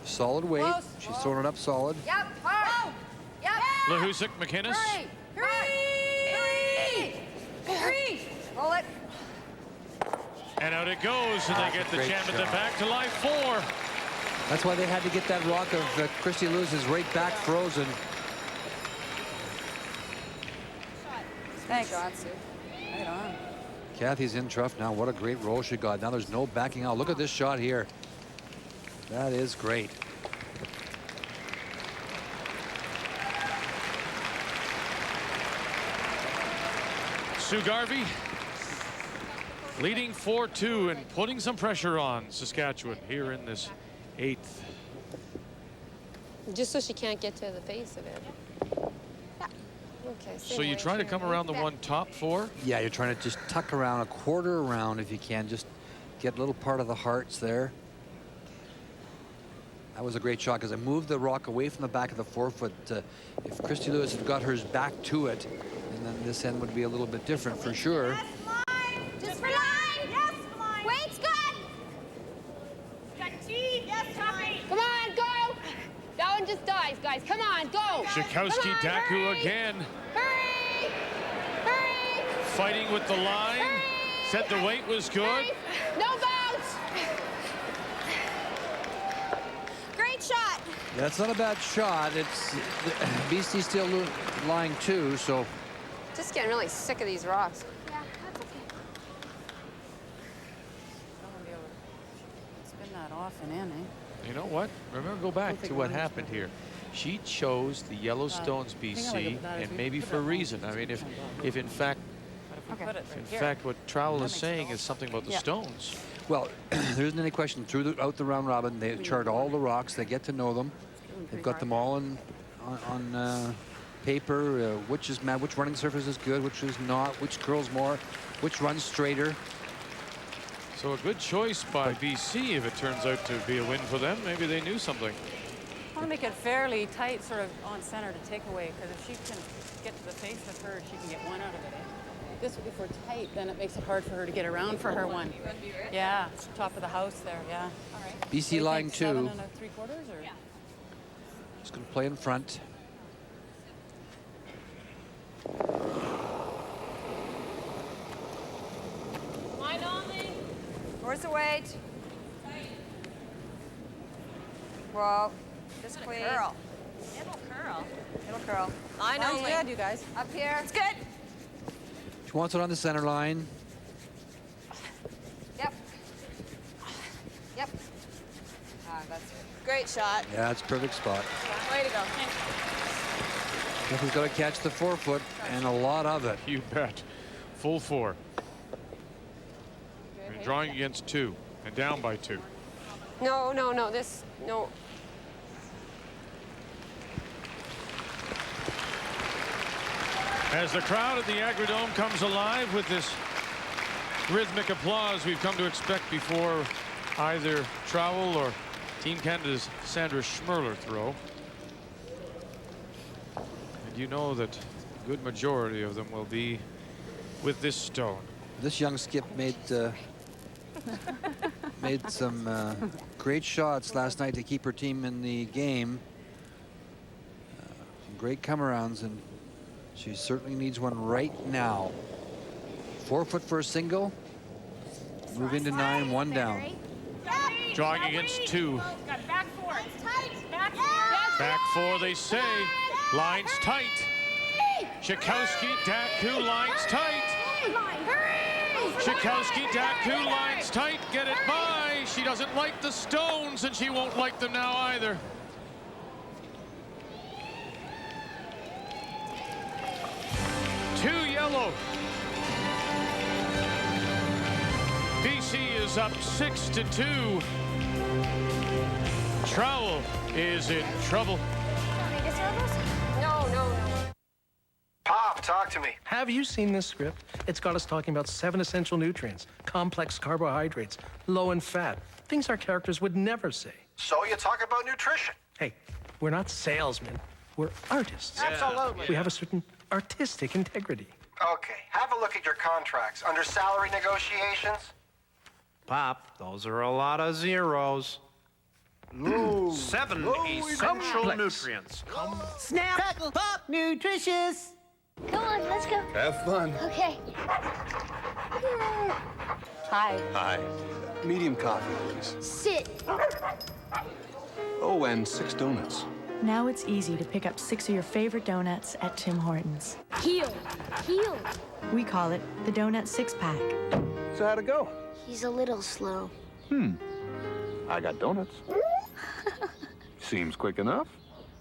solid weight. Close. She's throwing it up solid. Yep. Hard. Yep. Lahusik, McInnes. Hurry. Hurry. Hurry. Roll it. And out it goes, and they get the Great jam at the shot. back to line 4. That's why they had to get that rock of Christy Lewis's right back frozen. Thanks. Shot, Sue. Right on. Kathy's in trough now. What a great roll she got. Now there's no backing out. Look at this shot here. That is great. Sue Garvey leading 4-2 and putting some pressure on Saskatchewan here in this 8th. Just so she can't get to the face of it. Okay. So you try to come around the one top 4? Yeah, you're trying to just tuck around a quarter around if you can. Just get a little part of the hearts there. That was a great shot because I moved the rock away from the back of the 4-foot. If Christy Lewis had got hers back to it, and then this end would be a little bit different for sure. Just for line. Yes, line. Weight's good. Got T. Yes, Tommy. Come on, go. That one just dies, guys. Come on, go. Tchaikovsky Daku again. Hurry. Hurry. Fighting with the line. Said the weight was good. Hurry. No bounce. Great shot. Yeah, it's not a bad shot. It's BC still lying 2, so. Just getting really sick of these rocks. Yeah, that's okay. I want to be able to spin that off and in, eh? you know what? Remember, go back to what happened here. She chose the Yellowstones BC, and maybe for a reason. I mean, if in fact, what Trowell is saying is something about the stones. Well, there isn't any question. Throughout the round robin, they chart all the rocks. They get to know them. They've got them all on paper. Which running surface is good, which is not, which curls more, which runs straighter. So a good choice by BC if it turns out to be a win for them. Maybe they knew something. I want to make it fairly tight, sort of on center to take away, because if she can get to the face of her, she can get one out of it. This, if we're tight, then it makes it hard for her to get around for her one. Yeah, top of the house there, yeah. All right. BC line 2. 7 3/4 or? Yeah. Just going to play in front. Line only. Where's the weight? Whoa. Just clean. Curl. It'll curl. It'll curl. Line Line's only. good, you guys. Up here. It's good. She wants it on the center line. Yep. Yep. Ah, that's good. Great shot. Yeah, it's a perfect spot. Way to go. He's got to catch the 4-foot and a lot of it. You bet. Full 4. And drawing against 2 and down by 2. No. No. As the crowd at the Agridome comes alive with this rhythmic applause we've come to expect before either Trowell or Team Canada's Sandra Schmerler throw. And you know that a good majority of them will be with this stone. This young skip made some great shots last night to keep her team in the game. Some great come-arounds, and she certainly needs one right now. 4-foot for a single. Move into 9, 1 down. Drawing against 2. Back 4. Back 4, they say. Lines tight. Tchaikovsky, Daku, lines tight. Tchaikovsky, Daku, lines tight. Get it by. She doesn't like the stones, and she won't like them now either. Two yellow. BC is up 6-2. Trowell is in trouble. No. Pop, talk to me. Have you seen this script? It's got us talking about 7 essential nutrients, complex carbohydrates, low in fat, things our characters would never say. So you talk about nutrition. Hey, we're not salesmen. We're artists. Absolutely. We have a certain artistic integrity. Okay, have a look at your contracts. Under salary negotiations? Pop, those are a lot of zeros. No. 7 essential Complex. nutrients. Snap, crackle, pop, nutritious. Come on, let's go. Have fun. Okay. Hi. Hi. Medium coffee, please. Sit. Oh, and 6 donuts. Now it's easy to pick up 6 of your favorite donuts at Tim Hortons. Heel. We call it the Donut 6-Pack. So how'd it go? He's a little slow. I got donuts. Seems quick enough.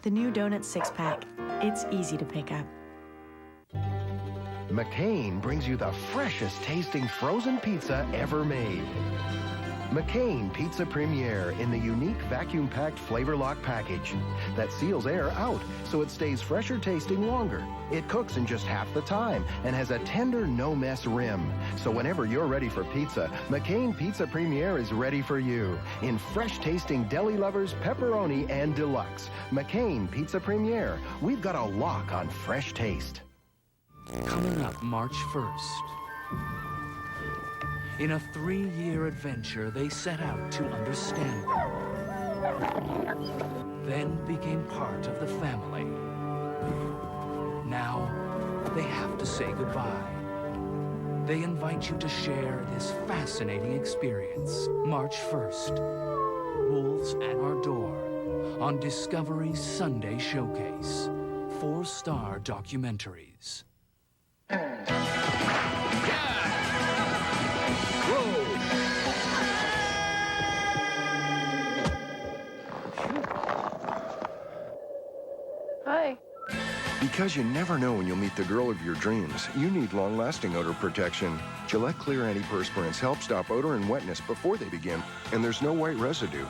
The new Donut 6-Pack. It's easy to pick up. McCain brings you the freshest tasting frozen pizza ever made. McCain Pizza Premiere in the unique vacuum-packed flavor lock package that seals air out so it stays fresher tasting longer. It cooks in just half the time and has a tender no-mess rim. So whenever you're ready for pizza, McCain Pizza Premiere is ready for you in fresh tasting deli lovers, pepperoni, and deluxe. McCain Pizza Premiere. We've got a lock on fresh taste. Coming up March 1st. In a 3-year adventure, they set out to understand them, then became part of the family. Now, they have to say goodbye. They invite you to share this fascinating experience. March 1st, Wolves at Our Door, on Discovery's Sunday Showcase. 4-star documentaries. Because you never know when you'll meet the girl of your dreams, you need long-lasting odor protection. Gillette Clear Antiperspirants help stop odor and wetness before they begin, and there's no white residue.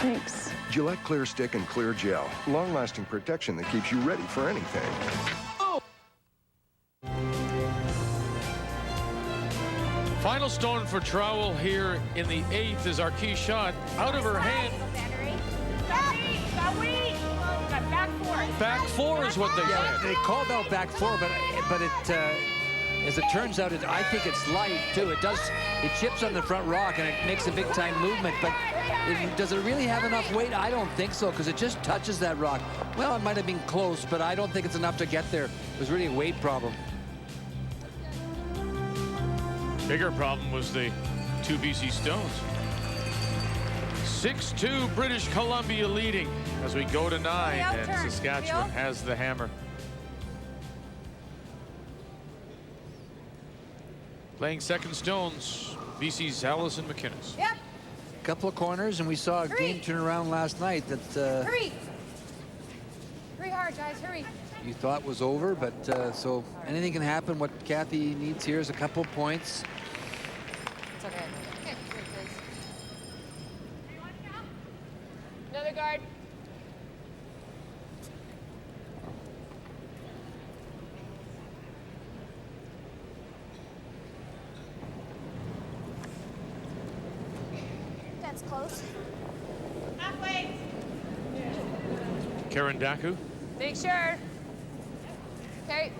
Thanks. Gillette Clear Stick and Clear Gel. Long-lasting protection that keeps you ready for anything. Final stone for Trowell here in the 8th is our key shot out of her hand. Back four is what they said. They called out back four, but as it turns out, I think it's light too. It chips on the front rock and it makes a big time movement. But does it really have enough weight? I don't think so, because it just touches that rock. Well, it might have been close, but I don't think it's enough to get there. It was really a weight problem. Bigger problem was the 2 BC Stones. 6-2 British Columbia leading as we go to 9, and Saskatchewan has the hammer. Playing second stones, BC's Allison McInnes. Yep. A couple of corners, and we saw a game turn around last night that Hurry! Hurry hard, guys, hurry. you thought was over, but so anything can happen. What Kathy needs here is a couple points. It's okay. Okay, great, thanks. Another guard. That's close. Halfway. Karen Daku. Make sure. Okay.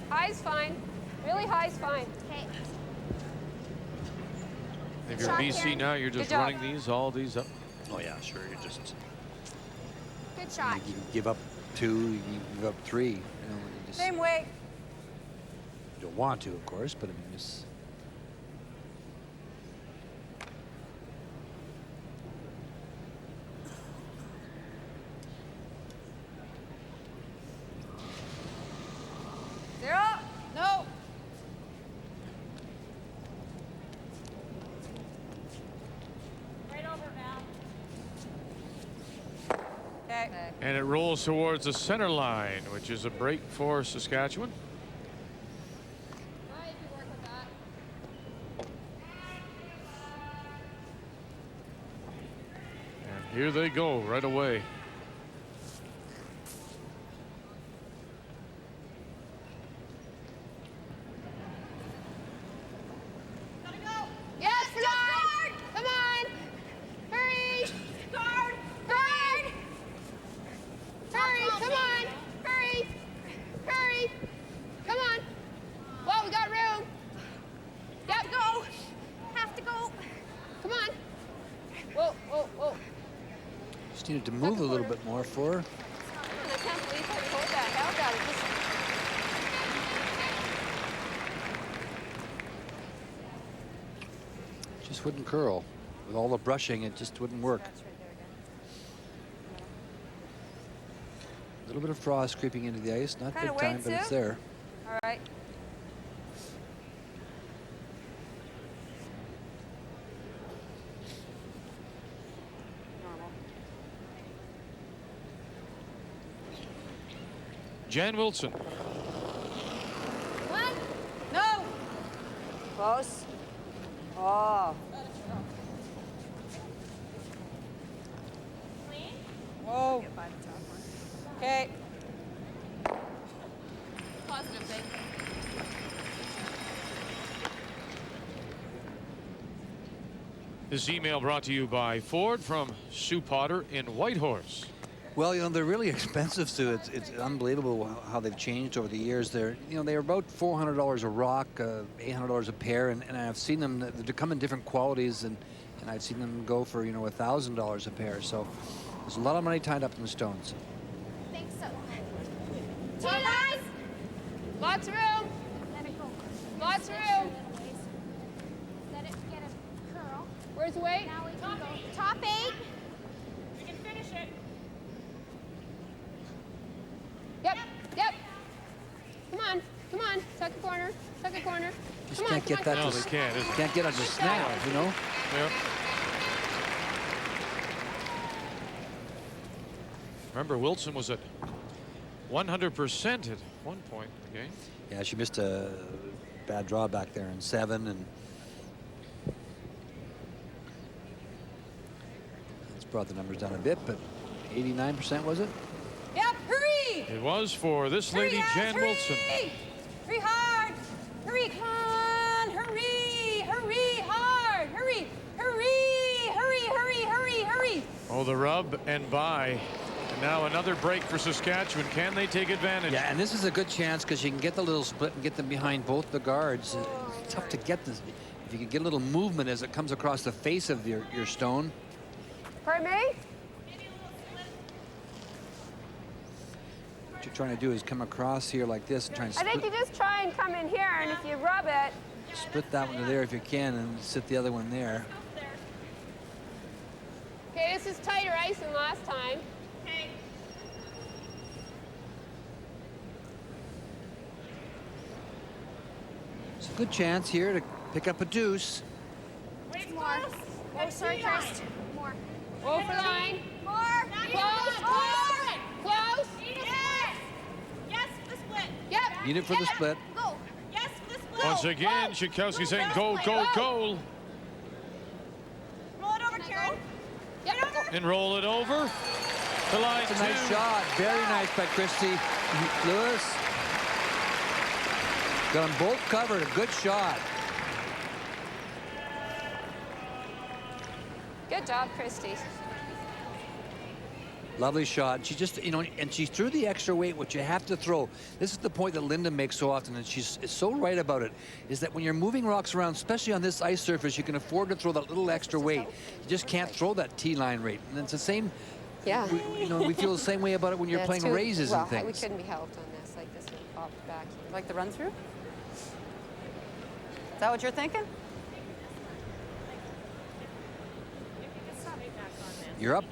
High's fine. Really high's fine. Okay. If you're BC now, you're just running all these up. Oh yeah, sure. You're just. Good shot. You give up 2, you give up 3. You know, you just, Same way. you don't want to, of course, but I mean, just. Zero. No. Right over now. Okay. And it rolls towards the center line, which is a break for Saskatchewan. All right, you work with that. And here they go right away. Yes, guard! Come on! Hurry! Guard! Guard! Hurry! Come on! Hurry! Hurry! Come on! Whoa, we got room! Yep, go! Have to go. Come on! Whoa, whoa, whoa! Just needed to move a little bit more for her. I can't believe how we hold that. How about it? Just wouldn't curl. With all the brushing, it just wouldn't work. A little bit of frost creeping into the ice. Not Kinda big time, weight, but it's Sue? there. All right. Jan Wilson. One. No. Close. Oh. Whoa. Okay. Positive thing. This email brought to you by Ford from Sue Potter in Whitehorse. Well, you know, they're really expensive, Sue. It's unbelievable how they've changed over the years. They're about $400 a rock, $800 a pair, and I've seen them. They come in different qualities, and I've seen them go for $1,000 a pair. So there's a lot of money tied up in the stones. Think so. Two guys. Lots of room. Let it go. Lots of room. Let it get a curl. Where's the weight? Now we can go. Top 8. We can finish it. Yep. Yep. Come on. Come on. Second corner. Second corner. Just Come can't on, get come that. No, to, they can't. Can't get on the snap, you know. Yep. Remember, Wilson was at 100% at one point in the game. Yeah, she missed a bad draw back there in 7, and it's brought the numbers down a bit, but 89% was it? Yep, hurry! It was for this lady, Jan Wilson. Hurry hard! Hurry, come on! Hurry! Hurry hard! Hurry! Hurry! Hurry! Hurry! Hurry! Hurry! Oh, the rub and by. And now another break for Saskatchewan. Can they take advantage? Yeah, and this is a good chance because you can get the little split and get them behind both the guards. It's tough to get this. If you can get a little movement as it comes across the face of your stone. Pardon me? What you're trying to do is come across here like this and try and I think you just try and come in here, and if you rub it. split that one to there if you can and sit the other one there. Okay, this is tighter ice than last time. Okay. It's a good chance here to pick up a deuce. Wait, more. Oh, sorry, Chris. More. Go for line. More. Close, close, close. Yes. Yes, the split. Yep. Need it for the split. Go. Yes, the split. Once again, Sitkowski saying goal, goal, goal. Roll it over, Karen. Yep. And roll it over. The line. That's a nice shot. Very nice by Christy Lewis. Got them both covered. A good shot. Good job, Christy. Lovely shot. She just, you know, and she threw the extra weight, which you have to throw. This is the point that Linda makes so often, and she's so right about it, is that when you're moving rocks around, especially on this ice surface, you can afford to throw that little extra weight. You just can't throw that T-line rate. And it's the same, Yeah. we feel the same way about it when you're playing raises and things. We couldn't be helped on this. Like this one popped back. Like the run through? Is that what you're thinking? You're up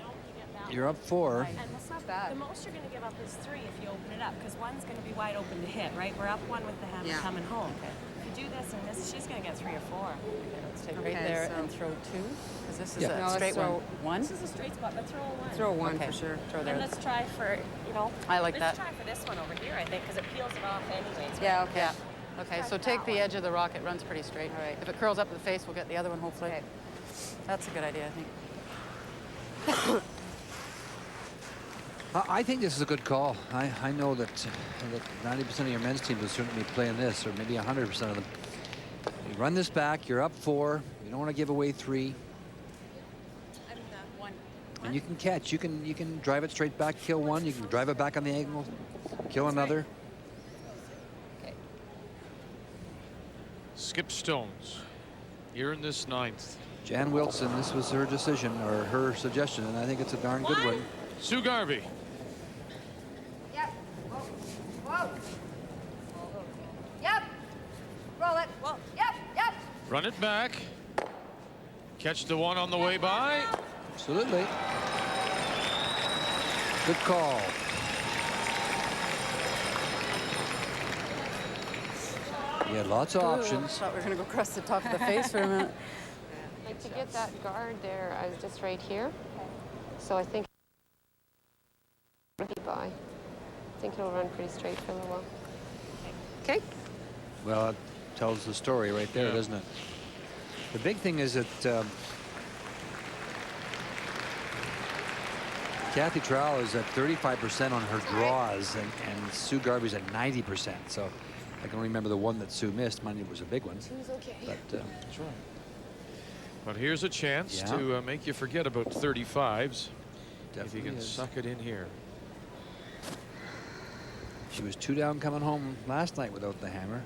4. And that's not bad. The most you're going to give up is 3 if you open it up, because one's going to be wide open to hit, right? We're up 1 with the hammer coming home. Okay. If you do this and this, she's going to get 3 or 4. Okay, let's take right there and throw 2, because this is a No, straight let's one. This is a straight spot, but throw a 1. Throw 1 Okay. for sure. Throw there. And let's try for, you know. I like let's that. try for this one over here, I think, because it peels it off anyways. Yeah, okay. Yeah. Okay, so take the edge of the rock. It runs pretty straight. All right. If it curls up in the face, we'll get the other one, hopefully. Okay. That's a good idea, I think. I think this is a good call. I know that 90% of your men's team will certainly be playing this, or maybe 100% of them. You run this back, you're up 4. You don't want to give away 3. I'm the 1. And you can catch. You can drive it straight back, kill 1. You can drive it back on the angle, kill another. Okay. Skip stones here in this 9th. Jan Wilson, this was her decision, or her suggestion, and I think it's a darn good one. Sue Garvey. Yep. Whoa. Yep. Roll it. Whoa. Yep. Yep. Run it back. Catch the one on the way by. Absolutely. Good call. You had lots of options. Thought we were going to go across the top of the face for a minute. Like to get that guard there, I was just right here. So I think by. I think it'll run pretty straight for a little while. Okay. Well, it tells the story right there, doesn't it? The big thing is that Kathy Trowell is at 35% on her draws, and Sue Garvey's at 90%. So I can remember the one that Sue missed. Mind you, it was a big one. Sue's okay. But That's right. But here's a chance to make you forget about 35s. If you can suck it in here. She was 2 down coming home last night without the hammer.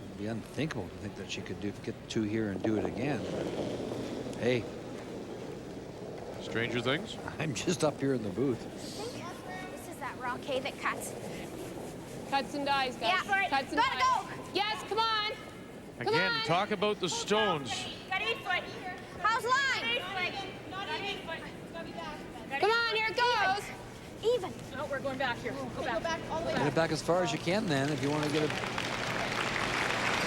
It would be unthinkable to think that she could get 2 here and do it again. Hey. Stranger things? I'm just up here in the booth. This is that rock, hey, that cuts. Cuts and dies, guys. Yeah, right. Cuts and Gotta dies. go. Yes, come on. Again, talk about the stones. Got 8 foot. How's line? Not 8 foot. It's going to be back. Come on, here it goes. Even. No, we're going back here. Go back. Go back all the way Get it back as far as you can then if you want to get it.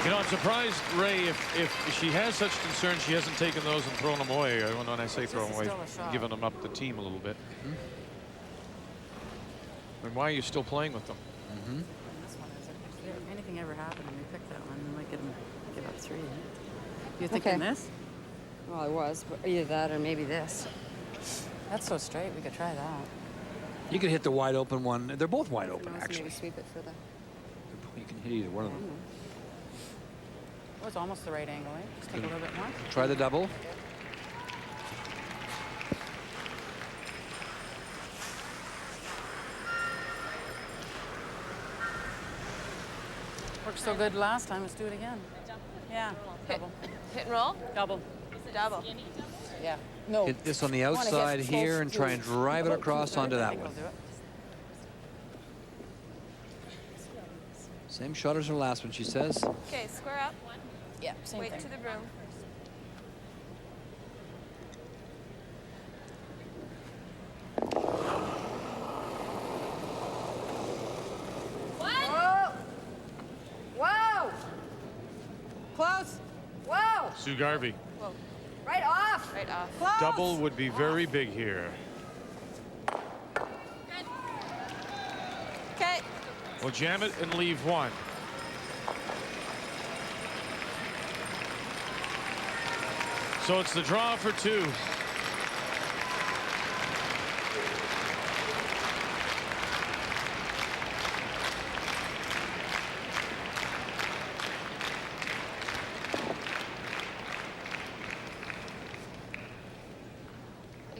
You know, I'm surprised, Ray, if she has such concerns, she hasn't taken those and thrown them away. When I say throw them away, giving them up the team a little bit. And why are you still playing with them? This one is, if anything ever happened and we picked that one, we might give up 3. You thinking this? Well, I was, but either that or maybe this. That's so straight, we could try that. You could hit the wide open one. They're both wide open, Maybe actually. sweep it for the... You can hit either one of them. It was almost the right angle, eh? Just take a little bit more. Try the double. Worked so good last time, let's do it again. Yeah, double. Hit and roll? Double. Double. Yeah. No. Hit this on the outside here and try and drive it across onto that one. Same shot as her last one, she says. Okay, square up. Yeah, same Wait thing. to the room. Whoa! Whoa! Close. Whoa! Sue Garvey. Whoa. Right off. Right off. Close. Double would be very big here. Okay. We'll jam it and leave one. So it's the draw for 2. You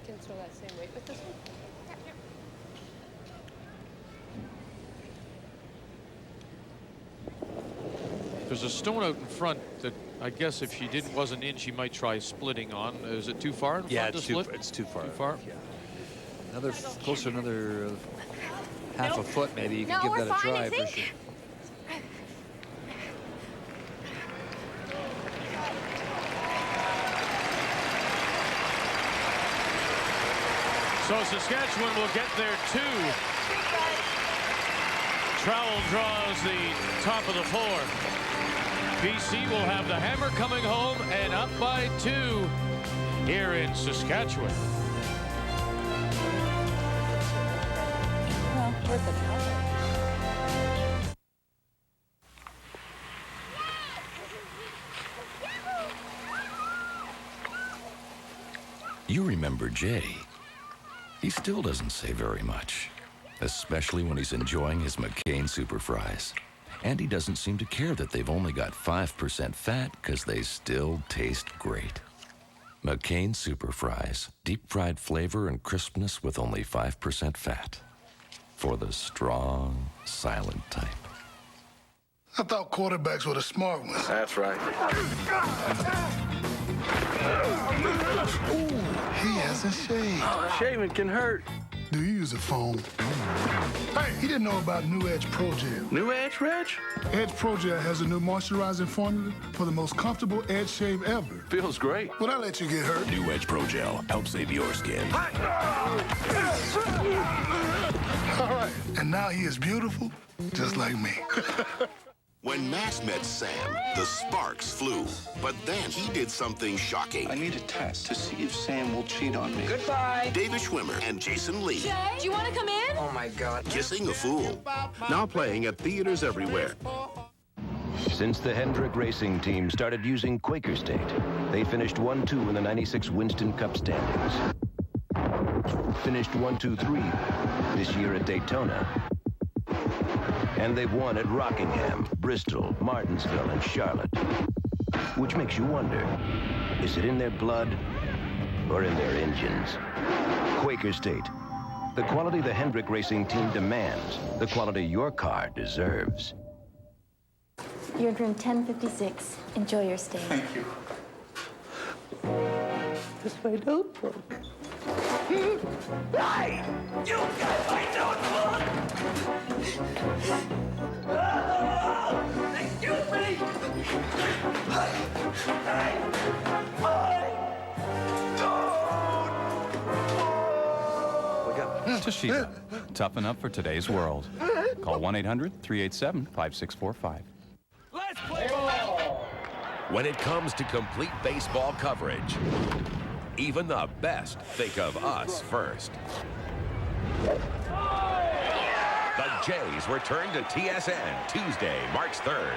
can throw that same weight with this one. There's a stone out in front that I guess if she wasn't in, she might try splitting on. Is it too far in front to split? It's too far. Too far? Yeah. Closer, another half a foot maybe. You can give that a try for sure. So Saskatchewan will get their 2. Trowell draws the top of the 4. BC will have the hammer coming home and up by 2 here in Saskatchewan. Well, worth it. You remember Jay. He still doesn't say very much, especially when he's enjoying his McCain Super Fries. And he doesn't seem to care that they've only got 5% fat because they still taste great. McCain Super Fries, deep fried flavor and crispness with only 5% fat. For the strong, silent type. I thought quarterbacks were the smart ones. That's right. Ooh, he hasn't shaved. Shaving can hurt. Do you use a phone? Hey, he didn't know about New Edge Pro Gel. New Edge, Reg? Edge Pro Gel has a new moisturizing formula for the most comfortable edge shave ever. Feels great. Would I let you get hurt? New Edge Pro Gel helps save your skin. All right, and now he is beautiful, just like me. When Max met Sam, the sparks flew. But then he did something shocking. I need a test to see if Sam will cheat on me. Goodbye. David Schwimmer and Jason Lee. Jay, do you want to come in? Oh, my God. Kissing a fool. Now playing at theaters everywhere. Since the Hendrick Racing Team started using Quaker State, they finished 1-2 in the 96 Winston Cup standings. Finished 1-2-3 this year at Daytona. And they've won at Rockingham, Bristol, Martinsville, and Charlotte. Which makes you wonder, is it in their blood or in their engines? Quaker State, the quality the Hendrick Racing Team demands, the quality your car deserves. You're in room 1056. Enjoy your stay. Thank you. This is my notebook. Hey! You got my notebook! Excuse me! Toshiba. Toughen up for today's world. Call 1-800-387-5645. Let's play ball! When it comes to complete baseball coverage, even the best think of us first. The Jays return to TSN Tuesday, March 3rd.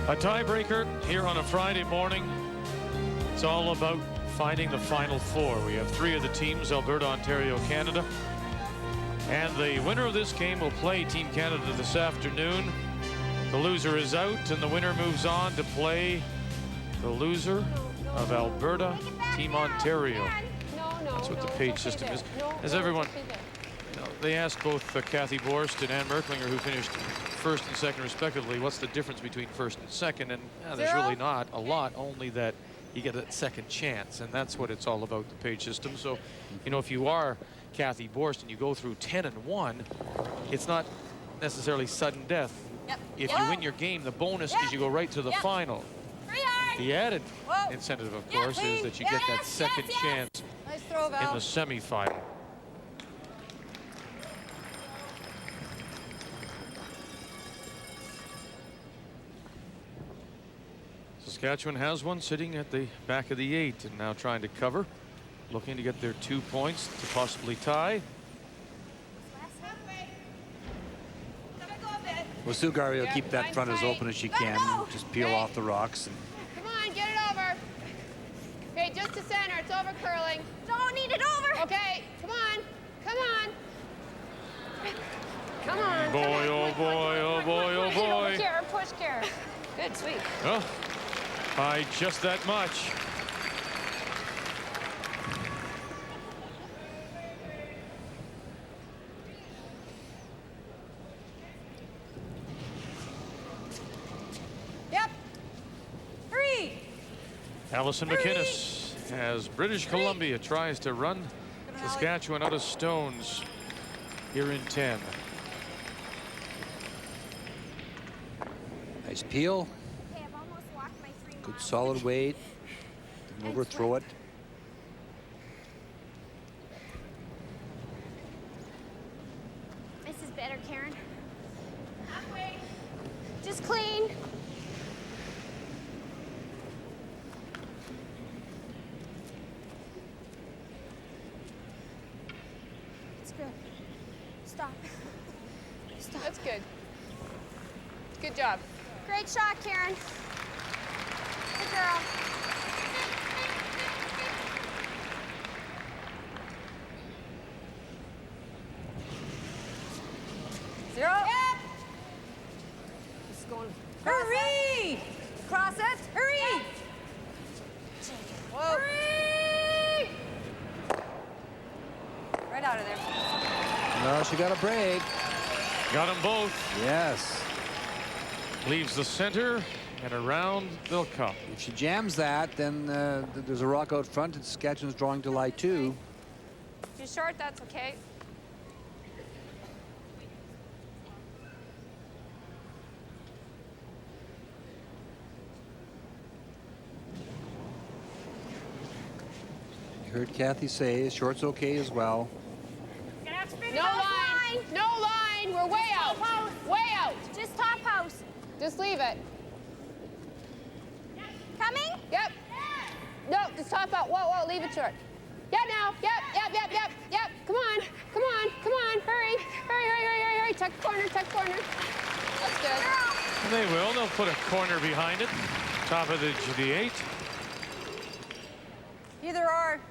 A tiebreaker here on a Friday morning. It's all about finding the Final Four. We have 3 of the teams, Alberta, Ontario, Canada. And the winner of this game will play Team Canada this afternoon. The loser is out, and the winner moves on to play the loser of Alberta, Team Ontario. That's what the page system is. As everyone, they asked both Kathy Borst and Ann Merklinger, who finished first and second respectively, what's the difference between first and second? And there's really not a lot, only that you get a second chance, and that's what it's all about, the page system. So, you know, if you are Kathy Borst and you go through 10-1, it's not necessarily sudden death. If you win your game, the bonus is you go right to the final. The added incentive, of course, is that you get that second chance in the semifinal. Saskatchewan has one sitting at the back of the 8 and now trying to cover, looking to get their 2 points to possibly tie. Well, Sue Garvey will keep that front as open as she can. Just peel off the rocks. And Come on, get it over. Okay, just to center. It's over curling. Don't need it over. Okay, come on. Come on. Come on. Boy, oh boy, oh boy, oh boy. Kara, push Kara. Good, sweet. Oh, by just that much. Yep. Hurry. Allison McInnes, as British Columbia tries to run Saskatchewan out of stones here in 10. nice peel. Good solid weight. Didn't overthrow it. This is better, Karen. Just clean. It's good. Stop. Stop. That's good. Good job. Great shot, Karen. Good girl. Zero. Yep. Just going. Hurry! Cross it. Hurry! Yep. Whoa. Hurry! Right out of there. No, she got a break. Got them both. Yes. Leaves the center and around they'll come. If she jams that, then there's a rock out front and Saskatchewan's drawing to lie 2. If you're short, that's okay. You heard Kathy say short's okay as well. No line. No line. We're way out. Way out. Just top house. Just leave it. Coming? Yep. No, just top out. Whoa, whoa, leave it short. Yeah, now. Yep. Come on. Hurry. Hurry. Tuck corner. That's good. And they will. They'll put a corner behind it. Top of the 8. Either or.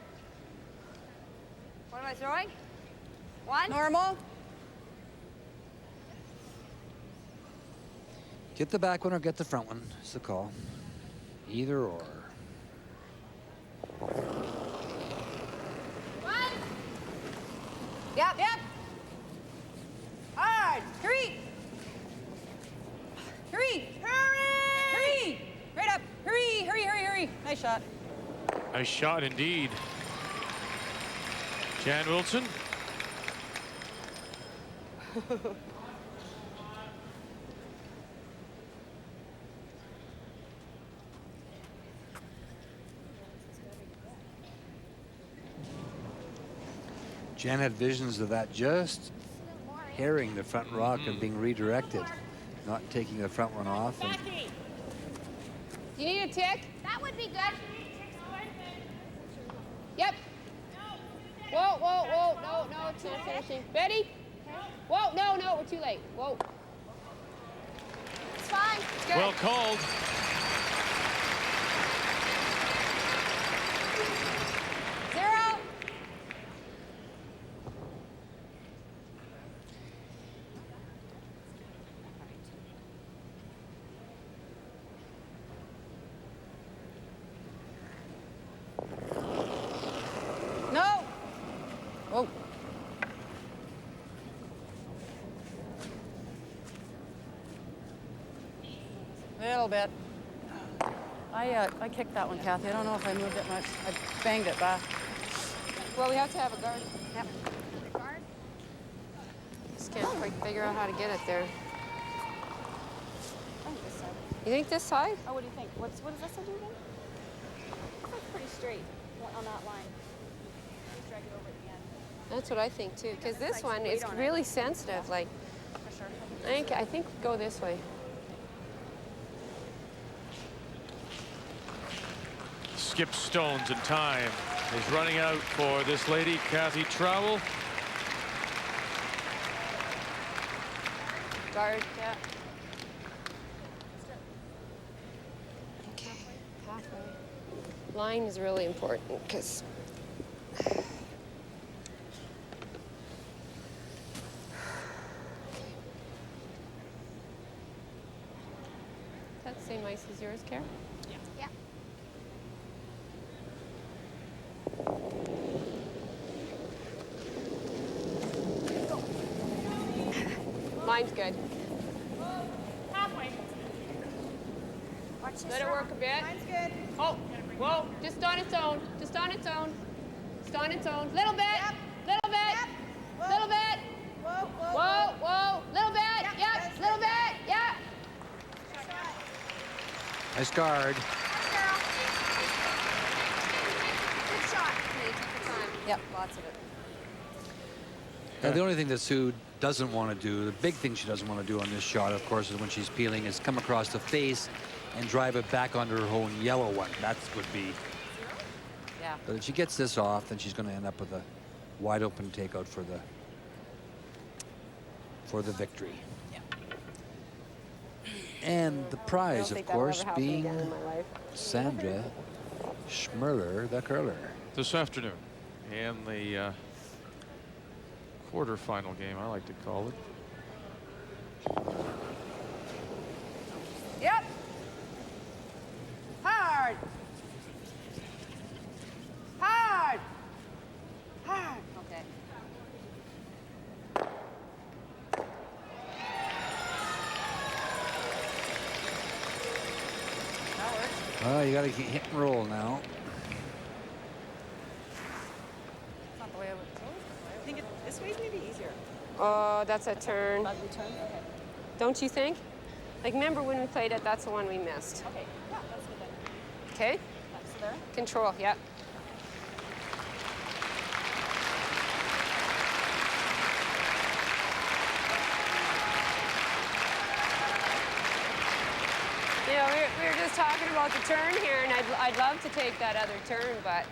What am I throwing? One? Normal. Get the back one or get the front one. It's the call. Either or. One. Yep. Hard. Hurry. Right up. Hurry. Nice shot. Nice shot indeed. Jan Wilson. Jan had visions of that just herring the front rock and being redirected. not taking the front one off. And Do you need a tick? That would be good. Yep. Whoa, whoa, whoa. No, no, it's not finishing. Betty? Whoa, no, no, we're too late. Whoa. It's fine. It's good. Well called. Zero. No. Oh. Little bit. I kicked that one, Kathy. I don't know if I moved it much. I banged it back. Well, we have to have a guard. Yep. Guard? Just can't quite figure out how to get it there. I think this side. You think this side? Oh, what do you think? What does this side do again? This side's pretty straight on that line. Just drag it over at the end. That's what I think too. Because this one is really sensitive. Like, For sure. I think go this way. Skip stones and time is running out for this lady, Kathy Trowell. Guard, yeah. Okay, halfway. Line is really important because that's the same ice as yours, Kara? Yeah. Mine's good. Halfway. Watch this. Let it work a bit. Mine's good. Oh, whoa, just on its own. Just on its own. Just on its own. Little bit. Yep. Little bit. Yep. Whoa. Little bit. Whoa, whoa, Whoa, whoa. Little bit. Yep, Yep. that's Little good. bit. Yep. nice guard. Good shot. Okay, take your time. Yep, lots of it. Now, the only thing that Sue doesn't want to do, the big thing she doesn't want to do on this shot, of course, is when she's peeling, is come across the face and drive it back onto her own yellow one. That would be. Yeah. But if she gets this off, then she's going to end up with a wide open takeout for the victory. Yeah. And the prize, of think that'll course, ever happen being again in my life. Sandra Schmerler, the curler. This afternoon in the quarterfinal game, I like to call it. Yep. Hard. Hard. Hard. Okay. That works. You got to hit and roll now. It's not the way I would close it. I think this way's maybe easier. Oh, that's a turn. Ugly turn? Okay. Don't you think? Like, remember when we played it, that's the one we missed. Okay. Yeah, that's good then. Okay? That's there. Control, yep. You know, we were just talking about the turn here, and I'd love to take that other turn, but,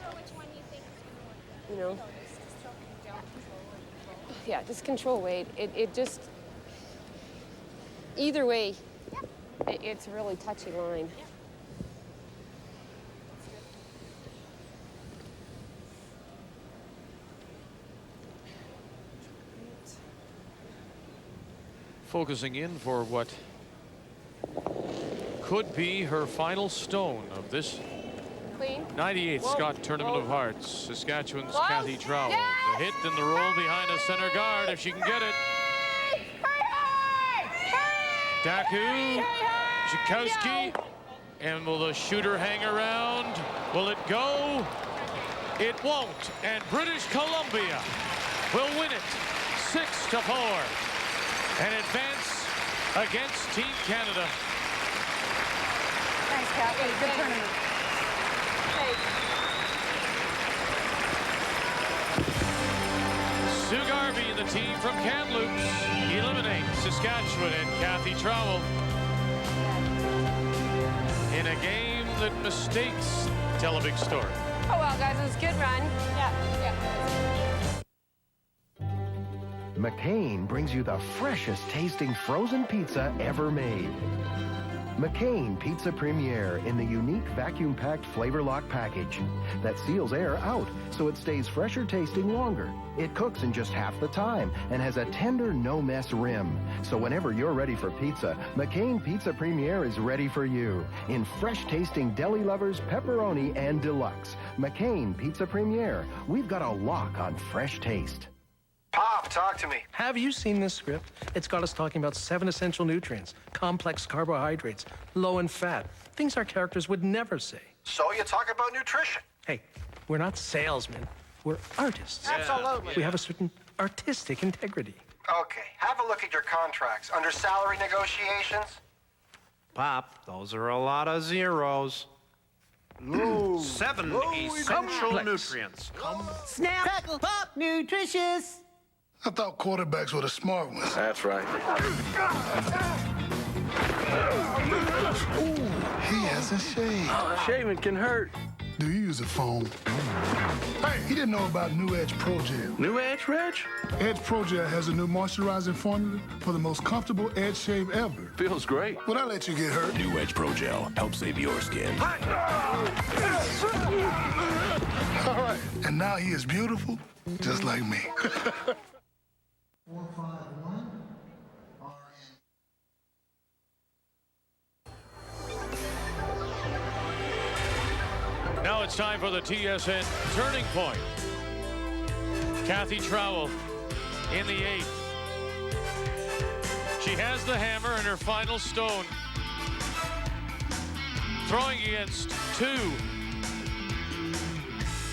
So which one do you think is you know, going to work? Just don't control it. yeah, just control weight. It just, either way, it's a really touchy line. Focusing in for what could be her final stone of this Clean. 98th Whoa. Scott Tournament Whoa. of Hearts. Saskatchewan's Close. Kathy Trowell. Yes! The hit and the roll behind the center guard if she can get it. Daku, Chikowski, and will the shooter hang around? Will it go? It won't, and British Columbia will win it 6-4 and advance against Team Canada. Thanks, Kathy. Good tournament. Sue Garvey and the team from Kamloops eliminate Saskatchewan and Kathy Trowell in a game that mistakes tell a big story. Oh, well, guys, it was a good run. Yeah. McCain brings you the freshest tasting frozen pizza ever made. McCain Pizza Premiere in the unique vacuum-packed flavor lock package that seals air out so it stays fresher tasting longer. It cooks in just half the time and has a tender no-mess rim. So whenever you're ready for pizza, McCain Pizza Premiere is ready for you in fresh tasting deli lovers, pepperoni, and deluxe. McCain Pizza Premiere. We've got a lock on fresh taste. Pop, talk to me. Have you seen this script? It's got us talking about 7 essential nutrients, complex carbohydrates, low in fat, things our characters would never say. So you talk about nutrition. Hey, we're not salesmen. We're artists. Absolutely. We have a certain artistic integrity. Okay, have a look at your contracts. Under salary negotiations. Pop, those are a lot of zeros. Ooh. 7 essential nutrients. Snap, crackle, pop, nutritious. I thought quarterbacks were the smart ones. That's right. Ooh, he hasn't shaved. Shaving can hurt. Do you use a phone? Hey, he didn't know about New Edge Pro Gel. New Edge, Reg? Edge Pro Gel has a new moisturizing formula for the most comfortable edge shave ever. Feels great. Would I let you get hurt? New Edge Pro Gel helps save your skin. All right, and now he is beautiful, just like me. Now it's time for the TSN Turning Point. Kathy Trowell in the 8th. She has the hammer and her final stone. Throwing against 2.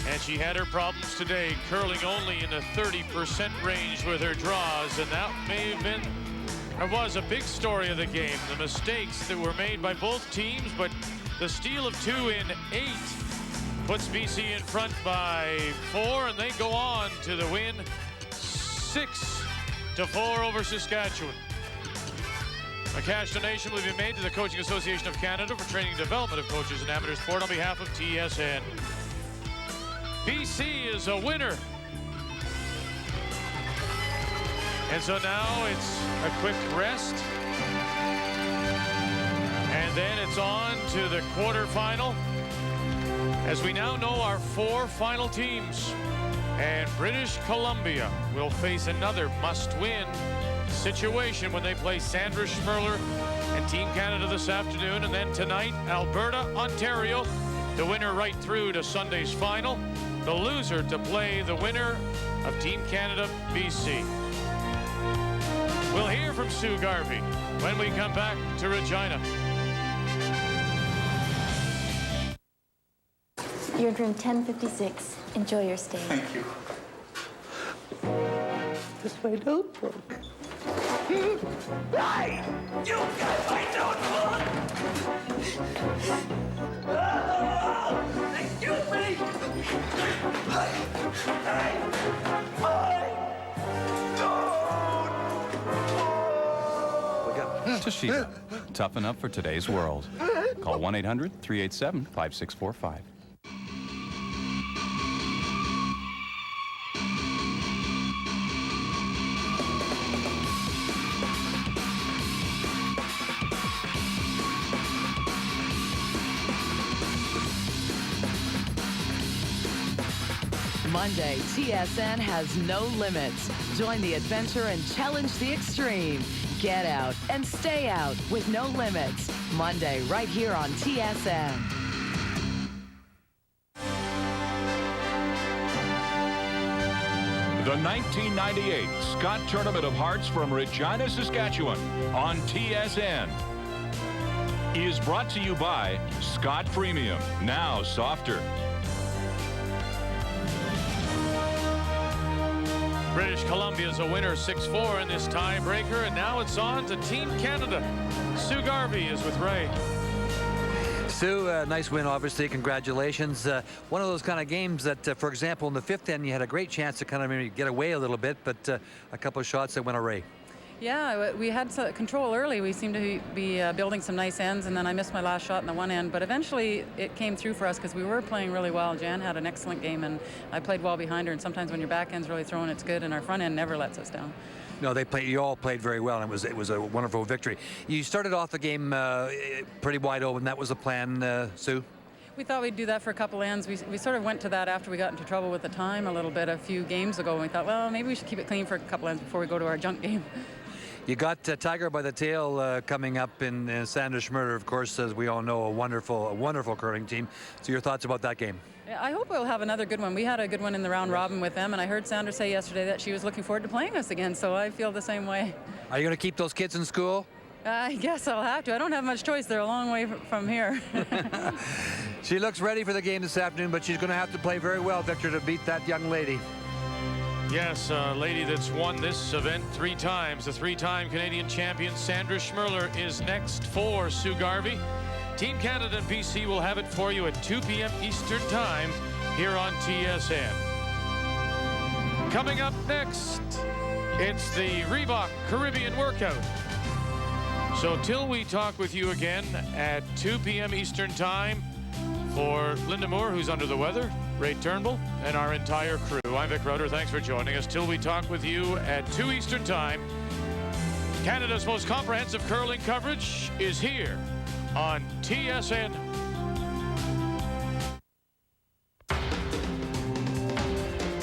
And she had her problems today, curling only in the 30% range with her draws, and that may have been, or was a big story of the game. The mistakes that were made by both teams, but the steal of 2 in 8 puts BC in front by 4, and they go on to the win 6-4 over Saskatchewan. A cash donation will be made to the Coaching Association of Canada for training and development of coaches in amateur sport on behalf of TSN. BC is a winner. And so now it's a quick rest. And then it's on to the quarterfinal, as we now know our 4 final teams. And British Columbia will face another must-win situation when they play Sandra Schmerler and Team Canada this afternoon. And then tonight, Alberta, Ontario, the winner right through to Sunday's final. The loser to play the winner of Team Canada, BC. We'll hear from Sue Garvey when we come back to Regina. You're in room 1056. Enjoy your stay. Thank you. This my notebook. Hey! You got my notebook! Excuse me! Toshiba. Toughen up for today's world. Call 1-800-387-5645. Monday, TSN has no limits. Join the adventure and challenge the extreme. Get out and stay out with no limits. Monday, right here on TSN. The 1998 Scott Tournament of Hearts from Regina, Saskatchewan on TSN is brought to you by Scott Premium, now softer. British Columbia is a winner 6-4 in this tiebreaker, and now it's on to Team Canada. Sue Garvey is with Ray. Sue, nice win, obviously. Congratulations. One of those kind of games that, for example, in the 5th end, you had a great chance to kind of maybe get away a little bit, but a couple of shots that went away. Yeah, we had control early. We seemed to be building some nice ends, and then I missed my last shot in the one end. But eventually it came through for us because we were playing really well. Jan had an excellent game, and I played well behind her. And sometimes when your back end's really throwing, it's good, and our front end never lets us down. No, you all played very well, and it was a wonderful victory. You started off the game pretty wide open. That was the plan, Sue? We thought we'd do that for a couple ends. We sort of went to that after we got into trouble with the time a little bit a few games ago, and we thought, well, maybe we should keep it clean for a couple ends before we go to our junk game. You got Tiger by the Tail coming up in Sandra Schmurder, of course, as we all know, a wonderful curling team. So your thoughts about that game? I hope we'll have another good one. We had a good one in the round robin with them, and I heard Sandra say yesterday that she was looking forward to playing us again, so I feel the same way. Are you going to keep those kids in school? I guess I'll have to. I don't have much choice. They're a long way from here. She looks ready for the game this afternoon, but she's going to have to play very well, Victor, to beat that young lady. Yes, a lady that's won this event 3 times. The 3-time Canadian champion Sandra Schmurler is next for Sue Garvey. Team Canada and BC will have it for you at 2 p.m. Eastern Time here on TSN. Coming up next, it's the Reebok Caribbean Workout. So till we talk with you again at 2 p.m. Eastern Time, for Linda Moore, who's under the weather, Ray Turnbull, and our entire crew, I'm Vic Roeder. Thanks for joining us. Till we talk with you at 2 Eastern Time, Canada's most comprehensive curling coverage is here on TSN.